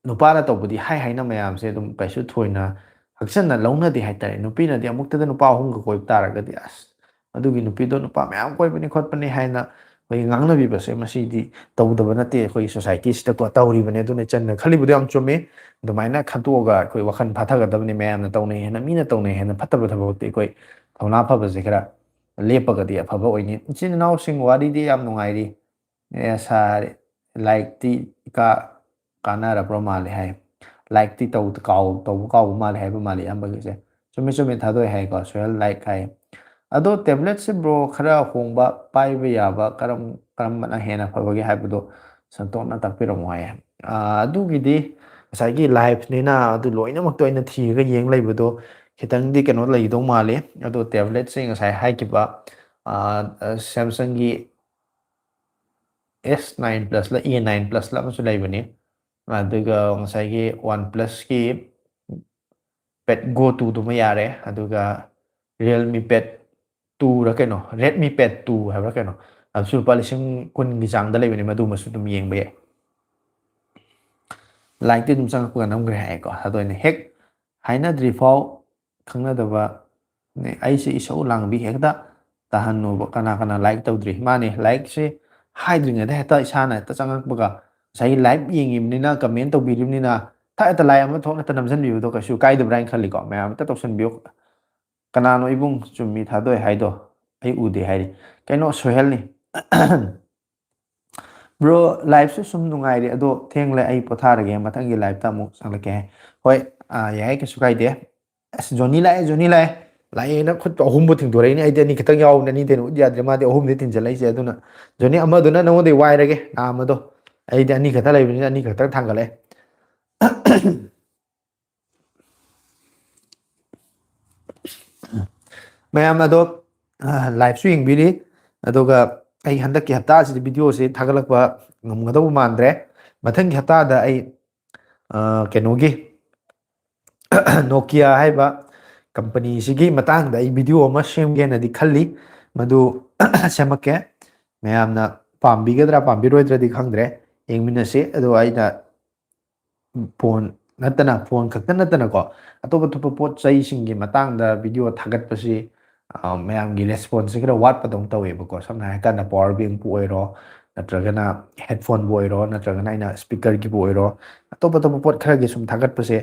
ꯅꯨꯄꯥꯅ ꯇꯧꯕꯗꯤ ꯍꯥꯏꯅ ꯃꯌꯥꯝꯁꯦ ꯑꯗꯨꯝ ꯀꯩꯁꯨ ꯊꯣꯏꯅ ꯍꯛꯆꯟꯅ ꯂꯧꯅꯗꯦ ꯍꯥꯏꯇꯥꯔꯦ ꯅꯨꯄꯤꯅꯗꯤ ꯑꯃꯨꯛꯇꯗ ꯅꯨꯄꯥ 3ꯒ ꯀꯣꯏꯕ ꯇꯥꯔꯒꯗꯤ ꯑꯁ ꯑꯗꯨꯒꯤ ꯅꯨꯄꯤꯗꯣ ꯅꯨꯄꯥ ꯃꯌꯥꯝ ꯀꯣꯏꯕꯅꯤ ꯈꯣꯠꯄꯅꯤ ꯍꯥꯏꯅ ꯑꯩꯈꯣꯏ ꯉꯥꯡꯅꯕꯤꯕꯁꯦ ꯃꯁꯤꯗꯤ ꯇꯧꯗꯕ ꯅꯠꯇꯦ ꯑꯩꯈꯣꯏꯒꯤ ꯁꯣꯁꯥꯏꯇꯤꯁꯤꯗꯀꯣ ꯇꯧꯔꯤꯕꯅꯤ ꯑꯗꯨꯅ ꯏꯆꯟꯅ ꯈꯜꯂꯤꯕꯗꯣ ꯌꯥꯝ ꯆꯨꯝꯃꯤ ꯑꯗꯨꯃꯥꯏꯅ ꯈꯟꯇꯣꯛꯑꯒ ꯑꯩꯈꯣꯏ ꯋꯥꯈꯜ ꯐꯥꯊꯒꯗꯕꯅꯤ ꯃꯌꯥꯝꯅ ꯇꯧꯅꯩ ꯍꯥꯏꯅ ꯃꯤꯅ ꯇꯧꯅꯩ ꯍꯥꯏꯅ ꯐꯠꯇꯕ ꯊꯕꯛꯇꯤ ꯑꯩꯈꯣꯏ ꯊꯧꯅꯥ ꯐꯕꯁꯦ ꯈꯔ ꯂꯦꯞꯄꯒꯗꯤ ꯑꯐꯕ ꯑꯣꯏꯅꯤ ꯏꯆꯤꯟ ꯏꯅꯥꯎꯁꯤꯡ ꯋꯥꯔꯤꯗꯤ ꯌꯥꯝ ꯅꯨꯡꯉꯥꯏꯔꯤ ꯁꯥꯔ ꯂꯥꯏꯔꯤꯛꯇꯤ ꯀꯥꯟꯅꯔꯕ꯭ꯔ ꯃꯥꯜꯂꯦ ꯍꯥꯏ ꯂꯥꯏꯔꯤꯛꯇꯤ ꯇꯧꯕ ꯀꯥꯎꯕ ꯃꯥꯜꯂꯦ ꯍꯥꯏꯕ ꯃꯥꯜꯂꯦ ꯑꯌꯥꯝꯕꯒꯤꯁꯦ ꯆꯨꯝꯃꯦ ꯆꯨꯝꯃꯦ ꯊꯥꯗꯣꯛꯑꯦ ꯍꯥꯏꯀꯣ ꯁꯣꯌꯦꯜ ꯂꯥꯏꯛ ꯍꯥꯏ ꯑꯗꯣ ꯇꯦꯕ꯭ꯂꯦꯠꯁꯦ ꯕ꯭ꯔꯣ ꯈꯔ ꯍꯣꯡꯕ ꯄꯥꯏꯕ ꯌꯥꯕ ꯀꯔꯝꯕꯅ ꯍꯦꯟꯅ ꯐꯕꯒꯦ ꯍꯥꯏꯕꯗꯣ ꯁꯟꯇꯣꯛꯅ ꯇꯥꯛꯄꯤꯔꯝꯃꯨ ꯍꯥꯏꯌꯦ ꯑꯗꯨꯒꯤꯗꯤ ꯉꯁꯥꯏꯒꯤ ꯂꯥꯏꯐꯅꯤꯅ ꯑꯗꯨ ꯂꯣꯏꯅꯃꯛꯇꯣ ꯑꯩꯅ ꯊꯤꯔꯒ ꯌꯦꯡ ꯂꯩꯕꯗꯣ ꯈꯤꯇꯪꯗꯤ ꯀꯩꯅꯣ ꯂꯩꯗꯧ ꯃꯥꯜꯂꯤ ꯑꯗꯣ ꯇꯦꯕ꯭ꯂꯦꯠꯁꯦ ꯉꯁꯥꯏ ꯍꯥꯏꯈꯤꯕ ꯁꯦꯝꯁꯪꯒꯤ S9 ꯄ꯭ꯂꯁꯂ A9 ꯄ꯭ꯂꯁꯂ ꯑꯃꯁꯨ ꯂꯩꯕꯅꯤ ꯑꯗꯨꯒ ꯉꯁꯥꯏꯒꯤ ꯋꯥꯟ ꯄ꯭ꯂꯁꯀꯤ ꯄꯦꯠ ꯒꯣ 2ꯗꯨꯃ ꯌꯥꯔꯦ ꯑꯗꯨꯒ ꯔꯤꯌꯦꯜꯃꯤ ꯄꯦꯠ 2ꯔ ꯀꯩꯅꯣ ꯔꯦꯗꯃꯤ ꯄꯦꯠ 2 ꯍꯥꯏꯕ꯭ꯔꯥ ꯀꯩꯅꯣ ꯑꯗꯨꯁꯨ ꯂꯨꯄꯥ 20,000ꯒꯤ ꯆꯥꯡꯗ ꯂꯩꯕꯅꯤ ꯃꯗꯨꯃꯁꯨ ꯑꯗꯨꯝ ꯌꯦꯡꯕ ꯌꯥꯏ ꯂꯥꯏꯛꯇꯤ ꯑꯗꯨꯝ ꯆꯪꯉꯛꯄꯒ ꯅꯝꯈ꯭ꯔꯦ ꯍꯥꯏꯀꯣ ꯑꯗꯨꯅ ꯍꯦꯛ ꯍꯥꯏꯅꯗ꯭ꯔꯤꯐꯥꯎ ꯈꯪꯅꯗꯕ ꯑꯩꯁꯦ ꯏꯁꯧ ꯂꯥꯡꯕꯤ ꯍꯦꯛꯇ ꯇꯥꯍꯟꯅꯨꯕ ꯀꯅꯥ ꯀꯅꯥ ꯂꯥꯏꯛ ꯇꯧꯗ꯭ꯔꯤ ꯃꯥꯅꯤ ꯂꯥꯏꯛꯁꯦ ꯍꯥꯏꯗ꯭ꯔꯤꯉꯩꯗ ꯍꯦꯛꯇ ꯏꯁꯥꯅ ꯍꯦꯛꯇ ꯆꯪꯉꯛꯄꯒ ꯉꯁꯥꯏꯒꯤ ꯂꯥꯏꯚ ꯌꯦꯡꯉꯤꯕꯅꯤꯅ ꯀꯃꯦꯟ ꯇꯧꯕꯤꯔꯤꯕꯅꯤꯅ ꯍꯦꯛꯇ ꯂꯥꯏꯛ ꯑꯃ ꯊꯣꯛ ꯍꯦꯛꯇ ꯅꯝꯁꯤꯟꯕꯤꯕꯗꯣ ꯀꯩꯁꯨ ꯀꯥꯏꯗꯕ꯭ꯔꯥ ꯍꯥꯏꯅ ꯈꯜꯂꯤꯀꯣ ꯃꯌꯥꯝ ꯑꯝꯇ ꯇꯧꯁꯟꯕꯤꯌꯨ ꯀꯅꯥꯅꯣ ꯏꯕꯨꯡ ꯆꯨꯝꯃꯤ ꯊꯥꯗꯣꯛꯑꯦ ꯍꯥꯏꯗꯣ ꯑꯩ ꯎꯗꯦ ꯍꯥꯏꯔꯤ ꯀꯩꯅꯣ ꯁꯣꯍꯦꯜꯅꯤ ꯕ꯭ꯔꯣ ꯂꯥꯏꯐꯁꯨ ꯁꯨꯝ ꯅꯨꯡꯉꯥꯏꯔꯤ ꯑꯗꯣ ꯊꯦꯡꯂꯦ ꯑꯩ ꯄꯣꯊꯥꯔꯒꯦ ꯃꯊꯪꯒꯤ ꯂꯥꯏꯐꯇ ꯑꯃꯨꯛ ꯆꯪꯂꯛꯀꯦ ꯍꯣꯏ ꯌꯥꯏ ꯀꯩꯁꯨ ꯀꯥꯏꯗꯦ ꯑꯁ ꯖꯣꯅꯤ ꯂꯥꯛꯑꯦ ꯖꯣꯅꯤ ꯂꯥꯛꯑꯦ ꯂꯥꯛꯑꯦꯅ ꯈꯨꯠ ꯑꯍꯨꯝꯕꯨ ꯊꯤꯡꯗꯣꯔꯛꯏꯅꯦ ꯑꯩꯗꯤ ꯑꯅꯤ ꯈꯛꯇꯪ ꯌꯥꯎꯕꯅꯦ ꯑꯅꯤꯗꯩꯅ ꯎꯠ ꯌꯥꯗ꯭ꯔꯦ ꯃꯥꯗꯤ ꯑꯍꯨꯝꯗꯤ ꯊꯤꯟꯖꯜꯂꯛꯏꯁꯦ ꯑꯗꯨꯅ ꯖꯣꯅꯤ ꯑꯃꯗꯨꯅ ꯅꯉꯣꯟꯗꯩ ꯋꯥꯏꯔꯒꯦ ꯑꯃꯗꯣ ꯑꯩꯗꯤ ꯑꯅꯤ ꯈꯛꯇ ꯂꯩꯕꯅꯤꯅ ꯑꯅꯤ ꯈꯛꯇꯪ ꯊꯥꯡꯒꯠꯂꯛꯑꯦ ꯃꯌꯥꯝ ꯑꯗꯣ ꯂꯥꯏꯐꯁꯨ ꯌꯦꯡꯕꯤꯔꯤ ꯑꯗꯨꯒ ꯑꯩ ꯍꯟꯗꯛꯀꯤ ꯍꯞꯇꯥꯁꯤꯗꯤ ꯚꯤꯗꯤꯑꯣꯁꯤ ꯊꯥꯒꯠꯂꯛꯄ ꯉꯝꯒꯗꯧꯕ ꯃꯥꯟꯗ꯭ꯔꯦ ꯃꯊꯪꯒꯤ ꯍꯞꯇꯥꯗ ꯑꯩ ꯀꯩꯅꯣꯒꯤ ꯅꯣꯀꯤꯌꯥ ꯍꯥꯏꯕ ꯀꯝꯄꯅꯤꯁꯤꯒꯤ ꯃꯇꯥꯡꯗ ꯑꯩ ꯚꯤꯗꯤꯑꯣ ꯑꯃ ꯁꯦꯝꯒꯦꯅꯗꯤ ꯈꯜꯂꯤ ꯃꯗꯨ ꯁꯦꯝꯃꯛꯀꯦ ꯃꯌꯥꯝꯅ ꯄꯥꯝꯕꯤꯒꯗ꯭ꯔꯥ ꯄꯥꯝꯕꯤꯔꯣꯏꯗ꯭ꯔꯗꯤ ꯈꯪꯗ꯭ꯔꯦ ꯌꯦꯡꯃꯤꯟꯅꯁꯤ ꯑꯗꯣ ꯑꯩꯅ ꯐꯣꯟ ꯅꯠꯇꯅ ꯐꯣꯟ ꯈꯛꯇ ꯅꯠꯇꯅꯀꯣ ꯑꯇꯣꯞ ꯑꯇꯣꯞꯄ ꯄꯣꯠ ꯆꯩꯁꯤꯡꯒꯤ ꯃꯇꯥꯡꯗ ꯚꯤꯗꯤꯑꯣ ꯊꯥꯒꯠꯄꯁꯤ ꯃꯌꯥꯝꯒꯤ ꯔꯦꯁꯄꯣꯟꯁꯁꯦ ꯈꯔ ꯋꯥꯠꯄꯗꯧ ꯇꯧꯋꯦꯕꯀꯣ ꯁꯝꯅ ꯍꯥꯏꯔꯀꯥꯟꯗ ꯄꯋꯥꯔ ꯕꯦꯡꯄꯨ ꯑꯣꯏꯔꯣ ꯅꯠꯇ꯭ꯔꯒꯅ ꯍꯦꯠꯐꯣꯟꯕꯨ ꯑꯣꯏꯔꯣ ꯅꯠꯇ꯭ꯔꯒꯅ ꯑꯩꯅ ꯁ꯭ꯄꯤꯀꯔꯒꯤꯕꯨ ꯑꯣꯏꯔꯣ ꯑꯇꯣꯞ ꯑꯇꯣꯞꯄ ꯄꯣꯠ ꯈꯔꯒꯤ ꯁꯨꯝ ꯊꯥꯒꯠꯄꯁꯦ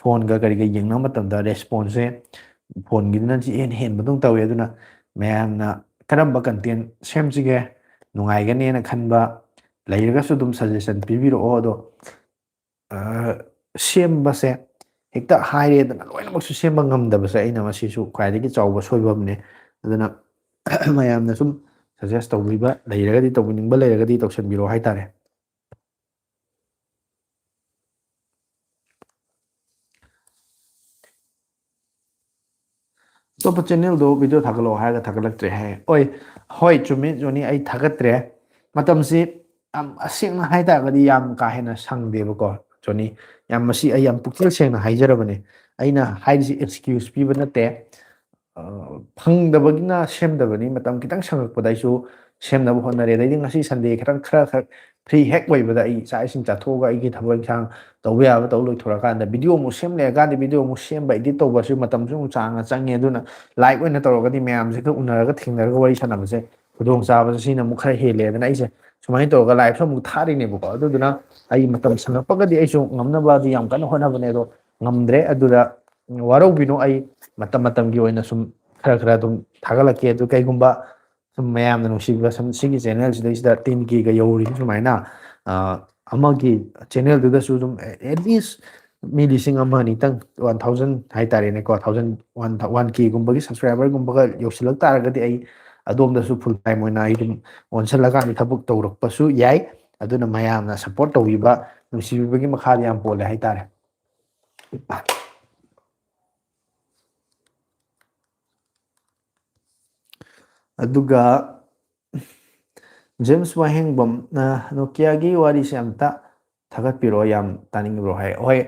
ꯐꯣꯟꯒ ꯀꯔꯤꯒ ꯌꯦꯡꯅꯕ ꯃꯇꯝꯗ ꯔꯦꯁꯄꯣꯟꯁꯁꯦ ꯐꯣꯟꯒꯤꯗꯨꯅ ꯍꯦꯟꯕꯗꯧ ꯇꯧꯋꯦ ꯑꯗꯨꯅ ꯃꯌꯥꯝꯅ ꯀꯔꯝꯕ ꯀꯟꯇꯦꯟ ꯁꯦꯝꯁꯤꯒꯦ ꯅꯨꯡꯉꯥꯏꯒꯅꯦꯅ ꯈꯟꯕ ꯂꯩꯔꯒꯁꯨ ꯑꯗꯨꯝ ꯁꯖꯦꯁꯟ ꯄꯤꯕꯤꯔꯛꯑꯣ ꯑꯗꯣ ꯁꯦꯝꯕꯁꯦ ꯍꯦꯛꯇ ꯍꯥꯏꯔꯦꯗꯅ ꯂꯣꯏꯅꯃꯛꯁꯨ ꯁꯦꯝꯕ ꯉꯝꯗꯕꯁꯦ ꯑꯩꯅ ꯃꯁꯤꯁꯨ ꯈ꯭ꯋꯥꯏꯗꯒꯤ ꯆꯥꯎꯕ ꯁꯣꯏꯕ ꯑꯃꯅꯦ ꯑꯗꯨꯅ ꯃꯌꯥꯝꯅ ꯁꯨꯝ ꯁꯖꯦꯁ ꯇꯧꯕꯤꯕ ꯂꯩꯔꯒꯗꯤ ꯇꯧꯕꯤꯅꯤꯡꯕ ꯂꯩꯔꯒꯗꯤ ꯇꯧꯁꯟꯕꯤꯔꯣ ꯍꯥꯏꯇꯥꯔꯦ ꯑꯇꯣꯞꯄ ꯆꯦꯟꯅꯦꯜꯗꯣ ꯚꯤꯗꯤꯑꯣ ꯊꯥꯒꯠꯂꯛꯑꯣ ꯍꯥꯏꯔꯒ ꯊꯥꯒꯠꯂꯛꯇ꯭ꯔꯦ ꯍꯥꯏ ꯍꯣꯏ ꯆꯨꯝꯃꯤ ꯖꯣꯅꯤ ꯑꯩ ꯊꯥꯒꯠꯇ꯭ꯔꯦ ꯃꯇꯝꯁꯤ ꯌꯥꯝ ꯑꯁꯦꯡꯅ ꯍꯥꯏꯇꯥꯔꯒꯗꯤ ꯌꯥꯝ ꯀꯥ ꯍꯦꯟꯅ ꯁꯪꯗꯦꯕꯀꯣ ꯖꯣꯅꯤ ꯌꯥꯝ ꯃꯁꯤ ꯑꯩ ꯌꯥꯝ ꯄꯨꯛꯆꯦꯜ ꯁꯦꯡꯅ ꯍꯥꯏꯖꯔꯕꯅꯦ ꯑꯩꯅ ꯍꯥꯏꯔꯤꯁꯤ ꯑꯦꯛꯁꯀ꯭ꯌꯨꯁ ꯄꯤꯕ ꯅꯠꯇꯦ ꯐꯪꯗꯕꯒꯤꯅ ꯁꯦꯝꯗꯕꯅꯤ ꯃꯇꯝ ꯈꯤꯇꯪ ꯁꯪꯉꯛꯄꯗ ꯑꯩꯁꯨ ꯁꯦꯝꯅꯕ ꯍꯣꯠꯅꯔꯦ ꯑꯗꯩꯗꯤ ꯉꯁꯤ ꯁꯟꯗꯦ ꯈꯔ ꯐ꯭ꯔꯤ ꯍꯦꯛ ꯑꯣꯏꯕꯗ ꯑꯩ ꯆꯥꯛ ꯏꯁꯤꯡ ꯆꯥꯊꯣꯛꯑꯒ ꯑꯩꯒꯤ ꯊꯕꯛ ꯏꯪꯈꯥꯡ ꯇꯧꯕ ꯌꯥꯕ ꯇꯧ ꯂꯣꯏꯊꯣꯔꯀꯥꯟꯗ ꯚꯤꯗꯤꯑꯣ ꯑꯃꯨꯛ ꯁꯦꯝ ꯂꯩꯔꯀꯥꯟꯗ ꯚꯤꯗꯤꯑꯣ ꯑꯃꯨꯛ ꯁꯦꯝꯕ ꯏꯗꯤꯠ ꯇꯧꯕꯁꯨ ꯃꯇꯝꯁꯨ ꯑꯃꯨꯛ ꯆꯥꯡꯅ ꯆꯪꯉꯦ ꯑꯗꯨꯅ ꯂꯥꯏꯚ ꯑꯣꯏꯅ ꯇꯧꯔꯒꯗꯤ ꯃꯌꯥꯝꯁꯤꯒ ꯎꯅꯔꯒ ꯊꯦꯡꯅꯔꯒ ꯋꯥꯔꯤ ꯁꯥꯟꯅꯕꯁꯦ ꯈꯨꯗꯣꯡꯆꯥꯕꯁꯦ ꯁꯤꯅ ꯑꯃꯨꯛ ꯈꯔ ꯍꯦꯜꯂꯦ ꯑꯗꯨꯅ ꯑꯩꯁꯦ ꯁꯨꯃꯥꯏꯅ ꯇꯧꯔꯒ ꯂꯥꯏꯐꯁꯨ ꯑꯃꯨꯛ ꯊꯥꯔꯤꯅꯦꯕꯀꯣ ꯑꯗꯨꯗꯨꯅ ꯑꯩ ꯃꯇꯝ ꯁꯪꯉꯛꯄꯒꯗꯤ ꯑꯩꯁꯨ ꯉꯝꯅꯕꯗꯤ ꯌꯥꯝ ꯀꯟꯅ ꯍꯣꯠꯅꯕꯅꯦ ꯑꯗꯣ ꯉꯝꯗ꯭ꯔꯦ ꯑꯗꯨꯗ ꯋꯥꯔꯧꯕꯤꯅꯨ ꯑꯩ ꯃꯇꯝ ꯃꯇꯝꯒꯤ ꯑꯣꯏꯅ ꯁꯨꯝ ꯈꯔ ꯑꯗꯨꯝ ꯊꯥꯒꯠꯂꯛꯀꯦ ꯑꯗꯨ ꯀꯩꯒꯨꯝꯕ ꯁꯨꯝ ꯃꯌꯥꯝꯅ ꯅꯨꯡꯁꯤꯕꯤꯕ ꯁꯨꯝ ꯁꯤꯒꯤ ꯆꯦꯅꯦꯜꯁꯤꯗꯩꯁꯤꯗ 10Kꯒ ꯌꯧꯔꯤꯁꯤ ꯁꯨꯃꯥꯏꯅ ꯑꯃꯒꯤ ꯆꯦꯅꯦꯜꯗꯨꯗꯁꯨ ꯑꯗꯨꯝ ꯑꯦꯠꯂꯤꯁ ꯃꯤ 1,000-2,000 1,000 ꯍꯥꯏꯇꯥꯔꯦꯅꯦꯀꯣ 1Kꯒꯨꯝꯕꯒꯤ ꯁꯕꯁꯀ꯭ꯔꯥꯏꯕꯔꯒꯨꯝꯕꯒ ꯌꯧꯁꯤꯜꯂꯛ ꯇꯥꯔꯒꯗꯤ ꯑꯩ ꯑꯗꯣꯝꯗꯁꯨ ꯐꯨꯜ ꯇꯥꯏꯝ ꯑꯣꯏꯅ ꯑꯩ ꯑꯗꯨꯝ ꯑꯣꯟꯁꯤꯜꯂꯀꯥꯟꯗ ꯊꯕꯛ ꯇꯧꯔꯛꯄꯁꯨ ꯌꯥꯏ ꯑꯗꯨꯅ ꯃꯌꯥꯝꯅ ꯁꯞꯄꯣꯔꯠ ꯇꯧꯕꯤꯕ ꯅꯨꯡꯁꯤꯕꯤꯕꯒꯤ ꯃꯈꯥꯗ ꯌꯥꯝ ꯄꯣꯜꯂꯦ ꯍꯥꯏꯇꯥꯔꯦ ꯑꯗꯨꯒ ꯖꯦꯝꯁ ꯋꯥꯍꯦꯡꯕꯝꯅ ꯅꯣꯀꯤꯌꯥꯒꯤ ꯋꯥꯔꯤꯁꯦ ꯑꯝꯇ ꯊꯥꯒꯠꯄꯤꯔꯣ ꯌꯥꯝ ꯇꯥꯅꯤꯡꯕ꯭ꯔꯣ ꯍꯥꯏ ꯍꯣꯏ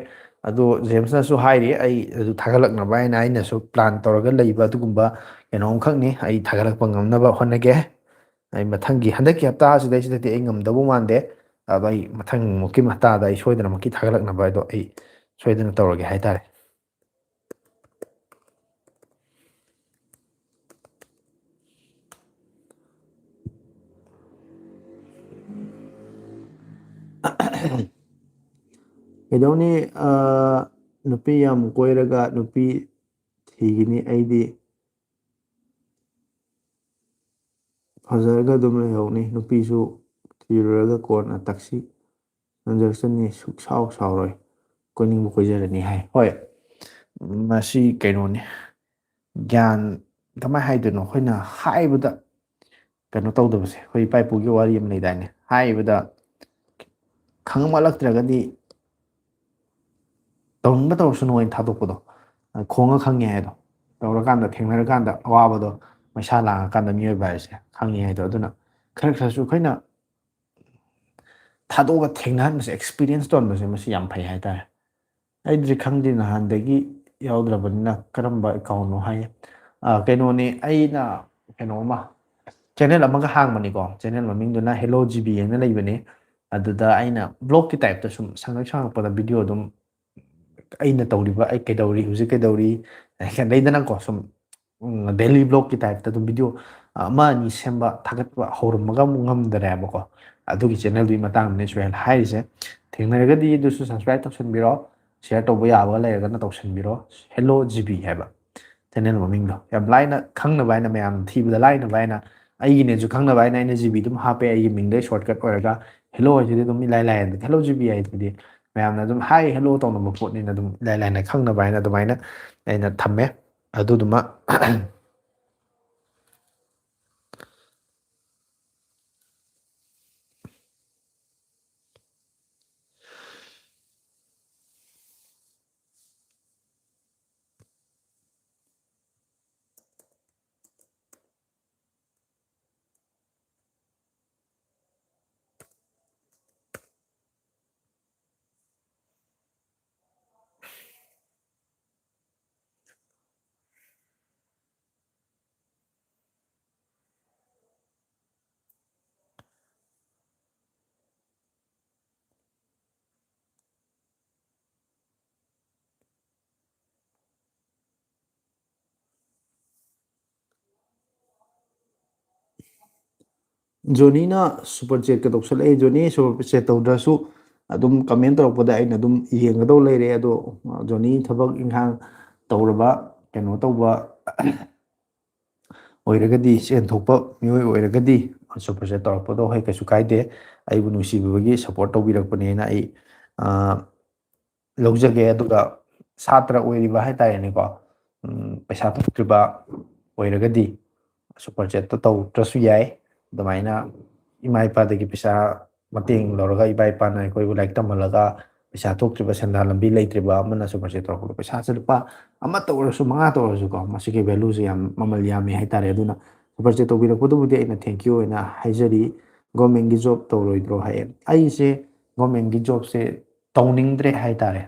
ꯑꯗꯣ ꯖꯦꯝꯁꯅꯁꯨ ꯍꯥꯏꯔꯤ ꯑꯩ ꯑꯗꯨ ꯊꯥꯒꯠꯂꯛꯅꯕ ꯍꯥꯏꯅ ꯑꯩꯅꯁꯨ ꯄ꯭ꯂꯥꯟ ꯇꯧꯔꯒ ꯂꯩꯕ ꯑꯗꯨꯒꯨꯝꯕ ꯀꯩꯅꯣꯝꯈꯛꯅꯤ ꯑꯩ ꯊꯥꯒꯠꯂꯛꯄ ꯉꯝꯅꯕ ꯍꯣꯠꯅꯒꯦ ꯑꯩ ꯃꯊꯪꯒꯤ ꯍꯟꯗꯛꯀꯤ ꯍꯞꯇꯥꯁꯤꯗꯩꯁꯤꯗꯗꯤ ꯑꯩ ꯉꯝꯗꯧꯕ ꯃꯥꯟꯗꯦ ꯑꯗꯣ ꯑꯩ ꯃꯊꯪꯃꯨꯛꯀꯤ ꯍꯞꯇꯥꯗ ꯑꯩ ꯁꯣꯏꯗꯅꯃꯛꯀꯤ ꯊꯥꯒꯠꯂꯛꯅꯕ ꯍꯥꯏꯗꯣ ꯑꯩ ꯁꯣꯏꯗꯅ ꯇꯧꯔꯒꯦ ꯍꯥꯏꯇꯥꯔꯦ ꯀꯩꯗꯧꯅꯤ ꯅꯨꯄꯤ ꯌꯥꯝ ꯀꯣꯏꯔꯒ ꯅꯨꯄꯤ ꯊꯤꯒꯅꯤ ꯑꯩꯗꯤ ꯐꯖꯔꯒ ꯑꯗꯨꯝ ꯂꯩꯍꯧꯅꯤ ꯅꯨꯄꯤꯁꯨ ꯊꯤꯔꯨꯔꯒ ꯀꯣꯟꯅ ꯇꯛꯁꯤ ꯅꯟꯖꯔꯁꯅꯤ ꯁꯨꯛꯁꯥꯎ ꯁꯥꯎꯔꯣꯏ ꯀꯣꯏꯅꯤꯡꯕ ꯀꯣꯏꯖꯔꯅꯤ ꯍꯥꯏ ꯍꯣꯏ ꯃꯁꯤ ꯀꯩꯅꯣꯅꯤ ꯒ꯭ꯌꯥꯟ ꯀꯃꯥꯏꯅ ꯍꯥꯏꯗꯣꯏꯅꯣ ꯑꯩꯈꯣꯏꯅ ꯍꯥꯏꯕꯗ ꯀꯩꯅꯣ ꯇꯧꯗꯕꯁꯦ ꯑꯩꯈꯣꯏ ꯏꯄꯥ ꯏꯄꯨꯒꯤ ꯋꯥꯔꯤ ꯑꯃ ꯂꯩꯗꯥꯏꯅꯦ ꯍꯥꯏꯕꯗ ꯈꯪꯃꯜꯂꯛꯇ꯭ꯔꯒꯗꯤ ꯇꯧꯅꯤꯡꯕ ꯇꯧꯔꯁꯅꯨ ꯑꯣꯏꯅ ꯊꯥꯗꯣꯛꯄꯗꯣ ꯈꯣꯡꯉ ꯈꯪꯉꯦ ꯍꯥꯏꯗꯣ ꯇꯧꯔꯀꯥꯟꯗ ꯊꯦꯡꯅꯔꯀꯥꯟꯗ ꯑꯋꯥꯕꯗꯣ ꯃꯩꯁꯥ ꯂꯥꯡꯉꯀꯥꯟꯗ ꯃꯤꯑꯣꯏꯕ ꯍꯥꯏꯁꯦ ꯈꯪꯉꯤ ꯍꯥꯏꯗꯣ ꯑꯗꯨꯅ ꯈꯔꯁꯨ ꯑꯩꯈꯣꯏꯅ ꯊꯥꯗꯣꯛꯑꯒ ꯊꯦꯡꯅꯍꯟꯕꯁꯦ ꯑꯦꯛꯁꯄꯤꯔꯤꯌꯦꯟꯁ ꯇꯧꯍꯟꯕꯁꯦ ꯃꯁꯤ ꯌꯥꯝ ꯐꯩ ꯍꯥꯏꯇꯥꯔꯦ ꯑꯩꯗꯤ ꯈꯪꯗꯦ ꯅꯍꯥꯟꯗꯒꯤ ꯌꯥꯎꯗ꯭ꯔꯕꯅꯤꯅ ꯀꯔꯝꯕ ꯑꯦꯀꯥꯎꯟꯅꯣ ꯍꯥꯏ ꯀꯩꯅꯣꯅꯤ ꯑꯩꯅ ꯀꯩꯅꯣꯃ ꯆꯦꯅꯦꯜ ꯑꯃꯒ ꯍꯥꯡꯕꯅꯤꯀꯣ ꯆꯦꯅꯦꯜ ꯃꯃꯤꯡꯗꯨꯅ ꯍꯦꯜꯂꯣ ꯖꯤꯕꯤ ꯍꯥꯏꯅ ꯂꯩꯕꯅꯤ ꯑꯗꯨꯗ ꯑꯩꯅ ꯕ꯭ꯂꯣꯛꯀꯤ ꯇꯥꯏꯞꯇ ꯁꯨꯝ ꯁꯪꯉꯛꯄꯗ ꯚꯤꯗꯤꯑꯣ ꯑꯗꯨꯝ ꯑꯩꯅ ꯇꯧꯔꯤꯕ ꯑꯩ ꯀꯩꯗꯧꯔꯤ ꯍꯧꯖꯤꯛ ꯀꯩꯗꯧꯔꯤ ꯂꯩꯗꯅꯀꯣ ꯁꯨꯝ ꯗꯦꯂꯤ ꯕ꯭ꯂꯣꯛꯀꯤ ꯇꯥꯏꯞꯇ ꯑꯗꯨꯝ ꯚꯤꯗꯤꯑꯣ ꯑꯃ ꯑꯅꯤ ꯁꯦꯝꯕ ꯊꯥꯒꯠꯄ ꯍꯧꯔꯝꯃꯒ ꯑꯃꯨꯛ ꯉꯝꯗꯔꯦꯕꯀꯣ ꯑꯗꯨꯒꯤ ꯆꯦꯅꯦꯜꯗꯨꯒꯤ ꯃꯇꯥꯡꯗꯅꯤ ꯁꯨꯃꯥꯏꯅ ꯍꯥꯏꯔꯤꯁꯦ ꯊꯦꯡꯅꯔꯒꯗꯤ ꯑꯗꯨꯁꯨ ꯁꯕꯁꯀ꯭ꯔꯥꯏꯕ ꯇꯧꯁꯟꯕꯤꯔꯣ ꯁꯤꯌꯔ ꯇꯧꯕ ꯌꯥꯕ ꯂꯩꯔꯒꯅ ꯇꯧꯁꯟꯕꯤꯔꯣ ꯍꯦꯜꯂꯣ ꯖꯤꯕꯤ ꯍꯥꯏꯕ ꯆꯦꯅꯦꯜ ꯃꯃꯤꯡꯗꯣ ꯌꯥꯝ ꯂꯥꯏꯅ ꯈꯪꯅꯕ ꯍꯥꯏꯅ ꯃꯌꯥꯝ ꯊꯤꯕꯗ ലാꯏꯅꯕ ꯍꯥꯏꯅ ꯑꯩꯒꯤꯅꯦꯁꯨ ꯈꯪꯅꯕ ꯍꯥꯏꯅ ꯑꯩꯅ ꯖꯤꯕꯤ ꯑꯗꯨꯝ ꯍꯥꯞꯄꯦ ꯑꯩꯒꯤ ꯃꯤꯡꯗꯩ ꯁꯣꯔꯠꯀꯠ ꯑꯣꯏꯔꯒ ꯍꯦꯜꯂꯣ ꯍꯥꯏꯁꯤꯗꯤ ꯑꯗꯨꯝ ꯏꯂꯥꯏ ꯂꯥꯏꯌꯦ ꯍꯦꯜꯂꯣ ꯖꯤꯕꯤ ꯍꯥꯏꯁꯤꯗꯤ ꯃꯌꯥꯝꯅ ꯑꯗꯨꯝ ꯍꯥꯏ ꯍꯦꯜꯂꯣ ꯇꯧꯅꯕ ꯄꯣꯠꯅꯤꯅ ꯑꯗꯨꯝ ꯏꯂꯥꯏ ꯂꯥꯏꯅ ꯈꯪꯅꯕ ꯍꯥꯏꯅ ꯑꯗꯨꯃꯥꯏꯅ ꯑꯩꯅ ꯊꯝꯃꯦ ꯑꯗꯨꯗꯨꯃ ꯖꯣꯅꯤꯅ ꯁꯨꯄꯔ ꯆꯦꯠꯀ ꯇꯧꯁꯜꯂꯛꯑꯦ ꯖꯣꯅꯤ ꯁꯨꯄꯔ ꯆꯦꯠ ꯇꯧꯗ꯭ꯔꯁꯨ ꯑꯗꯨꯝ ꯀꯃꯦꯟ ꯇꯧꯔꯛꯄꯗ ꯑꯩꯅ ꯑꯗꯨꯝ ꯌꯦꯡꯒꯗꯧ ꯂꯩꯔꯦ ꯑꯗꯣ ꯖꯣꯅꯤ ꯊꯕꯛ ꯏꯪꯈꯥꯡ ꯇꯧꯔꯕ ꯀꯩꯅꯣ ꯇꯧꯕ ꯑꯣꯏꯔꯒꯗꯤ ꯆꯦꯟꯊꯣꯛꯄ ꯃꯤꯑꯣꯏ ꯑꯣꯏꯔꯒꯗꯤ ꯁꯨꯄꯔꯆꯦꯠ ꯇꯧꯔꯛꯄꯗꯣ ꯍꯣꯏ ꯀꯩꯁꯨ ꯀꯥꯏꯗꯦ ꯑꯩꯕꯨ ꯅꯨꯡꯁꯤꯕꯤꯕꯒꯤ ꯁꯞꯄꯣꯔꯠ ꯇꯧꯕꯤꯔꯛꯄꯅꯦꯅ ꯑꯩ ꯂꯧꯖꯒꯦ ꯑꯗꯨꯒ ꯁꯥꯇ꯭ꯔ ꯑꯣꯏꯔꯤꯕ ꯍꯥꯏꯇꯥꯔꯦꯅꯦꯀꯣ ꯄꯩꯁꯥ ꯊꯣꯛꯇ꯭ꯔꯤꯕ ꯑꯣꯏꯔꯒꯗꯤ ꯁꯨꯄꯔꯆꯦꯠꯇꯣ ꯇꯧꯗ꯭ꯔꯁꯨ ꯌꯥꯏ ꯑꯗꯨꯃꯥꯏꯅ ꯏꯃꯥ ꯏꯄꯥꯗꯒꯤ ꯄꯩꯁꯥ ꯃꯇꯦꯡ ꯂꯧꯔꯒ ꯏꯃꯥ ꯏꯄꯥꯅ ꯑꯩꯈꯣꯏꯕꯨ ꯂꯥꯏꯔꯤꯛ ꯇꯝꯍꯜꯂꯒ ꯄꯩꯁꯥ ꯊꯣꯛꯇ꯭ꯔꯤꯕ ꯁꯦꯟꯗꯥꯟ ꯂꯝꯕꯤ ꯂꯩꯇ꯭ꯔꯤꯕ ꯑꯃꯅ ꯁꯨꯄꯔꯆꯦꯠ ꯇꯧꯔꯛꯄꯗꯣ ꯄꯩꯁꯥꯁꯦ ꯂꯨꯄꯥ ꯑꯃꯠꯇ ꯑꯣꯏꯔꯁꯨ 5 ꯇꯧꯔꯁꯨꯀꯣ ꯃꯁꯤꯒꯤ ꯚꯦꯂꯨꯁꯦ ꯌꯥꯝ ꯃꯃꯜ ꯌꯥꯝꯃꯤ ꯍꯥꯏꯇꯥꯔꯦ ꯑꯗꯨꯅ ꯁꯨꯄꯔꯆꯦꯠ ꯇꯧꯕꯤꯔꯛꯄꯗꯨꯕꯨꯗꯤ ꯑꯩꯅ ꯊꯦꯡꯀ꯭ꯌꯨ ꯑꯣꯏꯅ ꯍꯥꯏꯖꯔꯤ ꯒꯣꯔꯃꯦꯟꯒꯤ ꯖꯣꯕ ꯇꯧꯔꯣꯏꯗ꯭ꯔꯣ ꯍꯥꯏꯌꯦ ꯑꯩꯁꯦ ꯒꯣꯔꯃꯦꯟꯒꯤ ꯖꯣꯕꯁꯦ ꯇꯧꯅꯤꯡꯗ꯭ꯔꯦ ꯍꯥꯏꯇꯥꯔꯦ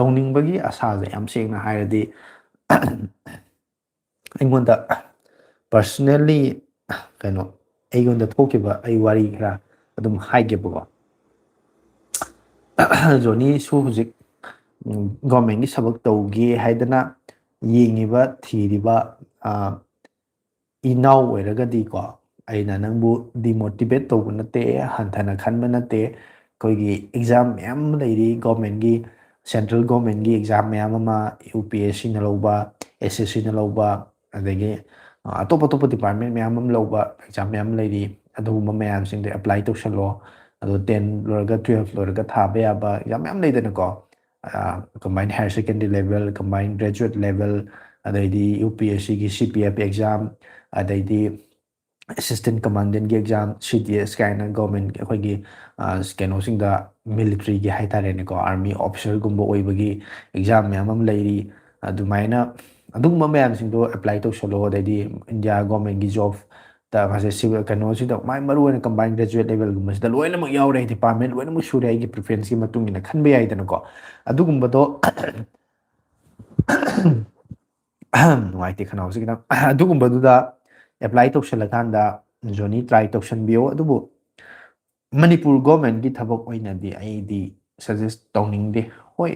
ꯇꯧꯅꯤꯡꯕꯒꯤ ꯑꯁꯥꯁꯦ ꯌꯥꯝ ꯁꯦꯡꯅ ꯍꯥꯏꯔꯗꯤ ꯑꯩꯉꯣꯟꯗ ꯄꯔꯁꯅꯦꯜꯂꯤ ꯀꯩꯅꯣ ꯑꯩꯉꯣꯟꯗ ꯊꯣꯛꯈꯤꯕ ꯑꯩ ꯋꯥꯔꯤ ꯈꯔ ꯑꯗꯨꯝ ꯍꯥꯏꯒꯦꯕꯀꯣ ꯖꯣꯅꯤꯁꯨ ꯍꯧꯖꯤꯛ ꯒꯣꯔꯃꯦꯟꯒꯤ ꯊꯕꯛ ꯇꯧꯒꯦ ꯍꯥꯏꯗꯅ ꯌꯦꯡꯉꯤꯕ ꯊꯤꯔꯤꯕ ꯏꯅꯥꯎ ꯑꯣꯏꯔꯒꯗꯤꯀꯣ ꯑꯩꯅ ꯅꯪꯕꯨ ꯗꯤꯃꯣꯇꯤꯚꯦꯠ ꯇꯧꯕ ꯅꯠꯇꯦ, ꯍꯟꯊꯅ ꯈꯟꯕ ꯅꯠꯇꯦ. ꯑꯩꯈꯣꯏꯒꯤ ꯑꯦꯛꯖꯥꯝ ꯃꯌꯥꯝ ꯑꯃ ꯂꯩꯔꯤ ꯒꯣꯔꯃꯦꯟꯒꯤ, ꯁꯦꯟꯇ꯭ꯔꯦꯜ ꯒꯣꯔꯃꯦꯟꯒꯤ ꯑꯦꯛꯖꯥꯝ ꯃꯌꯥꯝ ꯑꯃ, UPSCꯅ ꯂꯧꯕ, SSCꯅ ꯂꯧꯕ, ꯑꯗꯒꯤ ꯑꯇꯣꯞ ꯑꯇꯣꯞꯄ ꯗꯤꯄꯥꯔꯠꯃꯦꯟ ꯃꯌꯥꯝ ꯑꯃ ꯂꯧꯕ ꯑꯦꯛꯖꯥꯝ ꯃꯌꯥꯝ ꯂꯩꯔꯤ. ꯑꯗꯨꯒꯨꯝꯕ ꯃꯌꯥꯝꯁꯤꯡꯗꯣ ꯑꯦꯄ꯭ꯂꯥꯏ ꯇꯧꯁꯜꯂꯣ. ꯑꯗꯣ 10 ꯂꯣꯏꯔꯒ 12 ꯂꯣꯏꯔꯒ ꯊꯥꯕ ꯌꯥꯕ ꯑꯦꯛꯖꯥꯝ ꯃꯌꯥꯝ ꯂꯩꯗꯅꯀꯣ. Combine higher secondary level, combine graduate level, ꯑꯗꯩꯗꯤ UPSCꯒꯤ CPF ꯑꯦꯛꯖꯥꯝ, ꯑꯗꯩꯗꯤ ꯑꯦꯁꯤꯁꯇꯦꯟꯠ ꯀꯃꯥꯟꯗꯦꯟꯒꯤ ꯑꯦꯛꯖꯥꯝ, CDS ꯀꯥꯏꯅ ꯒꯣꯔꯃꯦꯟꯒꯤ ꯑꯩꯈꯣꯏꯒꯤ ꯀꯩꯅꯣꯁꯤꯡꯗ ꯃꯤꯂꯤꯇ꯭ꯔꯤꯒꯤ ꯍꯥꯏꯇꯥꯔꯦꯅꯦꯀꯣ, ꯑꯥꯔꯃꯤ ꯑꯣꯐꯤꯁꯔꯒꯨꯝꯕ ꯑꯣꯏꯕꯒꯤ ꯑꯦꯛꯖꯥꯝ ꯃꯌꯥꯝ ꯑꯃ ꯂꯩꯔꯤ. ꯑꯗꯨꯃꯥꯏꯅ ꯑꯗꯨꯒꯨꯝꯕ ꯃꯌꯥꯝꯁꯤꯡꯗꯣ ꯑꯦꯄ꯭ꯂꯥꯏ ꯇꯧꯁꯜꯂꯣ. ꯑꯗꯩꯗꯤ ꯏꯟꯗꯤꯌꯥ ꯒꯣꯔꯃꯦꯟꯒꯤ ꯖꯣꯕ ꯃꯥꯁꯦ ꯁꯤꯚꯤꯜ ꯀꯩꯅꯣꯁꯤꯗ ꯃꯥꯏ ꯃꯔꯨꯑꯣꯏꯅ ꯀꯝꯕꯥꯏꯟ ꯒ꯭ꯔꯦꯖꯨꯋꯦꯠ ꯂꯦꯚꯦꯜꯒꯨꯝꯕꯁꯤꯗ ꯂꯣꯏꯅꯃꯛ ꯌꯥꯎꯔꯦ, ꯗꯤꯄꯥꯔꯠꯃꯦꯟ ꯂꯣꯏꯅꯃꯛ ꯁꯨꯔꯦ, ꯑꯩꯒꯤ ꯄ꯭ꯔꯤꯐꯔꯦꯟꯁꯀꯤ ꯃꯇꯨꯡ ꯏꯟꯅ ꯈꯟꯕ ꯌꯥꯏꯗꯅꯀꯣ. ꯑꯗꯨꯒꯨꯝꯕꯗꯣ ꯅꯨꯡꯉꯥꯏꯇꯦ ꯈꯅꯥꯎꯁꯤ ꯈꯤꯇꯪ. ꯑꯗꯨꯒꯨꯝꯕꯗꯨꯗ ꯑꯦꯄ꯭ꯂꯥꯏ ꯇꯧꯁꯜꯂꯀꯥꯟꯗ ꯖꯣꯏꯅꯤ ꯇ꯭ꯔꯥꯏ ꯇꯧꯁꯟꯕꯤꯌꯣ. ꯑꯗꯨꯕꯨ ꯃꯅꯤꯄꯨꯔ ꯒꯣꯔꯃꯦꯟꯒꯤ ꯊꯕꯛ ꯑꯣꯏꯅꯗꯤ ꯑꯩꯗꯤ ꯁꯖꯦꯁ ꯇꯧꯅꯤꯡꯗꯦ. ꯍꯣꯏ,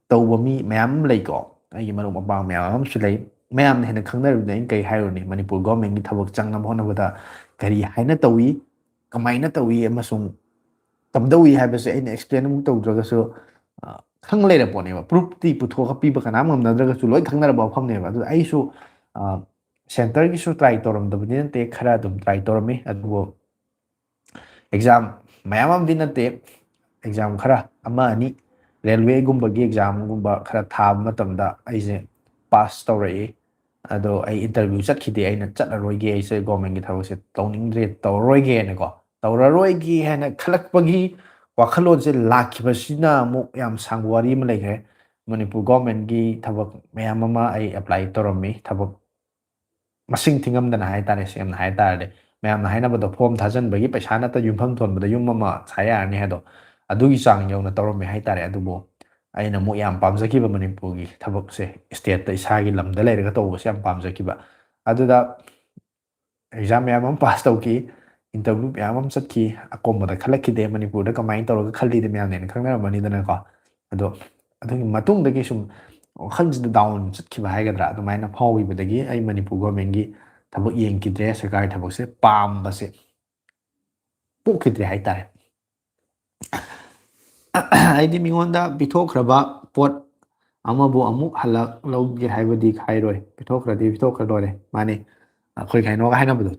ꯇꯧꯕ ꯃꯤ ꯃꯌꯥꯝ ꯑꯃ ꯂꯩꯀꯣ, ꯑꯩꯒꯤ ꯃꯔꯨꯞ ꯃꯄꯥꯡ ꯃꯌꯥꯝ ꯑꯃꯁꯨ ꯂꯩ. ꯃꯌꯥꯝꯅ ꯍꯦꯟꯅ ꯈꯪꯅꯔꯤꯕꯅꯤ. ꯑꯩꯅ ꯀꯔꯤ ꯍꯥꯏꯔꯨꯅꯤ, ꯃꯅꯤꯄꯨꯔ ꯒꯣꯔꯃꯦꯟꯒꯤ ꯊꯕꯛ ꯆꯪꯅꯕ ꯍꯣꯠꯅꯕꯗ ꯀꯔꯤ ꯍꯥꯏꯅ ꯇꯧꯏ, ꯀꯃꯥꯏꯅ ꯇꯧꯏ, ꯑꯃꯁꯨꯡ ꯀꯝꯗꯧꯏ ꯍꯥꯏꯕꯁꯦ ꯑꯩꯅ ꯑꯦꯛꯁꯄ꯭ꯂꯦꯟ ꯑꯃꯨꯛ ꯇꯧꯗ꯭ꯔꯒꯁꯨ ꯈꯪ ꯂꯩꯔ ꯄꯣꯠꯅꯦꯕ. ꯄ꯭ꯔꯨꯐꯇꯤ ꯄꯨꯊꯣꯛꯑ ꯄꯤꯕ ꯀꯅꯥꯝ ꯉꯝꯅꯗ꯭ꯔꯒꯁꯨ ꯂꯣꯏ ꯈꯪꯅꯔꯕ ꯋꯥꯐꯝꯅꯦꯕ. ꯑꯗꯨ ꯑꯩꯁꯨ ꯁꯦꯟꯇꯔꯒꯤꯁꯨ ꯇ꯭ꯔꯥꯏ ꯇꯧꯔꯝꯗꯕꯗꯤ ꯅꯠꯇꯦ, ꯈꯔ ꯑꯗꯨꯝ ꯇ꯭ꯔꯥꯏ ꯇꯧꯔꯝꯃꯤ. ꯑꯗꯨꯕꯨ ꯑꯦꯛꯖꯥꯝ ꯃꯌꯥꯝ ꯑꯃꯗꯤ ꯅꯠꯇꯦ, ꯑꯦꯛꯖꯥꯝ ꯈꯔ ꯑꯃ ꯑꯅꯤ, ꯔꯦꯜꯋꯦꯒꯨꯝꯕꯒꯤ ꯑꯦꯛꯖꯥꯝꯒꯨꯝꯕ ꯈꯔ ꯊꯥꯕ ꯃꯇꯝꯗ ꯑꯩꯁꯦ ꯄꯥꯁ ꯇꯧꯔꯛꯏ. ꯑꯗꯣ ꯑꯩ ꯏꯟꯇꯔꯚ꯭ꯌꯨ ꯆꯠꯈꯤꯗꯦ. ꯑꯩꯅ ꯆꯠꯂꯔꯣꯏꯒꯦ, ꯑꯩꯁꯦ ꯒꯣꯔꯃꯦꯟꯒꯤ ꯊꯕꯛꯁꯦ ꯇꯧꯅꯤꯡꯗ꯭ꯔꯦ, ꯇꯧꯔꯔꯣꯏꯒꯦꯅꯀꯣ, ꯇꯧꯔꯔꯣꯏꯒꯦ ꯍꯥꯏꯅ ꯈꯜꯂꯛꯄꯒꯤ ꯋꯥꯈꯜꯂꯣꯟꯁꯦ ꯂꯥꯛꯈꯤꯕꯁꯤꯅ ꯑꯃꯨꯛ ꯌꯥꯝ ꯁꯥꯡꯕ ꯋꯥꯔꯤ ꯑꯃ ꯂꯩꯈ꯭ꯔꯦ. ꯃꯅꯤꯄꯨꯔ ꯒꯣꯔꯃꯦꯟꯒꯤ ꯊꯕꯛ ꯃꯌꯥम ꯑꯃ ꯑꯩ ꯑꯦꯄ꯭ꯂꯥꯏ ꯇꯧꯔꯝꯃꯤ. ꯊꯕꯛ ꯃꯁꯤꯡ ꯊꯤꯉꯝꯗꯅ ꯍꯥꯏꯇꯥꯔꯦ. ꯁꯦꯡꯅ ꯍꯥꯏꯇꯥꯔꯗꯤ ꯃꯌꯥꯝꯅ ꯍꯥꯏꯅꯕꯗꯣ ꯐꯣꯝ ꯊꯥꯖꯤꯟꯕꯒꯤ ꯄꯩꯁꯥ ꯅꯠꯇ ꯌꯨꯝꯐꯝ ꯊꯣꯟꯕꯗ ꯌꯨꯝ ꯑꯃ ꯁꯥ ꯌꯥꯔꯅꯤ ꯍꯥꯏꯗꯣ, ꯑꯗꯨꯒꯤ ꯆꯥꯡ ꯌꯧꯅ ꯇꯧꯔꯝꯃꯦ ꯍꯥꯏꯇꯥꯔꯦ. ꯑꯗꯨꯕꯨ ꯑꯩꯅ ꯑꯃꯨꯛ ꯌꯥꯝ ꯄꯥꯝꯖꯈꯤꯕ ꯃꯅꯤꯄꯨꯔꯒꯤ ꯊꯕꯛꯁꯦ, ꯏꯁꯇꯦꯠꯇ ꯏꯁꯥꯒꯤ ꯂꯝꯗ ꯂꯩꯔꯒ ꯇꯧꯕꯁꯦ ꯌꯥꯝ ꯄꯥꯝꯖꯈꯤꯕ. ꯑꯗꯨꯗ ꯑꯦꯛꯖꯥꯝ ꯃꯌꯥꯝ ꯑꯃ ꯄꯥꯁ ꯇꯧꯈꯤ, ꯏꯟꯇꯔꯚ꯭ꯌꯨ ꯃꯌꯥꯝ ꯑꯃ ꯆꯠꯈꯤ. ꯑꯀꯣꯝꯕꯗ ꯈꯜꯂꯛꯈꯤꯗꯦ. ꯃꯅꯤꯄꯨꯔꯗ ꯀꯃꯥꯏꯅ ꯇꯧꯔꯒ ꯈꯜꯂꯤꯗ ꯃꯌꯥꯝꯅ ꯍꯦꯟꯅ ꯈꯪꯅꯔꯝꯃꯅꯤꯗꯅꯀꯣ. ꯑꯗꯣ ꯑꯗꯨꯒꯤ ꯃꯇꯨꯡꯗꯒꯤ ꯁꯨꯝ ꯋꯥꯈꯜꯁꯤꯗ ꯗꯥꯎꯟ ꯆꯠꯈꯤꯕ ꯍꯥꯏꯒꯗ꯭ꯔꯥ, ꯑꯗꯨꯃꯥꯏꯅ ꯐꯥꯎꯈꯤꯕꯗꯒꯤ ꯑꯩ ꯃꯅꯤꯄꯨꯔ ꯒꯣꯔꯃꯦꯟꯒꯤ ꯊꯕꯛ ꯌꯦꯡꯈꯤꯗ꯭ꯔꯦ. ꯁꯔꯀꯥꯔꯒꯤ ꯊꯕꯛꯁꯦ ꯄꯥꯝꯕꯁꯦ ꯄꯣꯛꯈꯤꯗ꯭ꯔꯦ ꯍꯥꯏꯇꯥꯔꯦ. ꯑꯩꯗꯤ ꯃꯤꯉꯣꯟꯗ ꯄꯤꯊꯣꯛꯈ꯭ꯔꯕ ꯄꯣꯠ ꯑꯃꯕꯨ ꯑꯃꯨꯛ ꯍꯜꯂꯛ ꯂꯧꯒꯦ ꯍꯥꯏꯕꯗꯤ ꯈꯥꯏꯔꯣꯏ. ꯄꯤꯊꯣꯛꯈ꯭ꯔꯗꯤ ꯄꯤꯊꯣꯛꯈ꯭ꯔ ꯂꯣꯏꯔꯦ. ꯃꯥꯅꯤ, ꯑꯩꯈꯣꯏ ꯀꯩꯅꯣꯒ ꯍꯥꯏꯅꯕꯗꯣ,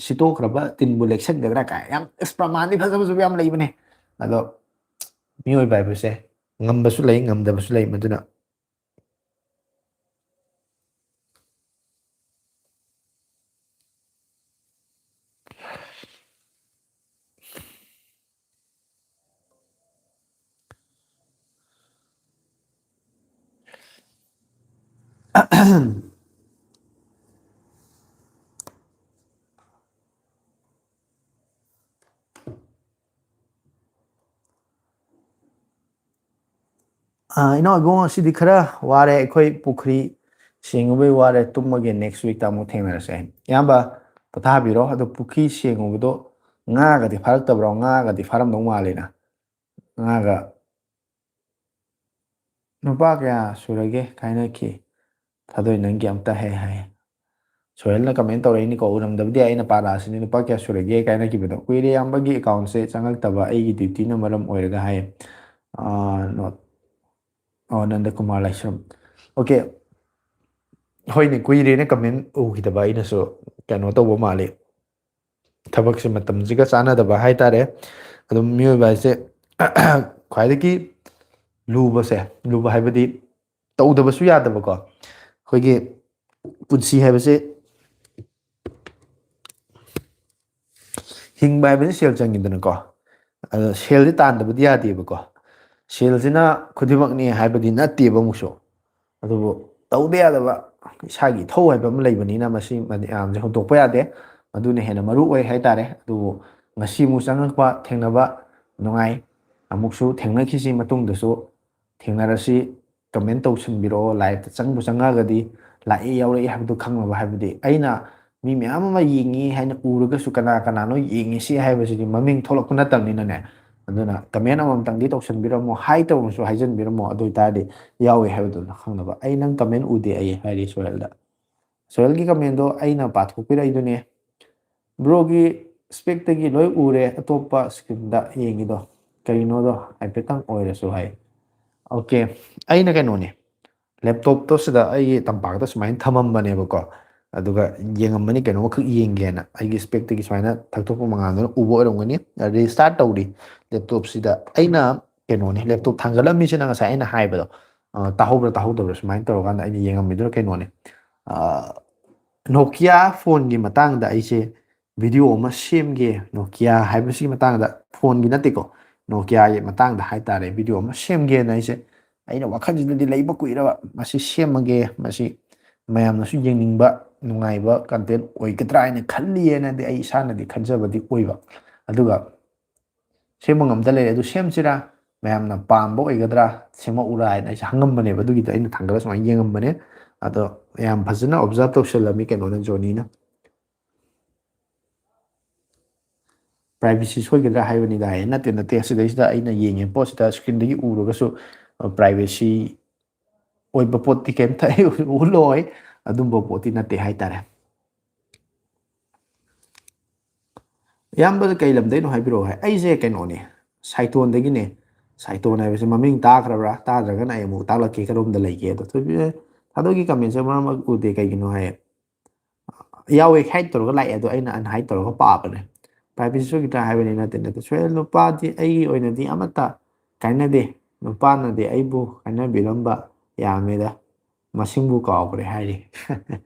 ꯁꯤꯠꯇꯣꯛꯈ꯭ꯔꯕ ꯇꯤꯟꯕꯨ ꯂꯦꯛꯁꯟꯒꯗ꯭ꯔꯥ ꯀꯥꯏ, ꯌꯥꯝ ꯄ꯭ꯔꯃꯥꯟꯗꯤ ꯐꯖ ꯐꯖꯕ ꯌꯥꯝ ꯂꯩꯕꯅꯦ. ꯑꯗꯣ ꯃꯤꯑꯣꯏꯕ ꯍꯥꯏꯕꯁꯦ ꯉꯝꯕꯁꯨ ꯂꯩ, ꯉꯝꯗꯕꯁꯨ ꯂꯩ. ꯃꯗꯨꯅ ꯏꯅꯥꯎ ꯏꯕꯨꯡꯉꯣ, ꯉꯁꯤꯗꯤ ꯈꯔ ꯋꯥꯔꯦ. ꯑꯩꯈꯣꯏ ꯄꯨꯈ꯭ꯔꯤ ꯁꯦꯡꯉꯨꯕꯩ ꯋꯥꯔꯦ. ꯇꯨꯝꯃꯒꯦ, ꯅꯦꯛꯁ ꯋꯤꯛꯇ ꯑꯃꯨꯛ ꯊꯦꯡꯅꯔꯁꯦ. ꯏꯌꯥꯝꯕ ꯄꯣꯊꯥꯕꯤꯔꯣ. ꯑꯗꯣ ꯄꯨꯈ꯭ꯔꯤ ꯁꯦꯡꯉꯨꯕꯗꯣ ꯉꯥꯒꯗꯤ ꯐꯥꯔꯛꯇꯕ꯭ꯔꯣ? ꯉꯥꯒꯗꯤ ꯐꯥꯔꯝꯗꯧ ꯃꯥꯜꯂꯤꯅ. ꯉꯥꯒ ꯅꯨꯄꯥ ꯀꯌꯥ ꯁꯨꯔꯒꯦ ꯀꯥꯏꯅꯈꯤ? ꯊꯥꯗꯣꯏ ꯅꯪꯒꯤ ꯑꯝꯇ ꯍꯦꯛ ꯍꯥꯏ. ꯁꯣꯍꯦꯜꯅ ꯀꯃꯦꯟ ꯇꯧꯔꯛꯏꯅꯤꯀꯣ, ꯎꯔꯝꯗꯕꯗꯤ ꯌꯥꯏ. ꯑꯩꯅ ꯄꯥꯔꯛꯑꯁꯤꯅꯤ. ꯅꯨꯄꯥ ꯀꯌꯥ ꯁꯨꯔꯒꯦ ꯀꯥꯏꯅꯈꯤꯕꯗꯣ ꯀꯨꯏꯔꯦ. ꯏꯌꯥꯝꯕꯒꯤ ꯑꯦꯀꯥꯎꯟꯁꯦ ꯆꯪꯉꯛꯇꯕ ꯑꯩꯒꯤ ꯗ꯭ꯌꯨꯇꯤꯅ ꯃꯔꯝ ꯑꯣꯏꯔꯒ ꯍꯥꯏꯌꯦ. ꯅꯣꯠ ꯅꯟꯗꯀꯨꯃꯥꯔ ꯂꯥꯏꯁ꯭ꯔꯝ. ꯑꯣꯀꯦ, ꯍꯣꯏꯅꯦ, ꯀꯨꯏꯔꯦꯅ ꯀꯃꯦꯟ ꯎꯈꯤꯗꯕ ꯑꯩꯅꯁꯨ. ꯀꯩꯅꯣ ꯇꯧꯕ ꯃꯥꯜꯂꯤ, ꯊꯕꯛꯁꯦ ꯃꯇꯝꯁꯤꯒ ꯆꯥꯟꯅꯗꯕ ꯍꯥꯏꯇꯥꯔꯦ. ꯑꯗꯨꯝ ꯃꯤꯑꯣꯏꯕ ꯍꯥꯏꯁꯦ ꯈ꯭ꯋꯥꯏꯗꯒꯤ ꯂꯨꯕꯁꯦ, ꯂꯨꯕ ꯍꯥꯏꯕꯗꯤ ꯇꯧꯗꯕꯁꯨ ꯌꯥꯗꯕꯀꯣ. ꯑꯩꯈꯣꯏꯒꯤ ꯄꯨꯟꯁꯤ ꯍꯥꯏꯕꯁꯦ, ꯍꯤꯡꯕ ꯍꯥꯏꯕꯁꯤ ꯁꯦꯜ ꯆꯪꯉꯤꯗꯅꯀꯣ. ꯑꯗꯣ ꯁꯦꯜꯁꯦ ꯇꯥꯟꯗꯕꯗꯤ ꯌꯥꯗꯦꯕꯀꯣ. ꯁꯦꯜꯁꯤꯅ ꯈꯨꯗꯤꯡꯃꯛꯅꯤ ꯍꯥꯏꯕꯗꯤ ꯅꯠꯇꯦꯕ ꯑꯃꯨꯛꯁꯨ. ꯑꯗꯨꯕꯨ ꯇꯧꯗ ꯌꯥꯗꯕ ꯏꯁꯥꯒꯤ ꯏꯊꯧ ꯍꯥꯏꯕ ꯑꯃ ꯂꯩꯕꯅꯤꯅ ꯃꯁꯤ ꯃꯌꯥꯝꯁꯦ ꯍꯨꯟꯇꯣꯛꯄ ꯌꯥꯗꯦ. ꯃꯗꯨꯅ ꯍꯦꯟꯅ ꯃꯔꯨ ꯑꯣꯏ ꯍꯥꯏꯇꯥꯔꯦ. ꯑꯗꯨꯕꯨ ꯉꯁꯤ ꯑꯃꯨꯛ ꯆꯪꯉꯛꯄ, ꯊꯦꯡꯅꯕ ꯅꯨꯡꯉꯥꯏ. ꯑꯃꯨꯛꯁꯨ ꯊꯦꯡꯅꯈꯤꯁꯤ, ꯃꯇꯨꯡꯗꯁꯨ ꯊꯦꯡꯅꯔꯁꯤ. ꯀꯃꯦꯟ ꯇꯧꯁꯤꯟꯕꯤꯔꯛꯑꯣ. ꯂꯥꯏꯚꯇ ꯆꯪꯕꯨ ꯆꯪꯉꯛꯑꯒꯗꯤ ꯂꯥꯛꯏ ꯌꯥꯎꯔꯛꯏ ꯍꯥꯏꯕꯗꯨ ꯈꯪꯅꯕ. ꯍꯥꯏꯕꯗꯤ ꯑꯩꯅ ꯃꯤ ꯃꯌꯥꯝ ꯑꯃ ꯌꯦꯡꯉꯤ ꯍꯥꯏꯅ ꯎꯔꯒꯁꯨ ꯀꯅꯥ ꯀꯅꯥꯅꯣ ꯌꯦꯡꯉꯤꯁꯤ ꯍꯥꯏꯕꯁꯤꯗꯤ ꯃꯃꯤꯡ ꯊꯣꯛꯂꯛꯄ ꯅꯠꯇꯕꯅꯤꯅꯅꯦ. ꯑꯗꯨꯅ ꯀꯃꯦꯟ ꯑꯃꯃꯝꯇꯪꯗꯤ ꯇꯧꯁꯟꯕꯤꯔꯝꯃꯣ. ꯍꯥꯏ ꯇꯧꯔꯁꯨ ꯍꯥꯏꯖꯟꯕꯤꯔꯝꯃꯣ. ꯑꯗꯨ ꯑꯣꯏꯇꯥꯔꯗꯤ ꯌꯥꯎꯋꯦ ꯍꯥꯏꯕꯗꯨꯅ ꯈꯪꯅꯕ. ꯑꯩ ꯅꯪ ꯀꯃꯦꯟ ꯎꯗꯦ ꯑꯩ ꯍꯥꯏꯔꯤ ꯁꯣꯍꯦꯜꯗ. ꯁꯣꯏꯜꯒꯤ ꯀꯃꯦꯟꯗꯣ ꯑꯩꯅ ꯄꯥꯊꯣꯛꯄꯤꯔꯛꯏꯗꯨꯅꯦ ꯕ꯭ꯔꯣꯒꯤ ꯁ꯭ꯄꯦꯛꯇꯒꯤ ꯂꯣꯏ ꯎꯔꯦ ꯑꯇꯣꯞꯄ ꯁ꯭ꯀ꯭ꯔꯤꯟꯗ ꯌꯦꯡꯉꯤꯗꯣ ꯀꯔꯤꯅꯣꯗꯣ ꯍꯥꯏꯐꯦꯠꯇꯪ ꯑꯣꯏꯔꯁꯨ ꯍꯥꯏ ꯑꯣꯀꯦ ꯑꯩꯅ ꯀꯩꯅꯣꯅꯦ ꯂꯦꯞꯇꯣꯞꯇꯣ ꯁꯤꯗ ꯑꯩꯒꯤ ꯇꯝꯄꯥꯛꯇ ꯁꯨꯃꯥꯏꯅ ꯊꯝꯃꯝꯕꯅꯦꯕꯀꯣ ꯑꯗꯨꯒ ꯌꯦꯡꯉꯝꯕꯅꯤ ꯀꯩꯅꯣꯃꯈꯛ ꯌꯦꯡꯒꯦꯅ ꯑꯩꯒꯤ ꯁ꯭ꯄꯦꯛꯇꯒꯤ ꯁꯨꯃꯥꯏꯅ ꯊꯛꯊꯣꯛꯄ ꯃꯉꯥꯟꯗꯨꯅ ꯎꯕ ꯑꯣꯏꯔꯝꯒꯅꯤ ꯔꯤꯁꯇꯥꯔꯠ ꯇꯧꯔꯤ ꯂꯦꯞꯇꯣꯞꯁꯤꯗ ꯑꯩꯅ ꯀꯩꯅꯣꯅꯤ ꯂꯦꯞꯇꯣꯞ ꯊꯥꯡꯒꯠꯂꯝꯃꯤꯁꯤꯅ ꯉꯁꯥꯏ ꯑꯩꯅ ꯍꯥꯏꯕꯗꯣ ꯇꯥꯍꯧꯕ꯭ꯔꯥ ꯇꯥꯍꯧꯗꯕ꯭ꯔꯥ ꯁꯨꯃꯥꯏꯅ ꯇꯧꯔꯀꯥꯟꯗ ꯑꯩꯅ ꯌꯦꯡꯉꯝꯃꯤꯗꯨꯅ ꯀꯩꯅꯣꯅꯦ ꯅꯣꯀꯤꯌꯥ ꯐꯣꯟꯒꯤ ꯃꯇꯥꯡꯗ ꯑꯩꯁꯦ ꯚꯤꯗꯤꯑꯣ ꯑꯃ ꯁꯦꯝꯒꯦ ꯅꯣꯀꯤꯌꯥ ꯍꯥꯏꯕꯁꯤꯒꯤ ꯃꯇꯥꯡꯗ ꯐꯣꯟꯒꯤ ꯅꯠꯇꯦꯀꯣ ꯅꯣꯀꯤꯌꯥꯒꯤ ꯃꯇꯥꯡꯗ ꯍꯥꯏꯇꯥꯔꯦ ꯚꯤꯗꯤꯑꯣ ꯑꯃ ꯁꯦꯝꯒꯦꯅ ꯑꯩꯅ ꯋꯥꯈꯜꯁꯤꯗꯗꯤ ꯂꯩꯕ ꯀꯨꯏꯔꯕ ꯃꯁꯤ ꯁꯦꯝꯃꯒꯦ ꯃꯁꯤ ꯃꯌꯥꯝꯅꯁꯨ ꯌꯦꯡꯅꯤꯡꯕ ꯅꯨꯡꯉꯥꯏꯕ ꯀꯟꯇꯦꯟ ꯑꯣꯏꯒꯗ꯭ꯔꯥ ꯍꯥꯏꯅ ꯈꯜꯂꯤꯑꯅꯗꯤ ꯑꯩ ꯏꯁꯥꯅꯗꯤ ꯈꯟꯖꯕꯗꯤ ꯑꯣꯏꯕ ꯑꯗꯨꯒ ꯁꯦꯝꯕ ꯉꯝꯗ ꯂꯩꯔꯦ ꯑꯗꯨ ꯁꯦꯝꯁꯤꯔꯥ ꯃꯌꯥꯝꯅ ꯄꯥꯝꯕ ꯑꯣꯏꯒꯗ꯭ꯔꯥ ꯁꯦꯝꯃꯛꯎꯔꯥ ꯍꯥꯏꯅ ꯑꯩꯁꯦ ꯍꯪꯉꯝꯕꯅꯦꯕ ꯑꯗꯨꯒꯤꯗꯣ ꯑꯩꯅ ꯊꯥꯡꯒꯠꯂꯒ ꯁꯨꯃꯥꯏꯅ ꯌꯦꯡꯉꯝꯕꯅꯦ ꯑꯗꯣ ꯌꯥꯝ ꯐꯖꯅ ꯑꯣꯕꯖꯥꯔꯕ ꯇꯧꯁꯜꯂꯝꯃꯤ ꯀꯩꯅꯣꯅ ꯖꯣꯅꯤꯅ ꯄ꯭ꯔꯥꯏꯚꯦꯁꯤ ꯁꯣꯏꯒꯗ꯭ꯔꯥ ꯍꯥꯏꯕꯅꯤꯗ ꯍꯥꯏꯌꯦ ꯅꯠꯇꯦ ꯅꯠꯇꯦ ꯁꯤꯗꯩꯁꯤꯗ ꯑꯩꯅ ꯌꯦꯡꯉꯦ ꯄꯣꯠꯁꯤꯗ ꯁ꯭ꯀ꯭ꯔꯤꯟꯗꯒꯤ ꯎꯔꯒꯁꯨ ꯄ꯭ꯔꯥꯏꯚꯦꯁꯤ ꯑꯣꯏꯕ ꯄꯣꯠꯇꯤ ꯀꯩꯝꯇ ꯑꯩ ꯎꯍꯜꯂꯣꯏ ꯑꯗꯨꯝꯕ ꯄꯣꯠꯇꯤ ꯅꯠꯇꯦ ꯍꯥꯏꯇꯥꯔꯦ ꯏꯌꯥꯝꯕꯗ ꯀꯩ ꯂꯝꯗꯩꯅꯣ ꯍꯥꯏꯕꯤꯔꯛꯑꯣ ꯍꯥꯏ ꯑꯩꯁꯦ ꯀꯩꯅꯣꯅꯦ ꯁꯥꯏꯇꯣꯟꯗꯒꯤꯅꯦ ꯁꯥꯏꯇꯣꯟ ꯍꯥꯏꯕꯁꯤ ꯃꯃꯤꯡ ꯇꯥꯈ꯭ꯔꯕ꯭ꯔꯥ ꯇꯥꯗ꯭ꯔꯒꯅ ꯑꯩ ꯑꯃꯨꯛ ꯇꯥꯛꯂꯛꯀꯦ ꯀꯔꯣꯝꯗ ꯂꯩꯒꯦ ꯑꯗꯣ ꯊꯥꯗꯣꯛꯀꯤ ꯀꯃꯦꯟꯁꯦ ꯃꯔꯛ ꯃꯔꯛ ꯎꯗꯦ ꯀꯩꯒꯤꯅꯣ ꯍꯥꯏꯌꯦ ꯌꯥꯎꯋꯦ ꯍꯥꯏꯠ ꯇꯧꯔꯒ ꯂꯥꯛꯑꯦ ꯑꯗꯣ ꯑꯩꯅ ꯑꯟꯍꯥꯏꯠ ꯇꯧꯔꯒ ꯄꯥꯕꯅꯦ ꯄ꯭ꯔꯥꯏꯚꯦꯁꯤ ꯁꯣꯏꯒꯗ꯭ꯔꯥ ꯍꯥꯏꯕꯅꯤ ꯅꯠꯇꯦ ꯅꯠꯇꯦ ꯁꯣꯏ ꯅꯨꯄꯥꯗꯤ ꯑꯩꯒꯤ ꯑꯣꯏꯅꯗꯤ ꯑꯃꯠꯇ ꯀꯥꯏꯅꯗꯦ ꯅꯨꯄꯥꯅꯗꯤ ꯑꯩꯕꯨ ꯀꯥꯏꯅꯕꯤꯔꯝꯕ ꯌꯥꯝꯃꯦꯗ ꯃꯁꯤꯡꯕꯨ ꯀꯥꯎꯈ꯭ꯔꯦ ꯍꯥꯏꯔꯤ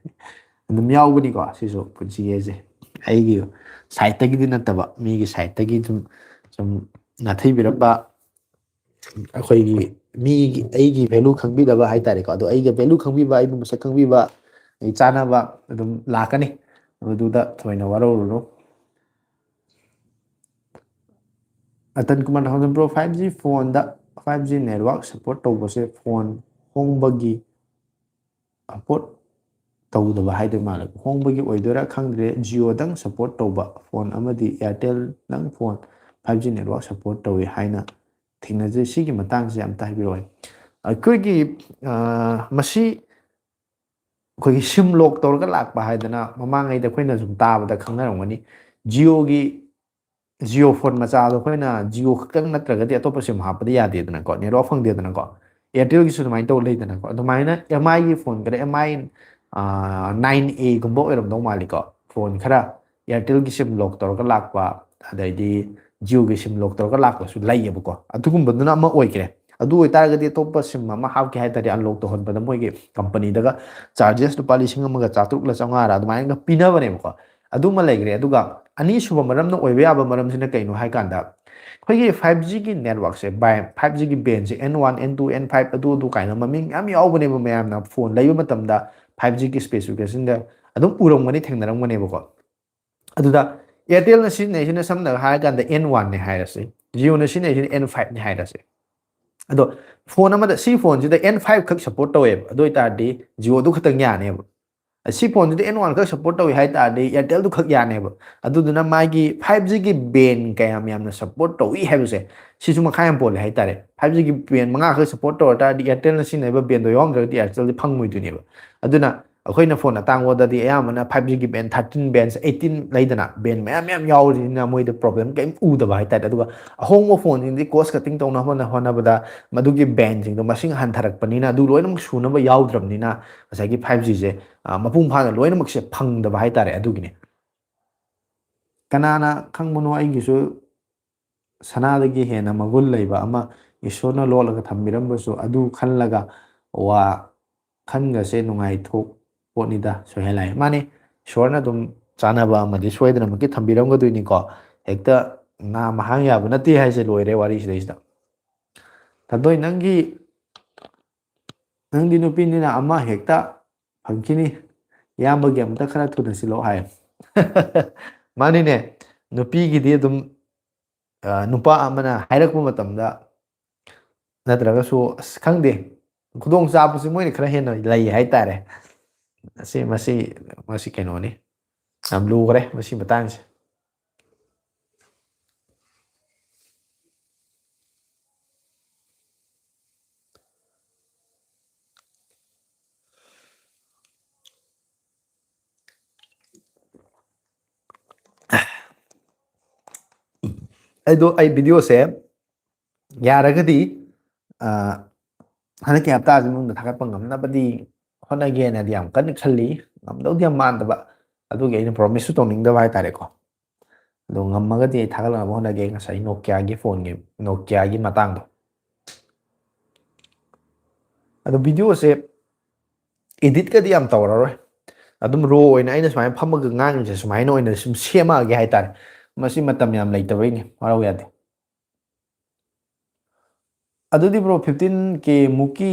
ꯑꯗꯨꯝ ꯌꯥꯎꯕꯅꯤꯀꯣ ꯁꯤꯁꯨ ꯄꯨꯟꯁꯤꯌꯦꯁꯦ ꯑꯩꯒꯤ ꯁꯥꯏꯠꯇꯒꯤꯗꯤ ꯅꯠꯇꯕ ꯃꯤꯒꯤ ꯁꯥꯏꯠꯇꯒꯤ ꯁꯨꯝ ꯅꯥꯊꯩꯕꯤꯔꯝꯕ ꯑꯩꯈꯣꯏꯒꯤ ꯃꯤꯒꯤ ꯑꯩꯒꯤ ꯚꯦꯂꯨ ꯈꯪꯕꯤꯗꯕ ꯍꯥꯏꯇꯥꯔꯦꯀꯣ ꯑꯗꯣ ꯑꯩꯒ ꯚꯦꯂꯨ ꯈꯪꯕꯤꯕ ꯑꯩꯕꯨ ꯃꯁꯛ ꯈꯪꯕꯤꯕ ꯑꯩ ꯆꯥꯅꯕ ꯑꯗꯨꯝ ꯂꯥꯛꯀꯅꯤ ꯃꯗꯨꯗ ꯊꯣꯏꯅ ꯋꯥꯔꯧꯔꯨꯅꯨ ꯑꯇꯟ ꯀꯨꯃꯥꯔ ꯍꯧꯖꯟꯕ꯭ꯔꯣ 5G ꯐꯣꯟꯗ 5G ꯅꯦꯠꯋꯥꯛ ꯁꯞꯄꯣꯔꯠ ꯇꯧꯕꯁꯦ ꯐꯣꯟ ꯍꯣꯡꯕꯒꯤ ꯄꯣꯠ ꯇꯧꯗꯕ ꯍꯥꯏꯗꯣꯏ ꯃꯥꯜꯂꯦ ꯍꯣꯡꯕꯒꯤ ꯑꯣꯏꯗꯣꯏꯔꯥ ꯈꯪꯗ꯭ꯔꯦ ꯖꯤꯑꯣꯗꯪ ꯁꯞꯄꯣꯔꯠ ꯇꯧꯕ ꯐꯣꯟ ꯑꯃꯗꯤ ꯏꯌꯥꯔꯇꯦꯜꯗꯪ ꯐꯣꯟ 5G ꯅꯦꯠꯋꯥꯛ ꯁꯞꯄꯣꯔꯠ ꯇꯧꯏ ꯍꯥꯏꯅ ꯊꯦꯡꯅꯖꯩ ꯁꯤꯒꯤ ꯃꯇꯥꯡꯁꯦ ꯑꯝꯇ ꯍꯥꯏꯕꯤꯔꯛꯑꯣ ꯑꯩꯈꯣꯏꯒꯤ ꯃꯁꯤ ꯑꯩꯈꯣꯏꯒꯤ ꯁꯤꯝ ꯂꯣꯛ ꯇꯧꯔꯒ ꯂꯥꯛꯄ ꯍꯥꯏꯗꯅ ꯃꯃꯥꯡꯉꯩꯗ ꯑꯩꯈꯣꯏꯅ ꯁꯨꯝ ꯇꯥꯕꯗ ꯈꯪꯅꯔꯝꯒꯅꯤ ꯖꯤꯑꯣꯒꯤ ꯖꯤꯑꯣ ꯐꯣꯟ ꯃꯆꯥꯗꯣ ꯑꯩꯈꯣꯏꯅ ꯖꯤꯑꯣ ꯈꯛꯇꯪ ꯅꯠꯇ꯭ꯔꯒꯗꯤ ꯑꯇꯣꯞꯄ ꯁꯤꯝ ꯍꯥꯞꯄꯗꯤ ꯌꯥꯗꯦꯗꯅꯀꯣ ꯅꯦꯠꯋꯥꯛ ꯐꯪꯗꯦꯗꯅꯀꯣ ꯑꯦꯌꯥꯔꯇꯦꯜꯒꯤꯁꯨ ꯑꯗꯨꯃꯥꯏꯅ ꯇꯧ ꯂꯩꯗꯅꯀꯣ ꯑꯗꯨꯃꯥꯏꯅ ꯑꯦꯝ ꯑꯥꯏꯒꯤ ꯐꯣꯟ ꯈꯔ ꯑꯦꯝ ꯑꯥꯏ 9A ꯒꯨꯝꯕ ꯑꯣꯏꯔꯝꯗꯧ ꯃꯥꯜꯂꯤꯀꯣ ꯐꯣꯟ ꯈꯔ ꯏꯌꯥꯔꯇꯦꯜꯒꯤ ꯁꯤꯝ ꯂꯣꯛ ꯇꯧꯔꯒ ꯂꯥꯛꯄ ꯑꯗꯩꯗꯤ ꯖꯤꯑꯣꯒꯤ ꯁꯤꯝ ꯂꯣꯛ ꯇꯧꯔꯒ ꯂꯥꯛꯄꯁꯨ ꯂꯩꯌꯦꯕꯀꯣ ꯑꯗꯨꯒꯨꯝꯕꯗꯨꯅ ꯑꯃ ꯑꯣꯏꯈ꯭ꯔꯦ ꯑꯗꯨ ꯑꯣꯏꯇꯥꯔꯒꯗꯤ ꯑꯇꯣꯞꯄ ꯁꯤꯝ ꯑꯃ ꯍꯥꯞꯀꯦ ꯍꯥꯏ ꯇꯥꯔꯗꯤ ꯑꯟꯂꯣꯛ ꯇꯧꯍꯟꯕꯗ ꯃꯣꯏꯒꯤ ꯀꯝꯄꯅꯤꯗꯒ ꯆꯥꯔꯖꯦꯁ ꯂꯨꯄꯥ 1,400 1,500 ꯑꯗꯨꯃꯥꯏꯅꯒ ꯄꯤꯅꯕꯅꯦꯕꯀꯣ ꯑꯗꯨꯃ ꯂꯩꯈ꯭ꯔꯦ ꯑꯗꯨꯒ ꯑꯅꯤꯁꯨꯕ ꯃꯔꯝꯅ ꯑꯣꯏꯕ ꯌꯥꯕ ꯃꯔꯝꯁꯤꯅ ꯀꯩꯅꯣ ꯍꯥꯏ ꯀꯥꯟꯗ ꯑꯩꯈꯣꯏꯒꯤ 5Gꯒꯤ ꯅꯦꯠꯋꯥꯛꯁꯦ 5Gꯒꯤ ꯕꯦꯟꯁꯦ N1 N2 N5 ꯑꯗꯨ ꯀꯥꯏꯅ ꯃꯃꯤꯡ ꯌꯥꯝ ꯌꯥꯎꯕꯅꯦꯕ ꯃꯌꯥꯝꯅ ꯐꯣꯟ ꯂꯩꯕ ꯃꯇꯝꯗ 5Gꯒꯤ ꯁ꯭ꯄꯦꯁꯤꯐꯤꯀꯦꯁꯟꯗ ꯑꯗꯨꯝ ꯎꯔꯝꯒꯅꯤ ꯊꯦꯡꯅꯔꯝꯒꯅꯦꯕꯀꯣ ꯑꯗꯨꯗ ꯑꯦꯌꯥꯔꯇꯦꯜꯅ ꯁꯤꯖꯤꯟꯅꯩꯁꯤꯅ ꯁꯝꯅ ꯍꯥꯏꯔꯀꯥꯟꯗ N1ꯅꯦ ꯍꯥꯏꯔꯁꯤ ꯖꯤꯑꯣꯅ ꯁꯤꯖꯤꯟꯅꯩꯁꯤꯅ N5ꯅꯦ ꯍꯥꯏꯔꯁꯤ ꯑꯗꯣ ꯐꯣꯟ ꯑꯃꯗ ꯁꯤ ꯐꯣꯟꯁꯤꯗ N5 ꯈꯛ ꯁꯞꯄꯣꯔꯠ ꯇꯧꯋꯦꯕ ꯑꯗꯨ ꯑꯣꯏꯇꯥꯔꯗꯤ ꯖꯤꯑꯣꯗꯨ ꯈꯛꯇꯪ ꯌꯥꯅꯦꯕ ꯁꯤ ꯐꯣꯟꯁꯤꯗ N1 ꯈꯛ ꯁꯞꯄꯣꯔꯠ ꯇꯧꯏ ꯍꯥꯏ ꯇꯥꯔꯗꯤ ꯑꯦꯌꯥꯔꯇꯦꯜꯗꯨ ꯈꯛ ꯌꯥꯅꯦꯕ ꯑꯗꯨꯗꯨꯅ ꯃꯥꯒꯤ 5Gꯒꯤ ꯕꯦꯟ ꯀꯌꯥꯝ ꯌꯥꯝꯅ ꯁꯞꯄꯣꯔꯠ ꯇꯧꯏ ꯍꯥꯏꯕꯁꯦ ꯁꯤꯁꯨ ꯃꯈꯥ ꯌꯥꯝ ꯄꯣꯜꯂꯦ ꯍꯥꯏꯇꯥꯔꯦ 5Gꯒꯤ ꯕꯦꯟ 5 ꯈꯛ ꯁꯞꯄꯣꯔꯠ ꯇꯧꯔ ꯇꯥꯔꯗꯤ ꯑꯦꯌꯥꯔꯇꯦꯜꯅ ꯁꯤꯖꯤꯟꯅꯔꯤꯕ ꯕꯦꯟꯗꯣ ꯌꯥꯎꯔꯝꯗ꯭ꯔꯒꯗꯤ ꯑꯦꯌꯥꯔꯇꯦꯜꯗꯤ ꯐꯪꯉꯣꯏꯗꯣꯏꯅꯦꯕ ꯑꯗꯨꯅ ꯑꯩꯈꯣꯏꯅ ꯐꯣꯟ ꯑꯇꯥꯡꯕꯗꯗꯤ ꯑꯌꯥꯝꯕꯅ 5Gꯒꯤ ꯕꯦꯟ 13 ꯕꯦꯟꯁ 18 ꯂꯩꯗꯅ ꯕꯦꯟ ꯃꯌꯥꯝ ꯃꯌꯥꯝ ꯌꯥꯎꯔꯤꯅꯤꯅ ꯃꯣꯏꯗ ꯄ꯭ꯔꯣꯕ꯭ꯂꯦꯝ ꯀꯩꯝ ꯎꯗꯕ ꯍꯥꯏꯇꯥꯔꯦ ꯑꯗꯨꯒ ꯑꯍꯣꯡꯕ ꯐꯣꯟꯁꯤꯡꯗꯤ ꯀꯣꯁ ꯀꯠꯇꯤꯡ ꯇꯧꯅꯕ ꯍꯣꯠꯅꯕꯗ ꯃꯗꯨꯒꯤ ꯕꯦꯟꯁꯤꯡꯗꯣ ꯃꯁꯤꯡ ꯍꯟꯊꯔꯛꯄꯅꯤ나 ꯑꯗꯨ ꯂꯣꯏꯅꯃꯛ ꯁꯨꯅꯕ ꯌꯥꯎꯗ꯭ꯔꯕꯅꯤꯅ ꯉꯁꯥꯏꯒꯤ 5Gꯁꯦ ꯃꯄꯨꯡ ꯐꯥꯅ ꯂꯣꯏꯅꯃꯛꯁꯦ ꯐꯪꯗꯕ ꯍꯥꯏꯇꯥꯔꯦ ꯑꯗꯨꯒꯤꯅꯤ ꯀꯅꯥꯅ ꯈꯪꯕꯅꯣ ꯑꯩꯒꯤꯁꯨ ꯁꯅꯥꯗꯒꯤ ꯍꯦꯟꯅ ꯃꯒꯨꯟ ꯂꯩꯕ ꯑꯃ ꯏꯁꯣꯔꯅ ꯂꯣꯠꯂꯒ ꯊꯝꯕꯤꯔꯝꯕꯁꯨ ꯑꯗꯨ ꯈꯜꯂꯒ ꯋꯥ ꯈꯟꯒꯁꯦ ꯅꯨꯡꯉꯥꯏꯊꯣꯛ ꯄꯣꯠꯅꯤꯗ ꯁꯣꯏꯍꯜꯂꯥꯏ ꯃꯥꯅꯤ ꯏꯁꯣꯔꯅ ꯑꯗꯨꯝ ꯆꯥꯅꯕ ꯑꯃꯗꯤ ꯁꯣꯏꯗꯅꯃꯛꯀꯤ ꯊꯝꯕꯤꯔꯝꯒꯗꯣꯏꯅꯤꯀꯣ ꯍꯦꯛꯇ ꯅꯥꯝꯃ ꯍꯥꯡ ꯌꯥꯕ ꯅꯠꯇꯦ ꯍꯥꯏꯁꯦ ꯂꯣꯏꯔꯦ ꯋꯥꯔꯤꯁꯤꯗꯩꯁꯤꯗ ꯊꯗꯣꯏ ꯅꯪꯗꯤ ꯅꯨꯄꯤꯅꯤꯅ ꯑꯃ ꯍꯦꯛꯇ ꯐꯪꯈꯤꯅꯤ ꯏꯌꯥꯝꯕꯒꯤ ꯑꯃꯇ ꯈꯔ ꯊꯨꯅ ꯁꯤꯜꯂꯛꯑꯣ ꯍꯥꯏ ꯃꯥꯅꯤꯅꯦ ꯅꯨꯄꯤꯒꯤꯗꯤ ꯑꯗꯨꯝ ꯅꯨꯄꯥ ꯑꯃꯅ ꯍꯥꯏꯔꯛꯄ ꯃꯇꯝꯗ ꯅꯠꯇ꯭ꯔꯒꯁꯨ ꯑꯁ ꯈꯪꯗꯦ ꯈꯨꯗꯣꯡ ꯆꯥꯕꯁꯤ ꯃꯣꯏꯅ ꯈꯔ ꯍꯦꯟꯅ ꯂꯩ ꯍꯥꯏꯇꯥꯔꯦ ꯃꯁꯤ ꯀꯩꯅꯣꯅꯤ ꯌꯥꯝ ꯂꯨꯈ꯭ꯔꯦ ꯃꯁꯤ ꯃꯇꯥꯡꯁꯦ ꯑꯩꯗꯣ ꯑꯩ ꯚꯤꯗꯤꯑꯣꯁꯦ ꯌꯥꯔꯒꯗꯤ ꯍꯟꯗꯛꯀꯤ ꯍꯞꯇꯥꯁꯤ ꯃꯅꯨꯡꯗ ꯊꯥꯒꯠꯄ ꯉꯝꯅꯕꯗꯤ ꯍꯣꯠꯅꯒꯦꯅꯗꯤ ꯌꯥꯝ ꯀꯟꯅ ꯈꯜꯂꯤ ꯉꯝꯗꯧꯗꯤ ꯌꯥꯝ ꯃꯥꯟꯗꯕ ꯑꯗꯨꯒꯤ ꯑꯩꯅ ꯄ꯭ꯔꯣꯃꯤꯁꯁꯨ ꯇꯧꯅꯤꯡꯗꯕ ꯍꯥꯏꯇꯥꯔꯦꯀꯣ ꯑꯗꯣ ꯉꯝꯃꯒꯗꯤ ꯑꯩ ꯊꯥꯒꯠꯂꯛꯅꯕ ꯍꯣꯠꯅꯒꯦ ꯉꯁꯥꯏ ꯅꯣꯀꯤꯌꯥꯒꯤ ꯐꯣꯟꯒꯤ ꯅꯣꯀꯤꯌꯥꯒꯤ ꯃꯇꯥꯡꯗꯣ ꯑꯗꯣ ꯚꯤꯗꯤꯑꯣꯁꯦ ꯏꯗꯤꯠꯀꯗꯤ ꯌꯥꯝ ꯇꯧꯔꯔꯣꯏ ꯑꯗꯨꯝ ꯔꯣ ꯑꯣꯏꯅ ꯑꯩꯅ ꯁꯨꯃꯥꯏꯅ ꯐꯝꯃꯒ ꯉꯥꯡꯉꯤꯁꯦ ꯁꯨꯃꯥꯏꯅ ꯑꯣꯏꯅ ꯁꯨꯝ ꯁꯦꯝꯃꯛꯑꯒꯦ ꯍꯥꯏꯇꯥꯔꯦ ꯃꯁꯤ ꯃꯇꯝ ꯌꯥꯝ ꯂꯩꯇꯕꯩꯅꯤ ꯋꯥꯔꯧ ꯌꯥꯗꯦ ꯑꯗꯨꯗꯤ ꯕ꯭ꯔꯣ 15K ꯃꯨꯛꯀꯤ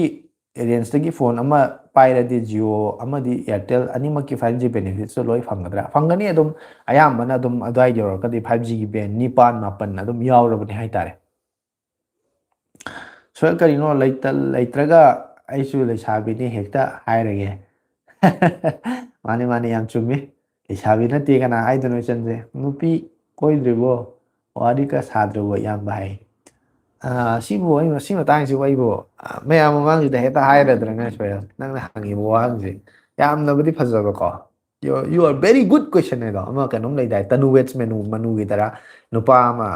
ꯔꯦꯟꯖꯇꯒꯤ ꯐꯣꯟ ꯑꯃ ꯄꯥꯏꯔꯗꯤ ꯖꯤꯑꯣ ꯑꯃꯗꯤ ꯑꯦꯌꯥꯔꯇꯦꯜ ꯑꯅꯤꯃꯛꯀꯤ 5G ꯕꯦꯅꯤꯐꯤꯠꯁꯨ ꯂꯣꯏ ꯐꯪꯒꯗ꯭ꯔꯥ ꯐꯪꯒꯅꯤ ꯑꯗꯨꯝ ꯑꯌꯥꯝꯕꯅ ꯑꯗꯨꯝ ꯑꯗꯨꯋꯥꯏ ꯌꯧꯔꯛꯀꯗꯤ 5Gꯒꯤ ꯕꯦꯟ 9 10 ꯑꯗꯨꯝ ꯌꯥꯎꯔꯕꯅꯤ ꯍꯥꯏꯇꯥꯔꯦ ꯁꯣꯏꯜ ꯀꯔꯤꯅꯣ ꯂꯩꯇ꯭ꯔꯒ ꯑꯩꯁꯨ ꯂꯩꯁꯥꯕꯤꯅꯤ ꯍꯦꯛꯇ ꯍꯥꯏꯔꯒꯦ ꯃꯥꯅꯤ ꯃꯥꯅꯤ ꯌꯥꯝ ꯆꯨꯝꯃꯤ ꯂꯩꯁꯥꯕꯤ ꯅꯠꯇꯦ ꯀꯅꯥ ꯍꯥꯏꯗꯣꯏꯅꯣ ꯏꯆꯟꯁꯦ ꯅꯨꯄꯤ ꯀꯣꯏꯗ꯭ꯔꯤꯕꯣ ꯋꯥꯔꯤꯒ ꯁꯥꯗ꯭ꯔꯤꯕꯣ ꯏꯌꯥꯝꯕ ꯍꯥꯏ ꯁꯤꯕꯨ ꯑꯩ ꯃꯁꯤ ꯃꯇꯥꯡꯁꯤꯕꯨ ꯑꯩꯕꯨ ꯃꯌꯥꯝ ꯃꯃꯥꯡꯁꯤꯗ ꯍꯦꯛꯇ ꯍꯥꯏꯔꯗ꯭ꯔꯅꯦ ꯁꯣꯏꯜ ꯅꯪꯅ ꯍꯪꯉꯤꯕ ꯋꯥꯍꯪꯁꯦ ꯌꯥꯝꯅꯕꯨꯗꯤ ꯐꯖꯕꯀꯣ ꯌꯨ ꯑꯥꯔ ꯚꯦꯔꯤ ꯒꯨꯗ ꯀꯣꯏꯁꯟ ꯍꯥꯏꯗꯣ ꯑꯃ ꯀꯩꯅꯣꯝ ꯂꯩꯗꯥꯏ ꯇꯅꯨꯋꯦꯠꯁ ꯃꯅꯨꯒꯤꯗꯔꯥ ꯅꯨꯄꯥ ꯑꯃ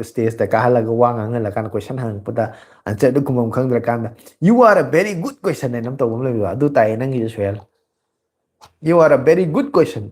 ꯏꯁꯇꯦꯖꯇ ꯀꯥꯍꯜꯂꯒ ꯋꯥ ꯉꯥꯡꯍꯜꯂꯀꯥꯟꯗ ꯀꯣꯏꯁꯟ ꯍꯪꯉꯛꯄꯗ ꯑꯟꯁꯔꯗꯨ ꯈꯨꯝꯐꯝ ꯈꯪꯗ꯭ꯔꯀꯥꯟꯗ ꯌꯨ ꯑꯥꯔ ꯑ ꯚꯦꯔꯤ ꯒꯨꯗ ꯀꯣꯏꯁꯟ ꯍꯥꯏꯅ ꯇꯧꯕ ꯑꯃ ꯂꯩꯕꯗꯣ ꯑꯗꯨ ꯇꯥꯏꯌꯦ ꯅꯪꯒꯤꯁꯨ ꯁꯣꯏꯜ ꯌꯨ ꯑꯥꯔ ꯑ ꯚꯦꯔꯤ ꯒꯨꯗ ꯀꯣꯏꯁꯟ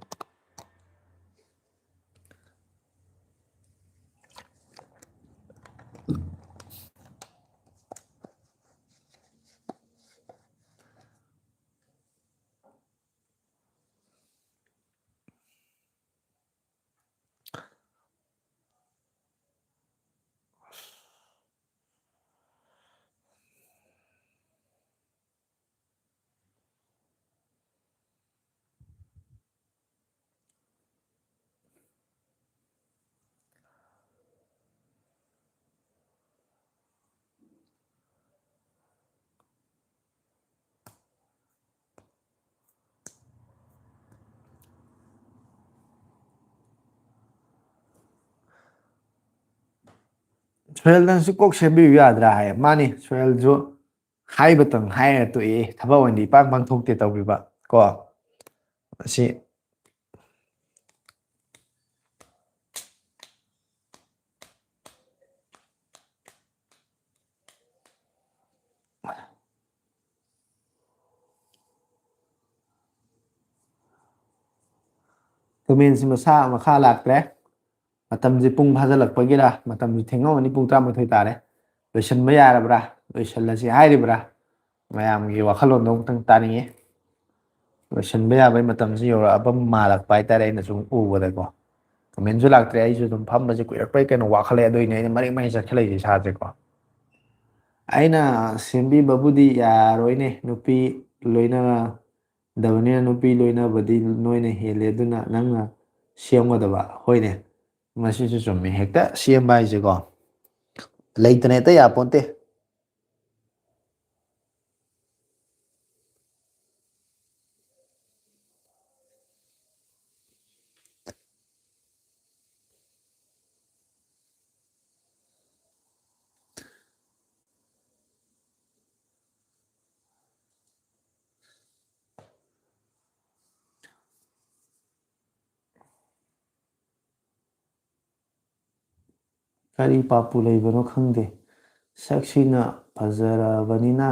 ꯁꯣꯏꯜꯗꯪꯁꯨ ꯀꯣꯛ ꯁꯦꯝꯕꯤꯌꯨ ꯌꯥꯗ꯭ꯔꯥ ꯍꯥꯏ ꯃꯥꯅꯤ ꯁꯣꯏꯜꯁꯨ ꯍꯥꯏꯕꯇꯪ ꯍꯥꯏꯔ ꯇꯣꯛꯑꯦ ꯊꯕꯛ ꯑꯣꯏꯅꯗꯤ ꯏꯄꯥꯡ ꯄꯥꯡꯊꯣꯛꯇꯦ ꯇꯧꯕꯤꯕ ꯀꯣ ꯑꯁꯤ ꯀꯃꯦꯟꯁꯤ ꯃꯈꯥ ꯂꯥꯛꯇ꯭ꯔꯦ ꯃꯇꯝꯁꯦ ꯄꯨꯡ ꯐꯥꯖꯤꯜꯂꯛꯄꯒꯤꯔ ꯃꯇꯝꯁꯤ ꯊꯦꯡꯉꯝꯃꯅꯤ ꯄꯨꯡ 12 ꯇꯥꯔꯦ ꯂꯣꯏꯁꯤꯟꯕ ꯌꯥꯔꯕ꯭ꯔꯥ ꯂꯣꯏꯁꯤꯜꯂꯁꯤ ꯍꯥꯏꯔꯤꯕ꯭ꯔꯥ ꯃꯌꯥꯝꯒꯤ ꯋꯥꯈꯜꯂꯣꯟꯗꯣ ꯑꯃꯨꯛꯇꯪ ꯇꯥꯅꯤꯡꯉꯤ ꯂꯣꯏꯁꯤꯟꯕ ꯌꯥꯕꯒꯤ ꯃꯇꯝꯁꯤ ꯌꯧꯔꯛꯑꯕ ꯃꯥꯜꯂꯛꯄ ꯍꯥꯏꯇꯥꯔꯦ ꯑꯩꯅ ꯁꯨꯝ ꯎꯕꯗꯀꯣ ꯀꯃꯦꯟꯁꯨ ꯂꯥꯛꯇ꯭ꯔꯦ ꯑꯩꯁꯨ ꯑꯗꯨꯝ ꯐꯝꯕꯁꯦ ꯀꯨꯏꯔꯛꯄꯩ ꯀꯩꯅꯣ ꯋꯥꯈꯠꯂꯛꯑꯦ ꯑꯗꯨꯏꯅꯦ ꯑꯩꯅ ꯃꯔꯦꯛ ꯃꯍꯩ ꯆꯠꯈꯠꯂꯛꯏꯁꯦ ꯏꯁꯥꯁꯦꯀꯣ ꯑꯩꯅ ꯁꯦꯝꯕꯤꯕꯕꯨꯗꯤ ꯌꯥꯔꯣꯏꯅꯦ ꯅꯨꯄꯤ ꯂꯣꯏꯅꯗꯕꯅꯤꯅ ꯅꯨꯄꯤ ꯂꯣꯏꯅꯕꯗꯤ ꯅꯣꯏꯅ ꯍꯦꯜꯂꯦ ꯑꯗꯨꯅ ꯅꯪꯅ ꯁꯦꯝꯒꯗꯕ ꯍꯣꯏꯅꯦ ꯃꯁꯤꯁꯨ ꯆꯨꯝꯃꯤ ꯍꯦꯛꯇ ꯁꯦꯝꯕ ꯍꯥꯏꯁꯦꯀꯣ ꯂꯩꯇꯅ ꯍꯦꯛꯇ ꯌꯥꯄꯣꯟꯇꯦ ꯀꯔꯤ ꯄꯥꯄꯨ ꯂꯩꯕꯅꯣ ꯈꯪꯗꯦ ꯁꯛꯁꯤꯅ ꯐꯖꯔꯕꯅꯤꯅ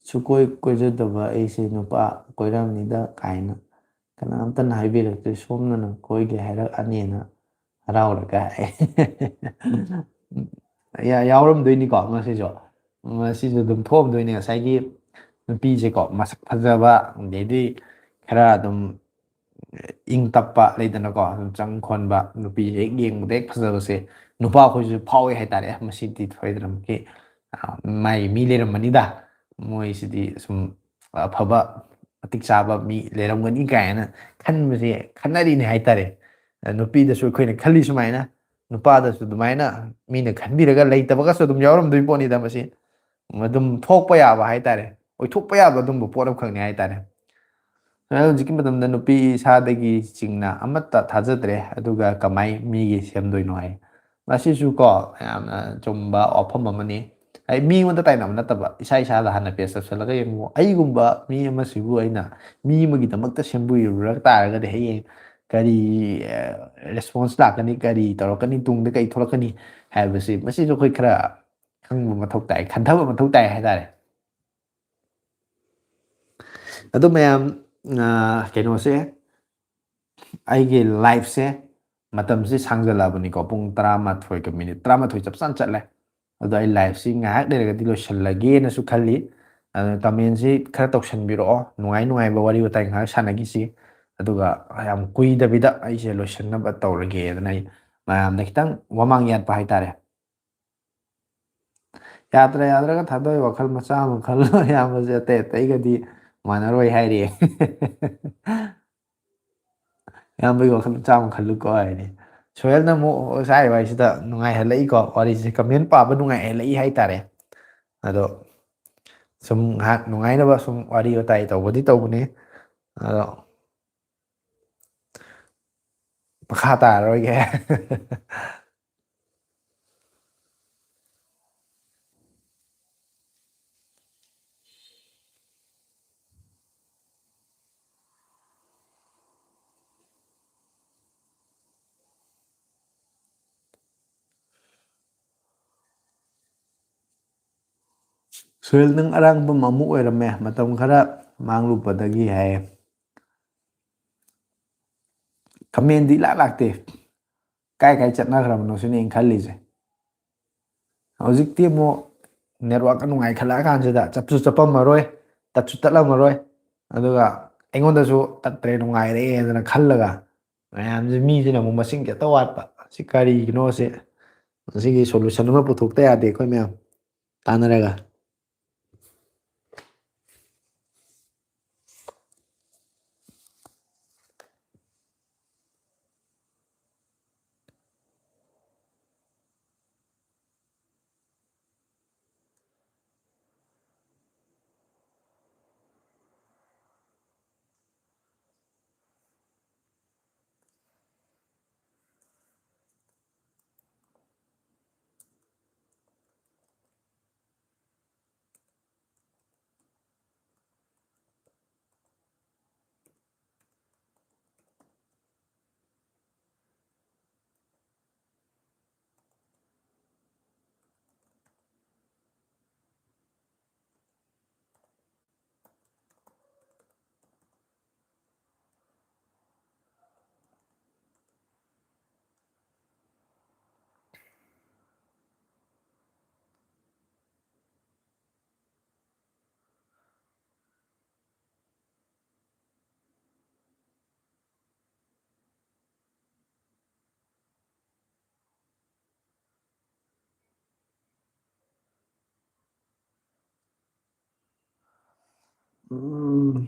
ꯁꯨꯀꯣꯏ ꯀꯣꯏꯖꯗꯕ ꯑꯩꯁꯦ ꯅꯨꯄꯥ ꯀꯣꯏꯔꯝꯅꯤꯗ ꯀꯥꯏꯅ ꯀꯅꯥꯝꯇꯅ ꯍꯥꯏꯕꯤꯔꯛꯇꯦ ꯁꯣꯝꯅ ꯀꯣꯏꯒꯦ ꯍꯥꯏꯔꯛꯑꯅꯤꯅ ꯍꯔꯥꯎꯔꯒ ꯌꯥꯎꯔꯝꯗꯣꯏꯅꯤꯀꯣ ꯃꯁꯤꯁꯨ ꯑꯗꯨꯝ ꯊꯣꯛꯑꯝꯗꯣꯏꯅꯤ ꯉꯁꯥꯏꯒꯤ ꯅꯨꯄꯤꯁꯦꯀꯣ ꯃꯁꯛ ꯐꯖꯕ ꯑꯗꯩꯗꯤ ꯈꯔ ꯑꯗꯨꯝ ꯏꯪ ꯇꯞꯄ ꯂꯩꯗꯅꯀꯣ ꯑꯗꯨꯝ ꯆꯪ ꯈꯣꯟꯕ ꯅꯨꯄꯤꯁꯦ ꯍꯦꯛ ꯌꯦꯡꯕꯗ ꯍꯦꯛ ꯐꯖꯕꯁꯦ ꯅꯨꯄꯥ ꯑꯩꯈꯣꯏꯁꯨ ꯐꯥꯎꯋꯦ ꯍꯥꯏꯇꯥꯔꯦ ꯃꯁꯤꯗꯤ ꯁꯣꯏꯗꯅꯃꯛꯀꯤ ꯃꯥꯏ ꯃꯤ ꯂꯩꯔꯝꯕꯅꯤꯗ ꯃꯣꯏꯁꯤꯗꯤ ꯁꯨꯝ ꯑꯐꯕ ꯃꯇꯤꯛ ꯆꯥꯕ ꯃꯤ ꯂꯩꯔꯝꯒꯅꯤ ꯀꯥꯏꯅ ꯈꯟꯕꯁꯦ ꯈꯟꯅꯔꯤꯅꯦ ꯍꯥꯏꯇꯥꯔꯦ ꯅꯨꯄꯤꯗꯁꯨ ꯑꯩꯈꯣꯏꯅ ꯈꯜꯂꯤ ꯁꯨꯃꯥꯏꯅ ꯅꯨꯄꯥꯗꯁꯨ ꯑꯗꯨꯃꯥꯏꯅ ꯃꯤꯅ ꯈꯟꯕꯤꯔꯒ ꯂꯩꯇꯕꯒꯁꯨ ꯑꯗꯨꯝ ꯌꯥꯎꯔꯝꯗꯣꯏ ꯄꯣꯠꯅꯤꯗ ꯃꯁꯤ ꯑꯗꯨꯝ ꯊꯣꯛꯄ ꯌꯥꯕ ꯍꯥꯏꯇꯥꯔꯦ ꯑꯣꯏꯊꯣꯛꯄ ꯌꯥꯕ ꯑꯗꯨꯝꯕ ꯄꯣꯠ ꯑꯃꯈꯛꯅꯤ ꯍꯥꯏꯇꯥꯔꯦ ꯍꯧꯖꯤꯛꯀꯤ ꯃꯇꯝꯗ ꯅꯨꯄꯤ ꯏꯁꯥꯗꯒꯤ ꯆꯤꯡꯅ ꯑꯃꯠꯇ ꯊꯥꯖꯗ꯭ꯔꯦ ꯑꯗꯨꯒ ꯀꯃꯥꯏ ꯃꯤꯒꯤ ꯁꯦꯝꯗꯣꯏꯅꯣ ꯍꯥꯏ ꯃꯁꯤꯁꯨ ꯀꯣ ꯌꯥꯝꯅ ꯆꯨꯝꯕ ꯋꯥꯐꯝ ꯑꯃꯅꯤ ꯍꯥꯏ ꯃꯤꯉꯣꯟꯗ ꯇꯥꯏꯅꯕ ꯅꯠꯇꯕ ꯏꯁꯥ ꯏꯁꯥꯗ ꯍꯥꯟꯅ ꯄꯦꯁ ꯇꯧꯁꯜꯂꯒ ꯌꯦꯡꯉꯨ ꯑꯩꯒꯨꯝꯕ ꯃꯤ ꯑꯃꯁꯤꯕꯨ ꯑꯩꯅ ꯃꯤ ꯑꯃꯒꯤꯗꯃꯛꯇ ꯁꯦꯝꯕꯤꯔꯨꯔ ꯇꯥꯔꯒꯗꯤ ꯍꯌꯦꯡ ꯀꯔꯤ ꯔꯦꯁꯄꯣꯟꯁ ꯂꯥꯛꯀꯅꯤ ꯀꯔꯤ ꯇꯧꯔꯛꯀꯅꯤ ꯇꯨꯡꯗ ꯀꯔꯤ ꯊꯣꯛꯂꯛꯀꯅꯤ ꯍꯥꯏꯕꯁꯤ ꯃꯁꯤꯁꯨ ꯑꯩꯈꯣꯏ ꯈꯔ ꯈꯪꯕ ꯃꯊꯧ ꯇꯥꯏ ꯈꯟꯊꯕ ꯃꯊꯧ ꯇꯥꯏ ꯍꯥꯏꯇꯥꯔꯦ ꯑꯗꯣ ꯃꯌꯥꯝ ꯀꯩꯅꯣꯁꯦ ꯑꯩꯒꯤ ꯂꯥꯏꯐꯁꯦ ꯃꯇꯝꯁꯦ ꯁꯥꯡꯖꯜꯂꯛꯑꯕꯅꯤꯀꯣ ꯄꯨꯡ 12ꯒ ꯃꯤꯅꯤꯠ 12 ꯆꯞ ꯆꯥꯅ ꯆꯠꯂꯦ ꯑꯗꯣ ꯑꯩ ꯂꯥꯏꯐꯁꯤ ꯉꯥꯏꯍꯥꯛ ꯂꯩꯔꯒꯗꯤ ꯂꯣꯏꯁꯤꯜꯂꯒꯦꯅꯁꯨ ꯈꯜꯂꯤ ꯑꯗꯨꯅ ꯀꯃꯦꯟꯁꯤ ꯈꯔ ꯇꯧꯁꯟꯕꯤꯔꯛꯑꯣ ꯅꯨꯡꯉꯥꯏ ꯅꯨꯡꯉꯥꯏꯕ ꯋꯥꯔꯤ ꯋꯥꯇꯥꯏ ꯉꯥꯏꯍꯥꯛ ꯁꯥꯟꯅꯈꯤꯁꯤ ꯑꯗꯨꯒ ꯌꯥꯝ ꯀꯨꯏꯗꯕꯤꯗ ꯑꯩꯁꯦ ꯂꯣꯏꯁꯤꯟꯅꯕ ꯇꯧꯔꯒꯦꯗꯅ ꯑꯩ ꯃꯌꯥꯝꯗ ꯈꯤꯇꯪ ꯋꯥꯃꯥꯡ ꯌꯥꯠꯄ ꯍꯥꯏꯇꯥꯔꯦ ꯌꯥꯗ꯭ꯔꯒ ꯊꯥꯗꯣꯛꯏ ꯋꯥꯈꯜ ꯃꯆꯥ ꯑꯃ ꯈꯜꯂꯣ ꯑꯌꯥꯝꯕꯁꯦ ꯑꯇꯩ ꯑꯇꯩꯒꯗꯤ ꯃꯥꯟꯅꯔꯣꯏ ꯍꯥꯏꯔꯤ ꯏꯌꯥꯝꯕꯒꯤ ꯋꯥꯈꯜ ꯃꯆꯥ ꯑꯃ ꯈꯜꯂꯨꯀꯣ ꯍꯥꯏꯅꯤ ꯁꯣꯍꯦꯜꯅ ꯑꯃꯨꯛ ꯉꯁꯥꯏ ꯋꯥꯔꯤꯁꯤꯗ ꯅꯨꯡꯉꯥꯏꯍꯜꯂꯛꯏꯀꯣ ꯋꯥꯔꯤꯁꯦ ꯀꯃꯦꯟ ꯄꯥꯕ ꯅꯨꯡꯉꯥꯏꯍꯜꯂꯛꯏ ꯍꯥꯏꯇꯥꯔꯦ ꯑꯗꯣ ꯁꯨꯝ ꯉꯥꯏꯍꯥꯛ ꯅꯨꯡꯉꯥꯏꯅꯕ ꯁꯨꯝ ꯋꯥꯔꯤ ꯋꯥꯇꯥꯏ ꯇꯧꯕꯗꯤ ꯇꯧꯕꯅꯤ ꯑꯗꯣ ꯃꯈꯥ ꯇꯥꯔꯔꯣꯏꯒꯦ ꯁꯣꯏꯜ ꯅꯪ ꯑꯔꯥꯡꯕꯝ ꯑꯃꯨꯛ ꯑꯣꯏꯔꯝꯃꯦ ꯃꯇꯝ ꯈꯔ ꯃꯥꯡꯂꯨꯕꯗꯒꯤ ꯍꯥꯏꯌꯦ ꯀꯃꯦꯟꯗꯤ ꯏꯂꯥꯛ ꯂꯥꯛꯇꯦ ꯀꯥꯏ ꯀꯥꯏ ꯆꯠꯅꯈ꯭ꯔꯕꯅꯣ ꯁꯤꯅꯦ ꯑꯩꯅ ꯈꯜꯂꯤꯁꯦ ꯍꯧꯖꯤꯛꯇꯤ ꯑꯃꯨꯛ ꯅꯦꯠꯋꯥꯛꯀ ꯅꯨꯡꯉꯥꯏꯈꯠꯂꯛꯑ ꯀꯥꯟꯁꯤꯗ ꯆꯞꯁꯨ ꯆꯠꯄꯝꯃꯔꯣꯏ ꯇꯠꯁꯨ ꯇꯠꯂꯝꯃꯔꯣꯏ ꯑꯗꯨꯒ ꯑꯩꯉꯣꯟꯗꯁꯨ ꯇꯠꯇ꯭ꯔꯦ ꯅꯨꯡꯉꯥꯏꯔꯦꯗꯅ ꯈꯜꯂꯒ ꯃꯌꯥꯝꯁꯦ ꯃꯤꯁꯤꯅ ꯑꯃꯨꯛ ꯃꯁꯤꯡ ꯍꯦꯛꯇ ꯋꯥꯠꯄ ꯁꯤ ꯀꯔꯤꯒꯤꯅꯣꯁꯦ ꯃꯁꯤꯒꯤ ꯁꯣꯂꯨꯁꯟ ꯑꯃ ꯄꯨꯊꯣꯛꯇ ꯌꯥꯗꯦ ꯑꯩꯈꯣꯏ ꯃꯌꯥꯝ ꯇꯥꯟꯅꯔꯒ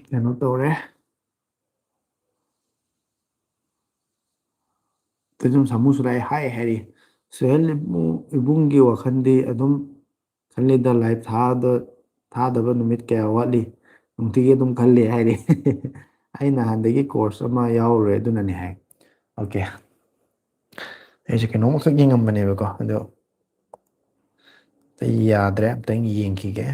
ꯀꯩꯅꯣ ꯇꯧꯔꯦ ꯇꯦꯖꯨꯝ ꯁꯥꯃꯨꯁꯨ ꯂꯥꯛꯑꯦ ꯍꯥꯏ ꯍꯥꯏꯔꯤ ꯁꯣꯍꯦꯜ ꯏꯕꯨꯡꯒꯤ ꯋꯥꯈꯜꯗꯤ ꯑꯗꯨꯝ ꯈꯜꯂꯤꯗ ꯂꯥꯏꯐ ꯊꯥꯗꯕ ꯅꯨꯃꯤꯠ ꯀꯌꯥ ꯋꯥꯠꯂꯤ ꯅꯨꯡꯇꯤꯒꯤ ꯑꯗꯨꯝ ꯈꯜꯂꯤ ꯍꯥꯏꯔꯤ ꯑꯩ ꯅꯍꯥꯟꯗꯒꯤ ꯀꯣꯔꯁ ꯑꯃ ꯌꯥꯎꯔꯨꯔꯦ ꯑꯗꯨꯅꯅꯦ ꯍꯥꯏ ꯑꯣꯀꯦ ꯑꯩꯁꯦ ꯀꯩꯅꯣꯝꯃꯈꯛ ꯌꯦꯡꯉꯝꯕꯅꯦꯕꯀꯣ ꯑꯗꯣ ꯑꯩ ꯌꯥꯗ꯭ꯔꯦ ꯑꯝꯇꯪ ꯌꯦꯡꯈꯤꯒꯦ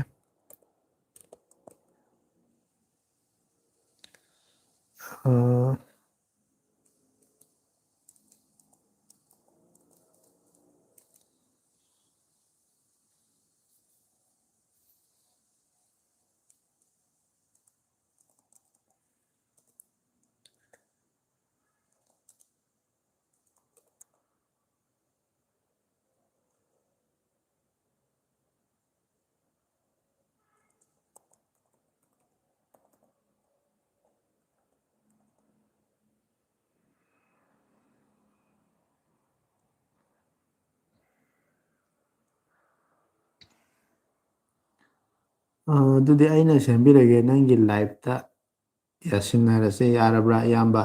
ꯑꯗꯨꯗꯤ ꯑꯩꯅ ꯁꯦꯝꯕꯤꯔꯒꯦ ꯅꯪꯒꯤ ꯂꯥꯏꯐꯇ ꯌꯥꯁꯤꯟꯅꯔꯁꯦ ꯌꯥꯔꯕ꯭ꯔꯥ ꯏꯌꯥꯝꯕ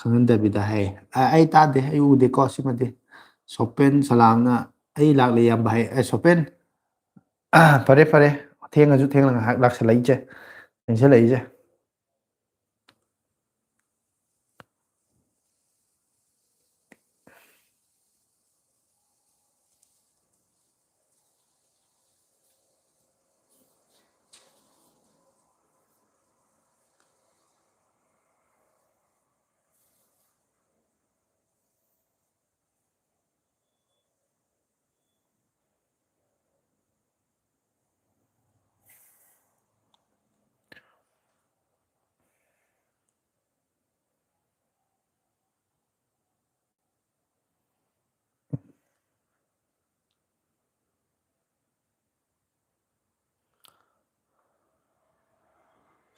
ꯈꯪꯍꯟꯗꯕꯤꯗ ꯍꯥꯏ ꯑꯩ ꯇꯥꯗꯦ ꯑꯩ ꯎꯗꯦꯀꯣ ꯁꯤꯃꯗꯤ ꯁꯣꯄꯦꯟ ꯁꯂꯥꯝꯅ ꯑꯩ ꯂꯥꯛꯂꯦ ꯏꯌꯥꯝꯕ ꯍꯥꯏ ꯁꯣꯄꯦꯟ ꯐꯔꯦ ꯐꯔꯦ ꯊꯦꯡꯉꯁꯨ ꯊꯦꯡꯅ ꯉꯥꯏꯍꯥꯛ ꯂꯥꯛꯁꯜꯂꯛꯏꯁꯦ ꯊꯦꯡꯁꯜꯂꯛꯏꯁꯦ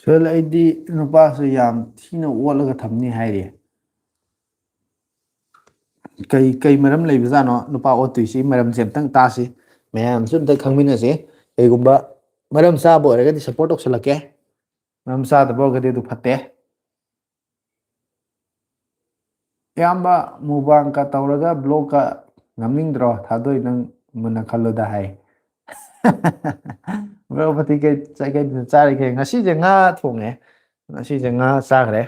ꯁꯣꯏꯜ ꯑꯩꯗꯤ ꯅꯨꯄꯥꯁꯨ ꯌꯥꯝ ꯊꯤꯅ ꯑꯣꯠꯂꯒ ꯊꯝꯅꯤ ꯍꯥꯏꯔꯤ ꯀꯩ ꯃꯔꯝ ꯂꯩꯕꯖꯥꯠꯅꯣ ꯅꯨꯄꯥ ꯑꯣꯠꯇꯣꯏꯁꯤ ꯃꯔꯝꯁꯦ ꯑꯝꯇꯪ ꯇꯥꯁꯤ ꯃꯌꯥꯝꯁꯨ ꯑꯝꯇ ꯈꯪꯃꯤꯟꯅꯁꯦ ꯀꯩꯒꯨꯝꯕ ꯃꯔꯝ ꯆꯥꯕ ꯑꯣꯏꯔꯒꯗꯤ ꯁꯞꯄꯣꯔꯠ ꯇꯧꯁꯜꯂꯛꯀꯦ ꯃꯔꯝ ꯆꯥꯗꯕ ꯑꯣꯏꯔꯒꯗꯤ ꯑꯗꯨ ꯐꯠꯇꯦ ꯑꯌꯥꯝꯕ ꯃꯨꯕꯥꯡꯀ ꯇꯧꯔꯒ ꯕ꯭ꯂꯣꯛꯀ ꯉꯝꯅꯤꯡꯗ꯭ꯔꯣ ꯊꯥꯗꯣꯏ ꯅꯪ ꯃꯨꯟꯅ ꯈꯜꯂꯨꯗ ꯍꯥꯏ ꯕ꯭ꯔꯍꯄꯇꯤ ꯀꯩ ꯆꯥꯔꯤꯒꯦ ꯉꯁꯤꯁꯦ ꯉꯥ ꯊꯣꯡꯉꯦ ꯉꯁꯤꯁꯦ ꯉꯥ ꯆꯥꯈ꯭ꯔꯦ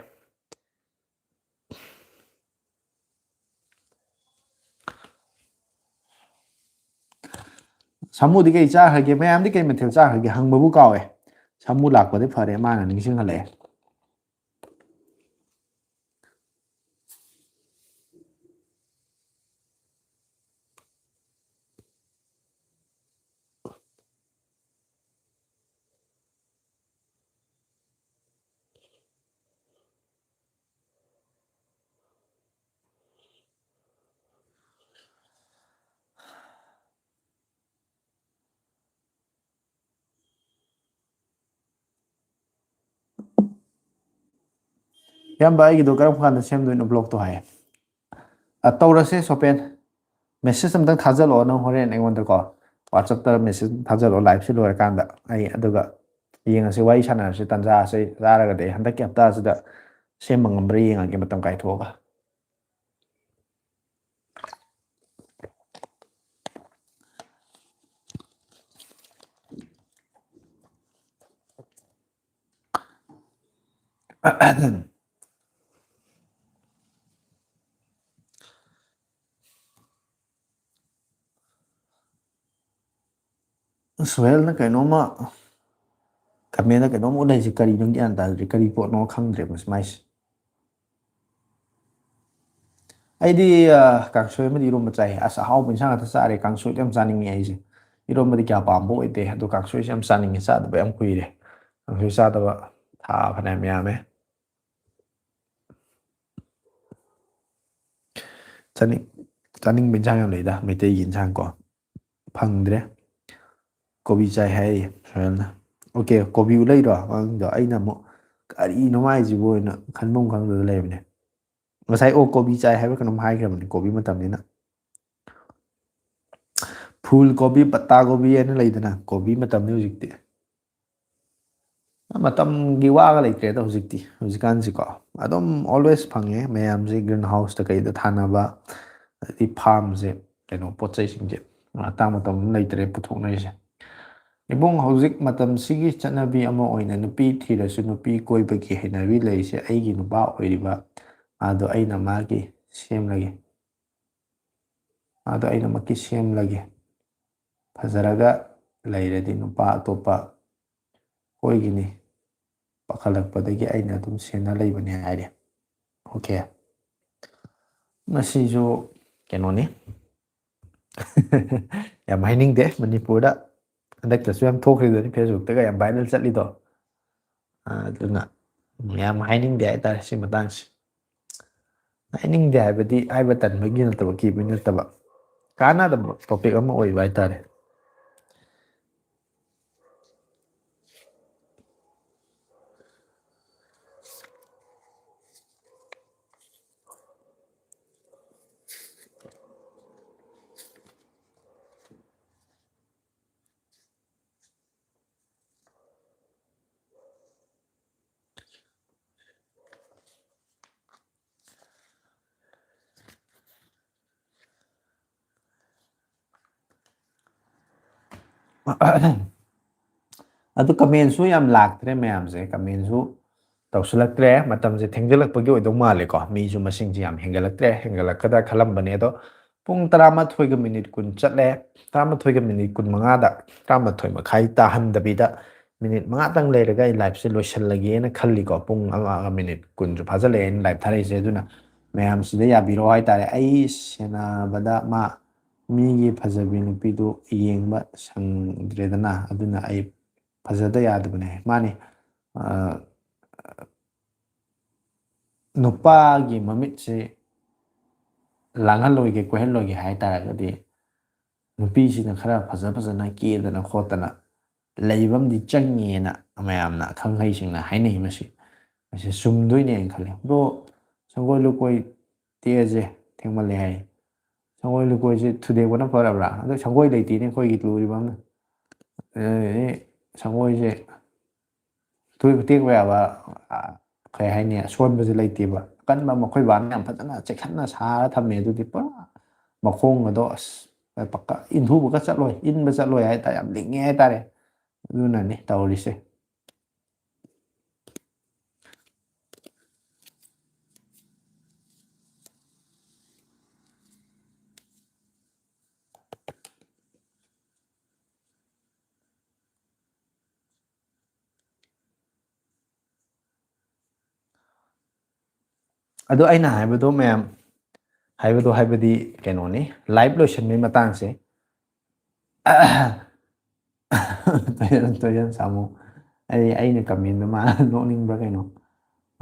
ꯁꯥꯃꯨꯗꯤ ꯀꯩ ꯆꯥꯈ꯭ꯔꯒꯦ ꯃꯌꯥꯝꯗꯤ ꯀꯩ ꯃꯊꯦꯜ ꯆꯥꯈ꯭ꯔꯒꯦ ꯍꯪꯕꯕꯨ ꯀꯥꯎꯋꯦ ꯁꯥꯃꯨ ꯂꯥꯛꯄꯗꯤ ꯐꯔꯦ ꯃꯥꯅ ꯅꯤꯡꯁꯤꯡꯍꯜꯂꯛꯑꯦ ꯏꯌꯥꯝꯕ ꯑꯩꯒꯤꯗꯣ ꯀꯔꯝ ꯀꯥꯟꯗ ꯁꯦꯝꯗꯣꯏꯅꯣ ꯕ꯭ꯂꯣꯛꯇꯣ ꯍꯥꯏꯌꯦ ꯇꯧꯔꯁꯦ ꯁꯣꯄꯦꯟ ꯃꯦꯁꯦꯖ ꯑꯝꯇꯪ ꯊꯥꯖꯤꯜꯛꯑꯣ ꯅꯪ ꯍꯣꯔꯦꯟ ꯑꯩꯉꯣꯟꯗꯀꯣ ꯋꯥꯆꯞꯇ ꯃꯦꯁꯦꯖ ꯊꯥꯖꯤꯜꯛꯑꯣ ꯂꯥꯏꯚꯁꯤ ꯂꯣꯏꯔꯀꯥꯟꯗ ꯑꯩ ꯑꯗꯨꯒ ꯌꯦꯡꯉꯁꯤ ꯋꯥꯔꯤ ꯁꯥꯟꯅꯔꯁꯤ ꯇꯥꯟꯖꯥꯁꯤ ꯆꯥꯔꯒꯗꯤ ꯑꯩ ꯍꯟꯗꯛꯀꯤ ꯍꯞꯇꯥꯁꯤꯗ ꯁꯦꯝꯕ ꯉꯝꯕ꯭ꯔꯥ ꯌꯦꯡꯉꯒꯦ ꯃꯇꯝ ꯀꯥꯏꯊꯣꯛꯑꯒ ꯁꯨꯍꯦꯜꯅ ꯀꯩꯅꯣꯝꯃ ꯀꯃꯦꯟꯗ ꯀꯩꯅꯣꯝ ꯎꯠꯂꯛꯏꯁꯦ ꯀꯔꯤꯅꯣ ꯒ꯭ꯌꯥꯟ ꯇꯥꯗ꯭ꯔꯦ ꯀꯔꯤ ꯄꯣꯠꯅꯣ ꯈꯪꯗ꯭ꯔꯦ ꯃꯥꯏꯁꯦ ꯑꯩꯗꯤ ꯀꯥꯡꯁꯣꯏ ꯑꯃꯗꯤ ꯏꯔꯣꯝꯕ ꯆꯥꯏ ꯑꯁ ꯑꯍꯥꯎꯕ ꯏꯟꯁꯥꯡ ꯉꯥꯛꯇ ꯆꯥꯔꯦ ꯀꯥꯡꯁꯣꯏꯗꯣ ꯌꯥꯝ ꯆꯥꯅꯤꯡꯉꯦ ꯑꯩꯁꯦ ꯏꯔꯣꯝꯕꯗꯤ ꯀꯌꯥ ꯄꯥꯝꯕ ꯑꯣꯏꯗꯦ ꯑꯗꯣ ꯀꯥꯡꯁꯣꯏꯁꯦ ꯌꯥꯝ ꯆꯥꯅꯤꯡꯉꯦ ꯆꯥꯗꯕ ꯌꯥꯝ ꯀꯨꯏꯔꯦ ꯀꯥꯡꯁꯣꯏ ꯆꯥꯗꯕ ꯊꯥ ꯐꯅꯌꯥꯝ ꯌꯥꯝꯃꯦ ꯆꯥꯅꯤꯡ ꯆꯥꯅꯤꯡꯕ ꯏꯟꯁꯥꯡ ꯌꯥꯝ ꯂꯩꯗ ꯃꯩꯇꯩꯒꯤ ꯏꯟꯁꯥꯡ ꯀꯣ ꯐꯪꯗ꯭ꯔꯦ ꯀꯣꯕꯤ ꯆꯥꯏ ꯍꯥꯏꯔꯤ ꯁꯣꯍꯦꯜꯅ ꯑꯣꯀꯦ ꯀꯣꯕꯤ ꯂꯩꯔꯣ ꯃꯃꯤꯡꯗꯣ ꯑꯩꯅ ꯑꯃꯨꯛ ꯀꯔꯤꯅꯣ ꯃꯥꯏꯁꯤꯕꯨꯅ ꯈꯟꯐꯝ ꯈꯪꯗꯗ ꯂꯩꯕꯅꯦ ꯉꯁꯥꯏ ꯑꯣ ꯀꯣꯕꯤ ꯆꯥꯏ ꯍꯥꯏꯕ ꯀꯩꯅꯣꯝ ꯍꯥꯏꯈ꯭ꯔꯕꯅꯤ ꯀꯣꯕꯤ ꯃꯇꯝꯅꯤꯅ ꯐꯨꯜ ꯀꯣꯕꯤ ꯄꯠꯇꯥ ꯀꯣꯕꯤ ꯍꯥꯏꯅ ꯂꯩꯗꯅ ꯀꯣꯕꯤ ꯃꯇꯝꯅꯤ ꯍꯧꯖꯤꯛꯇꯤ ꯃꯇꯝꯒꯤ ꯋꯥꯒ ꯂꯩꯇ꯭ꯔꯦꯗ ꯍꯧꯖꯤꯛꯇꯤ ꯍꯧꯖꯤꯛꯀꯥꯟꯁꯤꯀꯣ ꯑꯗꯨꯝ ꯑꯣꯜꯋꯦꯁ ꯐꯪꯉꯦ ꯃꯌꯥꯝꯁꯦ ꯒ꯭ꯔꯤꯟ ꯍꯥꯎꯁꯇ ꯀꯩꯗ ꯊꯥꯅꯕ ꯑꯗꯩ ꯐꯥꯔꯝꯁꯦ ꯀꯩꯅꯣ ꯄꯣꯠ ꯆꯩꯁꯤꯡꯁꯦ ꯃꯇꯥꯡ ꯃꯇꯝ ꯂꯩꯇ꯭ꯔꯦ ꯄꯨꯊꯣꯛꯅꯔꯤꯁꯦ ꯏꯕꯨꯡ ꯍꯧꯖꯤꯛ ꯃꯇꯝꯁꯤꯒꯤ ꯆꯠꯅꯕꯤ ꯑꯃ ꯑꯣꯏꯅ ꯅꯨꯄꯤ ꯊꯤꯔꯁꯨ ꯅꯨꯄꯤ ꯀꯣꯏꯕꯒꯤ ꯍꯩꯅꯕꯤ ꯂꯩꯔꯤꯁꯦ ꯑꯩꯒꯤ ꯅꯨꯄꯥ ꯑꯣꯏꯔꯤꯕ ꯑꯗꯣ ꯑꯩꯅ ꯃꯥꯒꯤ ꯁꯦꯝꯂꯒꯦ ꯑꯗꯣ ꯑꯩꯅꯃꯛꯀꯤ ꯁꯦꯝꯂꯒꯦ ꯐꯖꯔꯒ ꯂꯩꯔꯗꯤ ꯅꯨꯄꯥ ꯑꯇꯣꯞꯄ ꯀꯣꯏꯒꯤꯅꯤ ꯄꯥꯈꯠꯂꯛꯄꯗꯒꯤ ꯑꯩꯅ ꯑꯗꯨꯝ ꯁꯦꯟꯅ ꯂꯩꯕꯅꯤ ꯍꯥꯏꯔꯦ ꯑꯣꯀꯦ ꯃꯁꯤꯁꯨ ꯀꯩꯅꯣꯅꯤ ꯌꯥꯝ ꯍꯥꯏꯅꯤꯡꯗꯦ ꯃꯅꯤꯄꯨꯔꯗ ꯍꯟꯗꯛꯇꯁꯨ ꯌꯥꯝ ꯊꯣꯛꯈ꯭ꯔꯤꯗꯨꯅꯤ ꯐꯦꯁꯕꯨꯛꯇꯒ ꯌꯥꯝ ꯚꯥꯏꯔꯦꯜ ꯆꯠꯂꯤꯗꯣ ꯑꯗꯨꯅ ꯌꯥꯝ ꯍꯥꯏꯅꯤꯡꯗꯦ ꯍꯥꯏꯇꯥꯔꯦ ꯁꯤ ꯃꯇꯥꯡꯁꯦ ꯍꯥꯏꯅꯤꯡꯗꯦ ꯍꯥꯏꯕꯗꯤ ꯍꯥꯏꯕ ꯇꯟꯕꯒꯤ ꯅꯠꯇꯕ ꯀꯤꯕꯒꯤ ꯅꯠꯇꯕ ꯀꯥꯟꯅꯗꯕ ꯇꯣꯄꯤꯛ ꯑꯃ ꯑꯣꯏꯕ ꯍꯥꯏꯇꯥꯔꯦ ꯑꯗꯨ ꯀꯃꯦꯟꯁꯨ ꯌꯥꯝ ꯂꯥꯛꯇ꯭ꯔꯦ ꯃꯌꯥꯝꯁꯦ ꯀꯃꯦꯟꯁꯨ ꯇꯧꯁꯤꯜꯂꯛꯇ꯭ꯔꯦ ꯃꯇꯝꯁꯦ ꯊꯦꯡꯖꯤꯜꯂꯛꯄꯒꯤ ꯑꯣꯏꯗꯧ ꯃꯥꯜꯂꯦꯀꯣ ꯃꯤꯁꯨ ꯃꯁꯤꯡꯁꯦ ꯌꯥꯝ ꯍꯦꯟꯒꯠꯂꯛꯇ꯭ꯔꯦ ꯍꯦꯟꯒꯠꯂꯛꯀꯗ꯭ꯔꯥ ꯈꯜꯂꯝꯕꯅꯦ ꯑꯗꯣ ꯄꯨꯡ 11:20 ꯆꯠꯂꯦ 11:25 11:30 ꯃꯈꯥꯏ ꯇꯥꯍꯟꯗꯕꯤꯗ ꯃꯤꯅꯤꯠ 5ꯇꯪ ꯂꯩꯔꯒ ꯑꯩ ꯂꯥꯏꯐꯁꯦ ꯂꯣꯏꯁꯤꯜꯂꯒꯦꯅ ꯈꯜꯂꯤꯀꯣ ꯄꯨꯡ 1:10 ꯐꯥꯖꯤꯜꯂꯛꯑꯦ ꯑꯩꯅ ꯂꯥꯏꯐ ꯊꯥꯔꯛꯏꯁꯦ ꯑꯗꯨꯅ ꯃꯌꯥꯝꯁꯤꯗ ꯌꯥꯕꯤꯔꯣ ꯍꯥꯏꯇꯥꯔꯦ ꯑꯩ ꯁꯦꯟꯅꯕꯗ ꯃꯤꯒꯤ ꯐꯖꯕꯤ ꯅꯨꯄꯤꯗꯨ ꯌꯦꯡꯕ ꯁꯪꯗ꯭ꯔꯦꯗꯅ ꯑꯗꯨꯅ ꯑꯩ ꯐꯖꯗ ꯌꯥꯗꯕꯅꯦ ꯃꯥꯅꯤ ꯅꯨꯄꯥꯒꯤ ꯃꯃꯤꯠꯁꯦ ꯂꯥꯡꯍꯜꯂꯣꯏꯒꯦ ꯀꯣꯏꯍꯜꯂꯣꯏꯒꯦ ꯍꯥꯏ ꯇꯥꯔꯒꯗꯤ ꯅꯨꯄꯤꯁꯤꯅ ꯈꯔ ꯐꯖ ꯐꯖꯅ ꯀꯦꯗꯅ ꯈꯣꯠꯇꯅ ꯂꯩꯕ ꯑꯃꯗꯤ ꯆꯪꯉꯦꯅ ꯃꯌꯥꯝꯅ ꯑꯈꯪ ꯑꯍꯩꯁꯤꯡꯅ ꯍꯥꯏꯅꯩ ꯃꯁꯤ ꯆꯨꯝꯗꯣꯏꯅꯦꯅ ꯈꯜꯂꯤ ꯕ꯭ꯔꯣ ꯁꯪꯒꯣꯏ ꯂꯨꯀꯣꯏ ꯇꯦꯛꯑꯁꯦ ꯊꯦꯡꯃꯜꯂꯦ ꯍꯥꯏ ꯁꯪꯒꯣꯏ ꯂꯨꯀꯣꯏꯁꯦ ꯊꯨꯗꯦꯛꯄꯅ ꯐꯔꯕ꯭ꯔꯥ ꯑꯗꯣ ꯁꯪꯒꯣꯏ ꯂꯩꯇꯦꯅꯦ ꯑꯩꯈꯣꯏꯒꯤ ꯂꯨꯔꯤꯕ ꯑꯃꯅ ꯁꯪꯒꯣꯏꯁꯦ ꯇꯦꯛꯄ ꯌꯥꯕ ꯀꯩ ꯍꯥꯏꯅꯤ ꯑꯁꯣꯟꯕꯁꯦ ꯂꯩꯇꯦꯕ ꯑꯀꯟꯕ ꯃꯈꯣꯏ ꯕꯥꯅ ꯌꯥꯝ ꯐꯖꯅ ꯆꯦꯛꯁꯤꯟꯅ ꯁꯥꯔ ꯊꯝꯃꯦ ꯑꯗꯨꯗꯤ ꯄꯨꯔꯥ ꯃꯈꯣꯡ ꯑꯗꯣ ꯑꯁ ꯄꯛꯀ ꯏꯟꯊꯨꯕꯒ ꯆꯠꯂꯣꯏ ꯏꯟꯕ ꯆꯠꯂꯣꯏ ꯍꯥꯏꯇꯥꯔꯦ ꯌꯥꯝ ꯂꯤꯡꯉꯦ ꯍꯥꯏꯇꯥꯔꯦ ꯑꯗꯨꯅꯅꯤ ꯇꯧꯔꯤꯁꯦ ꯑꯗꯣ ꯑꯩꯅ ꯍꯥꯏꯕꯗꯣ ꯃꯌꯥꯝ ꯍꯥꯏꯕꯗꯣ ꯍꯥꯏꯕꯗꯤ ꯀꯩꯅꯣꯅꯤ ꯂꯥꯏꯚ ꯂꯣꯏꯁꯟꯕꯒꯤ ꯃꯇꯥꯡꯁꯦ ꯇꯣꯏꯖꯟ ꯁꯥꯃꯨ ꯑꯩꯅ ꯀꯃꯦꯟꯗꯣ ꯃꯥ ꯅꯣꯛꯅꯤꯡꯕ꯭ꯔꯥ ꯀꯩꯅꯣ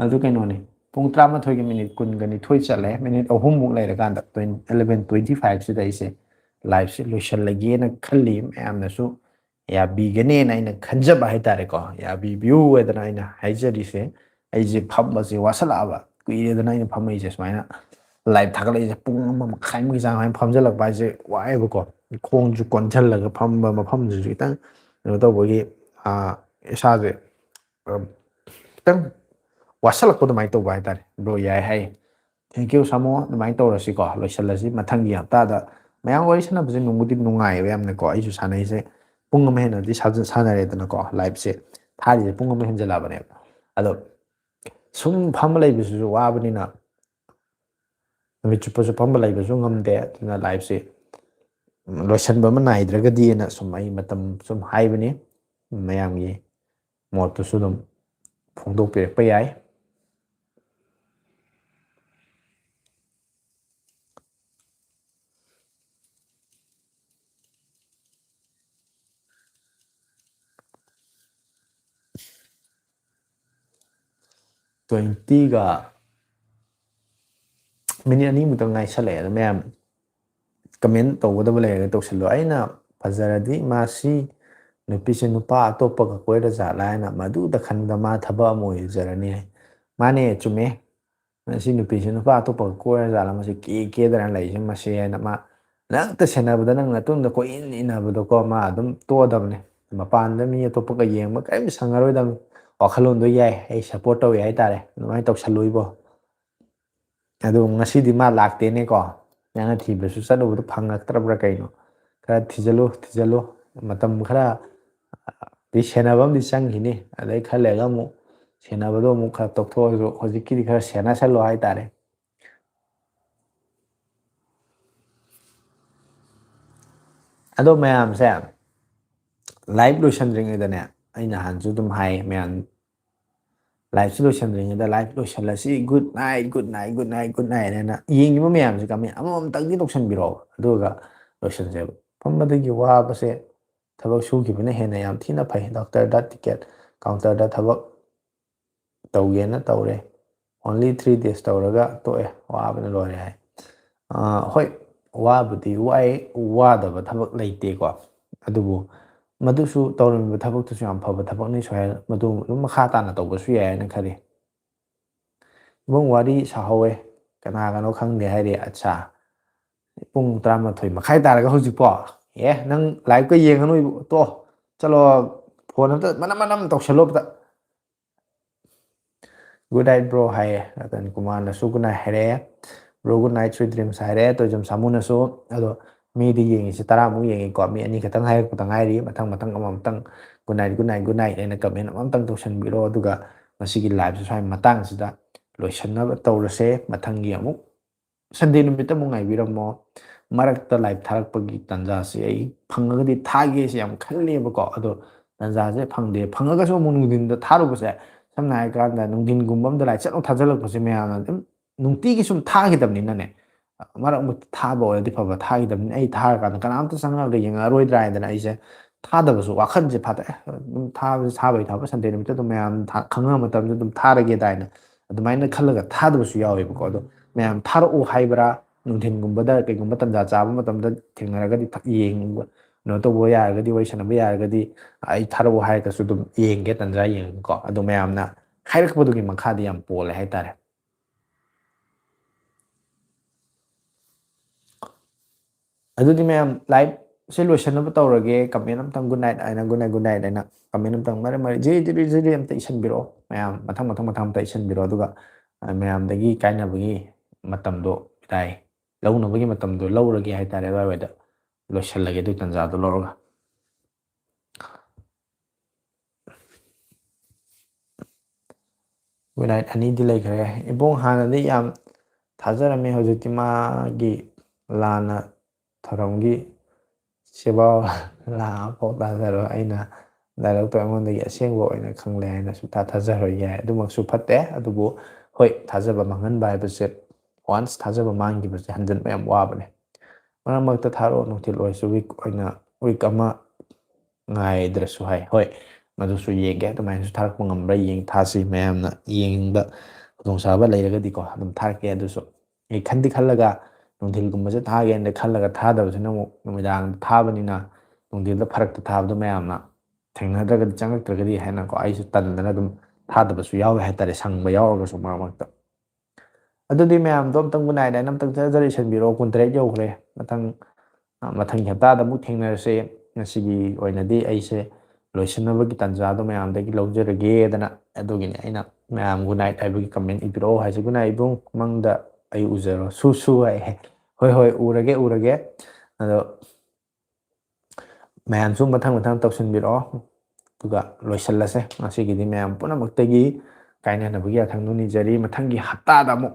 ꯑꯗꯨ ꯀꯩꯅꯣꯅꯤ ꯄꯨꯡ 12ꯒꯤ ꯃꯤꯅꯤꯠ 20ꯒ ꯆꯠꯂꯦ ꯃꯤꯅꯤꯠ ꯑꯍꯨꯝꯃꯨꯛ ꯂꯩꯔꯀꯥꯟꯗ 11:25ꯁꯤꯗ ꯑꯩꯁꯦ ꯂꯥꯏꯚꯁꯦ ꯂꯣꯏꯁꯤꯜꯂꯒꯦꯅ ꯈꯜꯂꯤ ꯃꯌꯥꯝꯅꯁꯨ ꯌꯥꯕꯤꯒꯅꯦꯅ ꯑꯩꯅ ꯈꯟꯖꯕ ꯍꯥꯏꯇꯥꯔꯦꯀꯣ ꯌꯥꯕꯤꯌꯨ ꯍꯥꯏꯗꯅ ꯑꯩꯅ ꯍꯥꯏꯖꯔꯤꯁꯦ ꯑꯩꯁꯦ ꯐꯝꯕꯁꯦ ꯋꯥꯁꯜꯂꯛꯑꯕ ꯀꯨꯏꯔꯦꯗꯅ ꯑꯩꯅ ꯐꯝꯃꯛꯏꯁꯦ ꯁꯨꯃꯥꯏꯅ ꯂꯥꯏꯚ ꯊꯥꯒꯠꯂꯛꯏꯁꯦ ꯄꯨꯡ 1.5ꯃꯨꯛꯀꯤ ꯆꯥꯡ ꯁꯨꯃꯥꯏꯅ ꯐꯝꯖꯜꯂꯛꯄ ꯍꯥꯏꯁꯦ ꯋꯥꯏꯑꯦꯕꯀꯣ ꯈꯣꯡꯁꯨ ꯀꯣꯟꯁꯤꯜꯂꯒ ꯐꯝꯕ ꯃꯐꯝꯗꯨꯁꯨ ꯈꯤꯇꯪ ꯀꯩꯅꯣ ꯇꯧꯕꯒꯤ ꯏꯁꯥꯁꯦ ꯈꯤꯇꯪ ꯋꯥꯁꯜꯂꯛꯄ ꯑꯗꯨꯃꯥꯏꯅ ꯇꯧꯕ ꯍꯥꯏꯇꯥꯔꯦ ꯕ꯭ꯔꯣ ꯌꯥꯏ ꯍꯥꯏ ꯊꯦꯡꯀ꯭ꯌꯨ ꯁꯥꯃꯣ ꯑꯗꯨꯃꯥꯏꯅ ꯇꯧꯔꯁꯤꯀꯣ ꯂꯣꯏꯁꯤꯜꯂꯁꯤ ꯃꯊꯪꯒꯤ ꯍꯞꯇꯥꯗ ꯃꯌꯥꯝ ꯋꯥꯔꯤ ꯁꯥꯟꯅꯕꯁꯦ ꯅꯨꯡꯕꯨꯗꯤ ꯅꯨꯡꯉꯥꯏꯌꯦꯕ ꯌꯥꯝꯅꯀꯣ ꯑꯩꯁꯨ ꯁꯥꯟꯅꯩꯁꯦ ꯄꯨꯡ ꯑꯃ ꯍꯦꯟꯅꯗꯤ ꯁꯥꯟꯅꯔꯦꯗꯅꯀோ ꯂꯥꯏꯚꯁꯦ ꯊꯥꯔꯤꯁꯦ ꯄꯨꯡ ꯑꯃ ꯍꯦꯟꯖꯜꯂꯛꯑꯕꯅꯦꯕ ꯑꯗꯣ ꯁꯨꯝ ꯐꯝꯕ ꯂꯩꯕꯁꯤꯁꯨ ꯋꯥꯕꯅꯤꯅ ꯅꯨꯃꯤꯠ ꯆꯨꯞꯄꯁꯨ ꯐꯝꯕ ꯂꯩꯕꯁꯨ ꯉꯝꯗꯦ ꯑꯗꯨꯅ ꯂꯥꯏꯐꯁꯦ ꯂꯣꯏꯁꯤꯟꯕ ꯑꯃ ꯅꯥꯏꯗ꯭ꯔꯒꯗꯤꯅ ꯁꯨꯝ ꯑꯩ ꯃꯇꯝ ꯁꯨꯝ ꯍꯥꯏꯕꯅꯤ ꯃꯌꯥꯝꯒꯤ ꯃꯣꯠꯇꯨꯁꯨ ꯑꯗꯨꯝ ꯐꯣꯡꯗꯣꯛꯄꯤꯔꯛꯄ ꯌꯥꯏ 20ꯒ ꯃꯤꯅꯤꯠ 2ꯃꯨꯛꯇꯪ ꯉꯥꯏꯁꯜꯂꯛꯑꯦ ꯃꯌꯥꯝ ꯀꯃꯦꯟ ꯇꯧꯒꯗꯕ ꯂꯩꯔꯒ ꯇꯧꯁꯤꯜꯂꯣ ꯑꯩꯅ ꯐꯖꯔꯗꯤ ꯃꯥꯁꯤ ꯅꯨꯄꯤꯁꯦ ꯅꯨꯄꯥ ꯑꯇꯣꯞꯄꯒ ꯀꯣꯏꯔ ꯖꯥꯠꯂꯥ ꯍꯥꯏꯅ ꯃꯗꯨꯗ ꯈꯟꯕꯗ ꯃꯥ ꯊꯕꯛ ꯑꯃ ꯑꯣꯏꯖꯔꯅꯤ ꯍꯥꯏ ꯃꯥꯅꯦ ꯆꯨꯝꯃꯦ ꯃꯁꯤ ꯅꯨꯄꯤꯁꯤ ꯅꯨꯄꯥ ꯑꯇꯣꯞꯄꯒ ꯀꯣꯏꯔ ꯖꯥꯠꯂꯥ ꯃꯁꯤ ꯀꯦꯗꯅ ꯂꯩꯁꯦ ꯃꯁꯤ ꯍꯥꯏꯅ ꯃꯥ ꯅꯪꯇ ꯁꯦꯟꯅꯕꯗ ꯅꯪ ꯃꯇꯨꯡꯗ ꯀꯣꯏꯏꯟ ꯏꯟꯅꯕꯗꯣꯀꯣ ꯃꯥ ꯑꯗꯨꯝ ꯇꯣꯛꯑꯗꯕꯅꯦ ꯃꯄꯥꯟꯗ ꯃꯤ ꯑꯇꯣꯞꯄꯒ ꯌꯦꯡꯕ ꯀꯔꯤꯝꯇ ꯁꯪꯉꯔꯣꯏꯗꯕꯅꯤ ꯋꯥꯈꯜꯂꯣꯟꯗꯣ ꯌꯥꯏ ꯑꯩ ꯁꯞꯄꯣꯔꯠ ꯇꯧꯋꯤ ꯍꯥꯏꯇꯥꯔꯦ ꯑꯗꯨꯃꯥꯏꯅ ꯇꯧꯁꯜꯂꯨ ꯏꯕꯣ ꯑꯗꯣ ꯉꯁꯤꯗꯤ ꯃꯥ ꯂꯥꯛꯇꯦꯅꯦꯀꯣ ꯅꯪꯅ ꯊꯤꯕꯁꯨ ꯆꯠꯂꯨꯕꯗꯣ ꯐꯪꯉꯛꯇ꯭ꯔꯕ꯭ꯔꯥ ꯀꯩꯅꯣ ꯈꯔ ꯊꯤꯖꯤꯜꯂꯨ ꯃꯇꯝ ꯈꯔ ꯁꯦꯟꯅꯕ ꯑꯃꯗꯤ ꯆꯪꯈꯤꯅꯤ ꯑꯗꯩ ꯈꯔ ꯂꯩꯔꯒ ꯑꯃꯨꯛ ꯁꯦꯟꯅꯕꯗꯣ ꯑꯃꯨꯛ ꯈꯔ ꯇꯧꯊꯣꯛꯑꯁꯨ ꯍꯧꯖꯤꯛꯀꯤꯗꯤ ꯈꯔ ꯁꯦꯟꯅꯁꯜꯂꯣ ꯍꯥꯏꯇꯥꯔꯦ ꯑꯗꯣ ꯃꯌꯥꯝꯁꯦ ꯂꯥꯏꯚ ꯂꯣꯏꯁꯟꯗ꯭ꯔꯤꯉꯩꯗꯅꯦ ꯑꯩ ꯅꯍꯥꯟꯁꯨ ꯑꯗꯨꯝ ꯍꯥꯏ ꯃꯌꯥꯝ ꯂꯥꯏꯐꯁꯤ ꯂꯣꯏꯁꯟꯗ꯭ꯔꯤꯉꯩꯗ ꯂꯥꯏꯐ ꯂꯣꯏꯁꯤꯜꯂꯁꯤ good night good night good night good night ꯍꯥꯏꯅ ꯌꯦꯡꯉꯤꯕ ꯃꯌꯥꯝꯁꯦ ꯀꯃꯥꯏ ꯑꯃꯃꯝꯇꯪꯗꯤ ꯇꯧꯁꯟꯕꯤꯔꯛꯑꯣ ꯑꯗꯨꯒ ꯂꯣꯏꯁꯤꯟꯁꯦꯕ ꯐꯝꯕꯗꯒꯤ ꯋꯥꯕꯁꯦ ꯊꯕꯛ ꯁꯨꯈꯤꯕꯅ ꯍꯦꯟꯅ ꯌꯥꯝ ꯊꯤꯅ ꯐꯩ ꯗꯣꯛꯇꯔꯗ ꯇꯤꯀꯦꯠ ꯀꯥꯎꯟꯇꯔꯗ ꯊꯕꯛ ꯇꯧꯒꯦꯅ ꯇꯧꯔꯦ ꯑꯣꯟꯂꯤ 3 days ꯇꯧꯔꯒ ꯇꯣꯛꯑꯦ ꯋꯥꯕꯅ ꯂꯣꯏꯔꯦ ꯍꯥꯏ ꯍꯣꯏ ꯋꯥꯕꯨꯗꯤ ꯋꯥꯏ ꯋꯥꯗꯕ ꯊꯕꯛ ꯂꯩꯇꯦꯀꯣ ꯑꯗꯨꯕꯨ ꯃꯗꯨꯁꯨ ꯇꯧꯔꯝꯃꯤꯕ ꯊꯕꯛꯇꯨꯁꯨ ꯌꯥꯝ ꯐꯕ ꯊꯕꯛꯅꯤ ꯁꯨꯃꯥꯏꯅ ꯃꯗꯨ ꯑꯗꯨꯝ ꯃꯈꯥ ꯇꯥꯅ ꯇꯧꯕꯁꯨ ꯌꯥꯏ ꯍꯥꯏꯅ ꯈꯜꯂꯤ ꯏꯕꯨꯡ ꯋꯥꯔꯤ ꯁꯥꯍꯧꯋꯦ ꯀꯅꯥꯒꯅꯣ ꯈꯪꯗꯦ ꯍꯥꯏꯔꯤ ꯑꯠꯆꯥ ꯄꯨꯡ 12:30 ꯇꯥꯔꯒ ꯍꯧꯖꯤꯛꯄꯣ ꯅꯪ ꯂꯥꯏꯚꯀ ꯌꯦꯡꯉꯅꯨ ꯇꯣꯛꯑꯣ ꯆꯠꯂꯣ ꯐꯣꯟ ꯑꯝꯇ ꯃꯅꯝ ꯃꯅꯝ ꯇꯧꯁꯜꯂꯣ ꯑꯝꯇ ꯒꯨꯗ ꯅꯥꯏꯠ ꯕ꯭ꯔꯣ ꯍꯥꯏꯌꯦ ꯔꯇꯟ ꯀꯨꯃꯥꯔꯅꯁꯨ ꯒꯨꯗ ꯅꯥꯏꯠ ꯍꯥꯏꯔꯛꯑꯦ bro good night sweet dreams ꯍꯥꯏꯔꯦ ꯇꯣꯏꯖꯝ ꯁꯥꯃꯨꯅꯁꯨ ꯑꯗꯣ ꯃꯤꯗꯤ ꯌꯦꯡꯉꯤꯁꯤ 10ꯃꯨꯛ ꯌꯦꯡꯉꯤꯀꯣ ꯃꯤ 2 ꯈꯛꯇꯪ ꯍꯥꯏꯔꯛꯄꯗ ꯉꯥꯏꯔꯤ ꯃꯊꯪ ꯑꯃꯃꯝꯇꯪ good night good night good night ꯑꯩꯅ ꯀꯃꯦꯟ ꯑꯃꯃꯝꯇꯪ ꯇꯧꯁꯟꯕꯤꯔꯣ ꯑꯗꯨꯒ ꯃꯁꯤꯒꯤ ꯂꯥꯏꯚꯁꯦ ꯁ꯭ꯋꯥꯏ ꯃꯇꯥꯡꯁꯤꯗ ꯂꯣꯏꯁꯤꯟꯅꯕ ꯇꯧꯔꯁꯦ ꯃꯊꯪꯒꯤ ꯑꯃꯨꯛ ꯁꯟꯗꯦ ꯅꯨꯃꯤꯠꯇ ꯑꯃꯨꯛ ꯉꯥꯏꯕꯤꯔꯝꯃꯣ ꯃꯔꯛꯇ ꯂꯥꯏꯚ ꯊꯥꯔꯛꯄꯒꯤ ꯇꯥꯟꯖꯥꯁꯦ ꯑꯩ ꯐꯪꯉꯒꯗꯤ ꯊꯥꯒꯦꯁꯦ ꯌꯥꯝ ꯈꯜꯂꯦꯕꯀꯣ ꯑꯗꯣ ꯇꯥꯟꯖꯥꯁꯦ ꯐꯪꯗꯦ ꯐꯪꯉꯒꯁꯨ ꯑꯃꯨꯛ ꯅꯨꯡꯊꯤꯟꯗ ꯊꯥꯔꯨꯕꯁꯦ ꯁꯝꯅ ꯍꯥꯏꯔꯀꯥꯟꯗ ꯅꯨꯡꯊꯤꯟꯒꯨꯝꯕ ꯑꯝꯗ ꯂꯥꯏꯚ ꯆꯠ ꯊꯥꯖꯤꯜꯂꯛꯄꯁꯦ ꯃꯌꯥꯝꯅ ꯑꯗꯨꯝ ꯅꯨꯡꯇꯤꯒꯤ ꯁꯨꯝ ꯊꯥꯈꯤꯗꯕꯅꯤꯅꯅꯦ ꯃꯔꯛ ꯃꯔꯛꯇ ꯊꯥꯕ ꯑꯣꯏꯔꯗꯤ ꯐꯕ ꯊꯥꯈꯤꯗꯕꯅꯤꯅ ꯑꯩ ꯊꯥꯔꯀꯥꯟꯗ ꯀꯅꯥꯝꯇ ꯆꯪꯉꯛꯑꯒ ꯌꯦꯡꯉꯛꯑꯔꯣꯏꯗ꯭ꯔꯥ ꯍꯥꯏꯗꯅ ꯑꯩꯁꯦ ꯊꯥꯗꯕꯁꯨ ꯋꯥꯈꯟꯁꯦ ꯐꯥꯠꯇꯛꯑꯦ ꯑꯗꯨꯝ ꯊꯥꯕꯁꯦ ꯊꯥꯕꯩ ꯊꯥꯕ ꯁꯟꯗꯦ ꯅꯨꯃꯤꯠꯇ ꯑꯗꯨꯝ ꯃꯌꯥꯝ ꯈꯪꯉꯕ ꯃꯇꯝꯗ ꯑꯗꯨꯝ ꯊꯥꯔꯒꯦꯗꯥꯏꯅ ꯑꯗꯨꯃꯥꯏꯅ ꯈꯜꯂꯒ ꯊꯥꯗꯕꯁꯨ ꯌꯥꯎꯋꯦꯕꯀꯣ ꯑꯗꯣ ꯃꯌꯥꯝ ꯊꯥꯔꯛꯑꯣ ꯍꯥꯏꯕ꯭ꯔꯥ ꯅꯨꯡꯊꯤꯟꯒꯨꯝꯕꯗ ꯀꯩꯒꯨꯝꯕ ꯇꯟꯖꯥ ꯆꯥꯕ ꯃꯇꯝꯗ ꯊꯦꯡꯅꯔꯒꯗꯤ ꯌꯦꯡꯕ ꯀꯩꯅꯣ ꯇꯧꯕ ꯌꯥꯔꯒꯗꯤ ꯋꯥꯔꯤ ꯁꯥꯟꯅꯕ ꯌꯥꯔꯒꯗꯤ ꯑꯩ ꯊꯥꯔꯛꯑꯣ ꯍꯥꯏꯔꯒꯁꯨ ꯑꯗꯨꯝ ꯌꯦꯡꯒꯦ ꯇꯥꯟꯖꯥ ꯌꯦꯡꯉꯀꯣ ꯑꯗꯣ ꯃꯌꯥꯝꯅ ꯍꯥꯏꯔꯛꯄꯗꯨꯒꯤ ꯃꯈꯥꯗꯤ ꯌꯥꯝ ꯄꯣꯜꯂꯦ ꯍꯥꯏꯇꯥꯔꯦ꯫ ꯑꯗꯨꯗꯤ ꯃꯌꯥꯝ ꯂꯥꯏꯚꯁꯦ ꯂꯣꯏꯁꯤꯟꯅꯕ ꯇꯧꯔꯒꯦ ꯀꯃꯦꯟ ꯑꯝꯇꯪ ꯒꯨꯗ ꯅꯥꯏꯠ ꯍꯥꯏꯅ ꯒꯨꯗ ꯅꯥꯏꯠ ꯍꯥꯏꯅ ꯀꯃꯦꯟ ꯑꯝꯇꯪ ꯃꯔꯛ ꯃꯔꯛ ꯖꯤꯔꯤ ꯑꯝꯇ ꯏꯁꯟꯕꯤꯔꯛꯑꯣ ꯃꯌꯥꯝ ꯃꯊꯪ ꯑꯝꯇ ꯏꯁꯟꯕꯤꯔꯛꯑꯣ ꯑꯗꯨꯒ ꯃꯌꯥꯝꯗꯒꯤ ꯀꯥꯏꯅꯕꯒꯤ ꯃꯇꯝꯗꯣ ꯏꯇꯥꯏ ꯂꯧꯅꯕꯒꯤ ꯃꯇꯝꯗꯣ ꯂꯧꯔꯒꯦ ꯍꯥꯏꯇꯥꯔꯦ ꯑꯗꯨꯋꯥꯏꯋꯥꯏꯗ ꯂꯣꯏꯁꯤꯜꯂꯒꯦ ꯑꯗꯨꯒꯤ ꯇꯥꯟꯖꯥꯗꯣ ꯂꯧꯔꯒ꯫ ꯒꯨꯗ ꯅꯥꯏꯠ ꯑꯅꯤꯗꯤ ꯂꯩꯈ꯭ꯔꯦ ꯏꯕꯨꯡ ꯍꯥꯟꯅꯗꯤ ꯌꯥꯝ ꯊꯥꯖꯔꯝꯃꯤ ꯍꯧꯖꯤꯛꯇꯤ ꯃꯥꯒꯤ ꯂꯥꯟꯅ ꯊꯧꯔꯝꯒꯤ ꯁꯦꯕꯥ ꯂꯥꯛꯑꯐꯥꯎ ꯇꯥꯖꯔꯣꯏ ꯑꯩꯅ ꯗꯥꯏꯂꯣꯛꯇꯣ ꯑꯩꯉꯣꯟꯗꯒꯤ ꯑꯁꯦꯡꯕ ꯑꯣꯏꯅ ꯈꯪꯂꯦ ꯍꯥꯏꯅ ꯁꯨꯡꯊꯥ ꯊꯥꯖꯔꯣꯏ ꯌꯥꯏ ꯑꯗꯨꯃꯛꯁꯨ ꯐꯠꯇꯦ ꯑꯗꯨꯕꯨ ꯍꯣꯏ ꯊꯥꯖꯕ ꯃꯥꯡꯍꯟꯕ ꯍꯥꯏꯕꯁꯦ ꯋꯥꯟꯁ ꯊꯥꯖꯕ ꯃꯥꯡꯈꯤꯕꯁꯦ ꯍꯟꯖꯤꯟꯕ ꯌꯥꯝ ꯋꯥꯕꯅꯦ꯫ ꯃꯔꯛ ꯃꯔꯛꯇ ꯊꯥꯔꯛꯑꯣ ꯅꯨꯡꯊꯤꯜ ꯑꯣꯏꯔꯁꯨ ꯋꯤꯛ ꯑꯃ ꯉꯥꯏꯗ꯭ꯔꯁꯨ ꯍꯣꯏ ꯃꯗꯨꯁꯨ ꯌꯦꯡꯒꯦ ꯑꯗꯨꯃꯥꯏꯅꯁꯨ ꯊꯥꯔꯛꯄ ꯉꯝꯕ꯭ꯔꯥ ꯊꯥꯁꯤ ꯃꯌꯥꯝꯅ ꯌꯦꯡꯕ ꯈꯨꯗꯣꯡꯆꯥꯕ ꯂꯩꯔꯒꯗꯤꯀꯣ ꯑꯗꯨꯝ ꯊꯥꯔꯛꯀꯦ ꯑꯗꯨꯁꯨ ꯑꯩ ꯈꯜꯂꯒ ꯅꯨꯡꯊꯤꯜꯒꯨꯝꯕꯁꯦ ꯊꯥꯒꯦꯅ ꯈꯜꯂꯒ ꯊꯥꯗꯕꯁꯤꯅ ꯑꯃꯨꯛ ꯅꯨꯃꯤꯗꯥꯡꯗ ꯊꯥꯕꯅꯤꯅ ꯅꯨꯡꯊꯤꯜꯗ ꯐꯔꯛꯇ ꯊꯥꯕꯗꯣ ꯃꯌꯥꯝꯅ ꯊꯦꯡꯅꯗ꯭ꯔꯒꯗꯤ ꯆꯪꯉꯛꯇ꯭ꯔꯒꯗꯤ ꯍꯥꯏꯅꯀꯣ ꯑꯩꯁꯨ ꯇꯟꯗꯅ ꯑꯗꯨꯝ ꯊꯥꯗꯕꯁꯨ ꯌꯥꯎꯋꯦ ꯍꯥꯏꯇꯥꯔꯦ ꯁꯪꯕ ꯌꯥꯎꯔꯒꯁꯨ ꯃꯔꯛ ꯃꯔꯛꯇ꯫ ꯑꯗꯨꯗꯤ ꯃꯌꯥꯝꯗꯣ ꯑꯝꯇꯪ ꯒꯨꯗ ꯅꯥꯏꯠ ꯍꯥꯏꯅ ꯑꯝꯇꯪ ꯏꯁꯟꯕꯤꯔꯛꯑꯣ 23 ꯌꯧꯈ꯭ꯔꯦ ꯃꯊꯪꯒꯤ ꯍꯞꯇꯥꯗ ꯑꯃꯨꯛ ꯊꯦꯡꯅꯔꯁꯦ ꯉꯁꯤꯒꯤ ꯑꯣꯏꯅꯗꯤ ꯑꯩꯁꯦ ꯂꯣꯏꯁꯤꯟꯅꯕꯒꯤ ꯇꯥꯟꯖꯥꯗꯣ ꯃꯌꯥꯝꯗꯒꯤ ꯂꯧꯖꯔꯒꯦꯗꯅ ꯑꯗꯨꯒꯤꯅꯤ ꯑꯩꯅ ꯃꯌꯥꯝ ꯒꯨꯗ ꯅꯥꯏꯠ ꯍꯥꯏꯕꯒꯤ ꯀꯃꯦꯟ ꯏꯕꯤꯔꯛꯑꯣ ꯍꯥꯏꯁꯦ ꯒꯨꯗ ꯅꯥꯏꯠ ꯏꯕꯨꯡ ꯃꯪꯗ ꯑꯩ ꯎꯖꯔꯣ ꯁꯨ ꯍꯥꯏ ꯍꯣꯏ ꯎꯔꯒꯦ ꯑꯗꯣ ꯃꯌꯥꯝꯁꯨ ꯃꯊꯪ ꯇꯧꯁꯤꯟꯕꯤꯔꯛꯑꯣ ꯑꯗꯨꯒ ꯂꯣꯏꯁꯤꯜꯂꯁꯦ ꯉꯁꯤꯒꯤꯗꯤ ꯃꯌꯥꯝ ꯄꯨꯝꯅꯃꯛꯇꯒꯤ ꯀꯥꯏꯅꯅꯕꯒꯤ ꯌꯥꯊꯪ ꯅꯤꯖꯔꯤ ꯃꯊꯪꯒꯤ ꯍꯞꯇꯥꯗ ꯑꯃꯨꯛ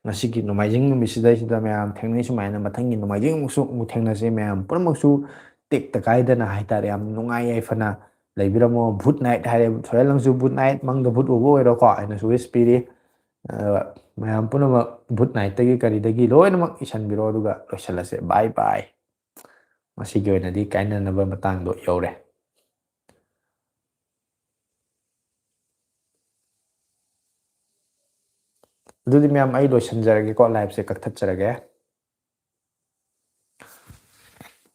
ꯉꯁꯤꯒꯤ ꯅꯣꯡꯃꯥꯏꯖꯤꯡ ꯅꯨꯃꯤꯠꯁꯤꯗꯩꯁꯤꯗ ꯃꯌꯥꯝ ꯊꯦꯡꯅꯩ ꯁꯨꯃꯥꯏꯅ ꯃꯊꯪꯒꯤ ꯅꯣꯡꯃꯥꯏꯖꯤꯡ ꯑꯃꯨꯛ ꯊꯦꯡꯅꯁꯦ ꯃꯌꯥꯝ ꯄꯨꯝꯅꯃꯛꯁꯨ ꯇꯦꯛꯇ ꯀꯥꯏꯗꯅ ꯍꯥꯏꯇꯥꯔꯦ ꯌꯥꯝ ꯅꯨꯡꯉꯥꯏ ꯌꯥꯏꯐꯅ ꯂꯩꯕꯤꯔꯝꯃꯣ ꯚꯨꯠ ꯅꯥꯏꯠ ꯍꯥꯏꯔꯦ ꯁꯣꯏꯍꯦꯜ ꯚꯨꯠ ꯅꯥꯏꯠ ꯃꯪꯗ ꯚꯨꯠ ꯎꯕ ꯑꯣꯏꯔꯣꯀꯣ ꯑꯩꯅꯁꯨ ꯋꯤꯁ ꯄꯤꯔꯤ ꯃꯌꯥꯝ ꯄꯨꯝꯅꯃꯛ ꯚꯨꯠ ꯅꯥꯏꯠꯇꯒꯤ ꯀꯔꯤꯗꯒꯤ ꯂꯣꯏꯅꯃꯛ ꯏꯁꯟꯕꯤꯔꯣ ꯑꯗꯨꯒ ꯂꯣꯏꯁꯤꯜꯂꯁꯦ ꯕꯥꯏ ꯕꯥꯏ ꯃꯁꯤꯒꯤ ꯑꯣꯏꯅꯗꯤ ꯀꯥꯏꯅꯅꯕ ꯃꯇꯥꯡꯗꯣ ꯌꯧꯔꯦ꯫ ꯑꯗꯨꯗꯤ ꯃꯌꯥꯝ ꯑꯩ ꯂꯣꯏꯁꯤꯟꯖꯔꯒꯦꯀꯣ ꯂꯥꯏꯚꯁꯦ ꯀꯛꯊꯠꯆꯔꯒꯦ꯫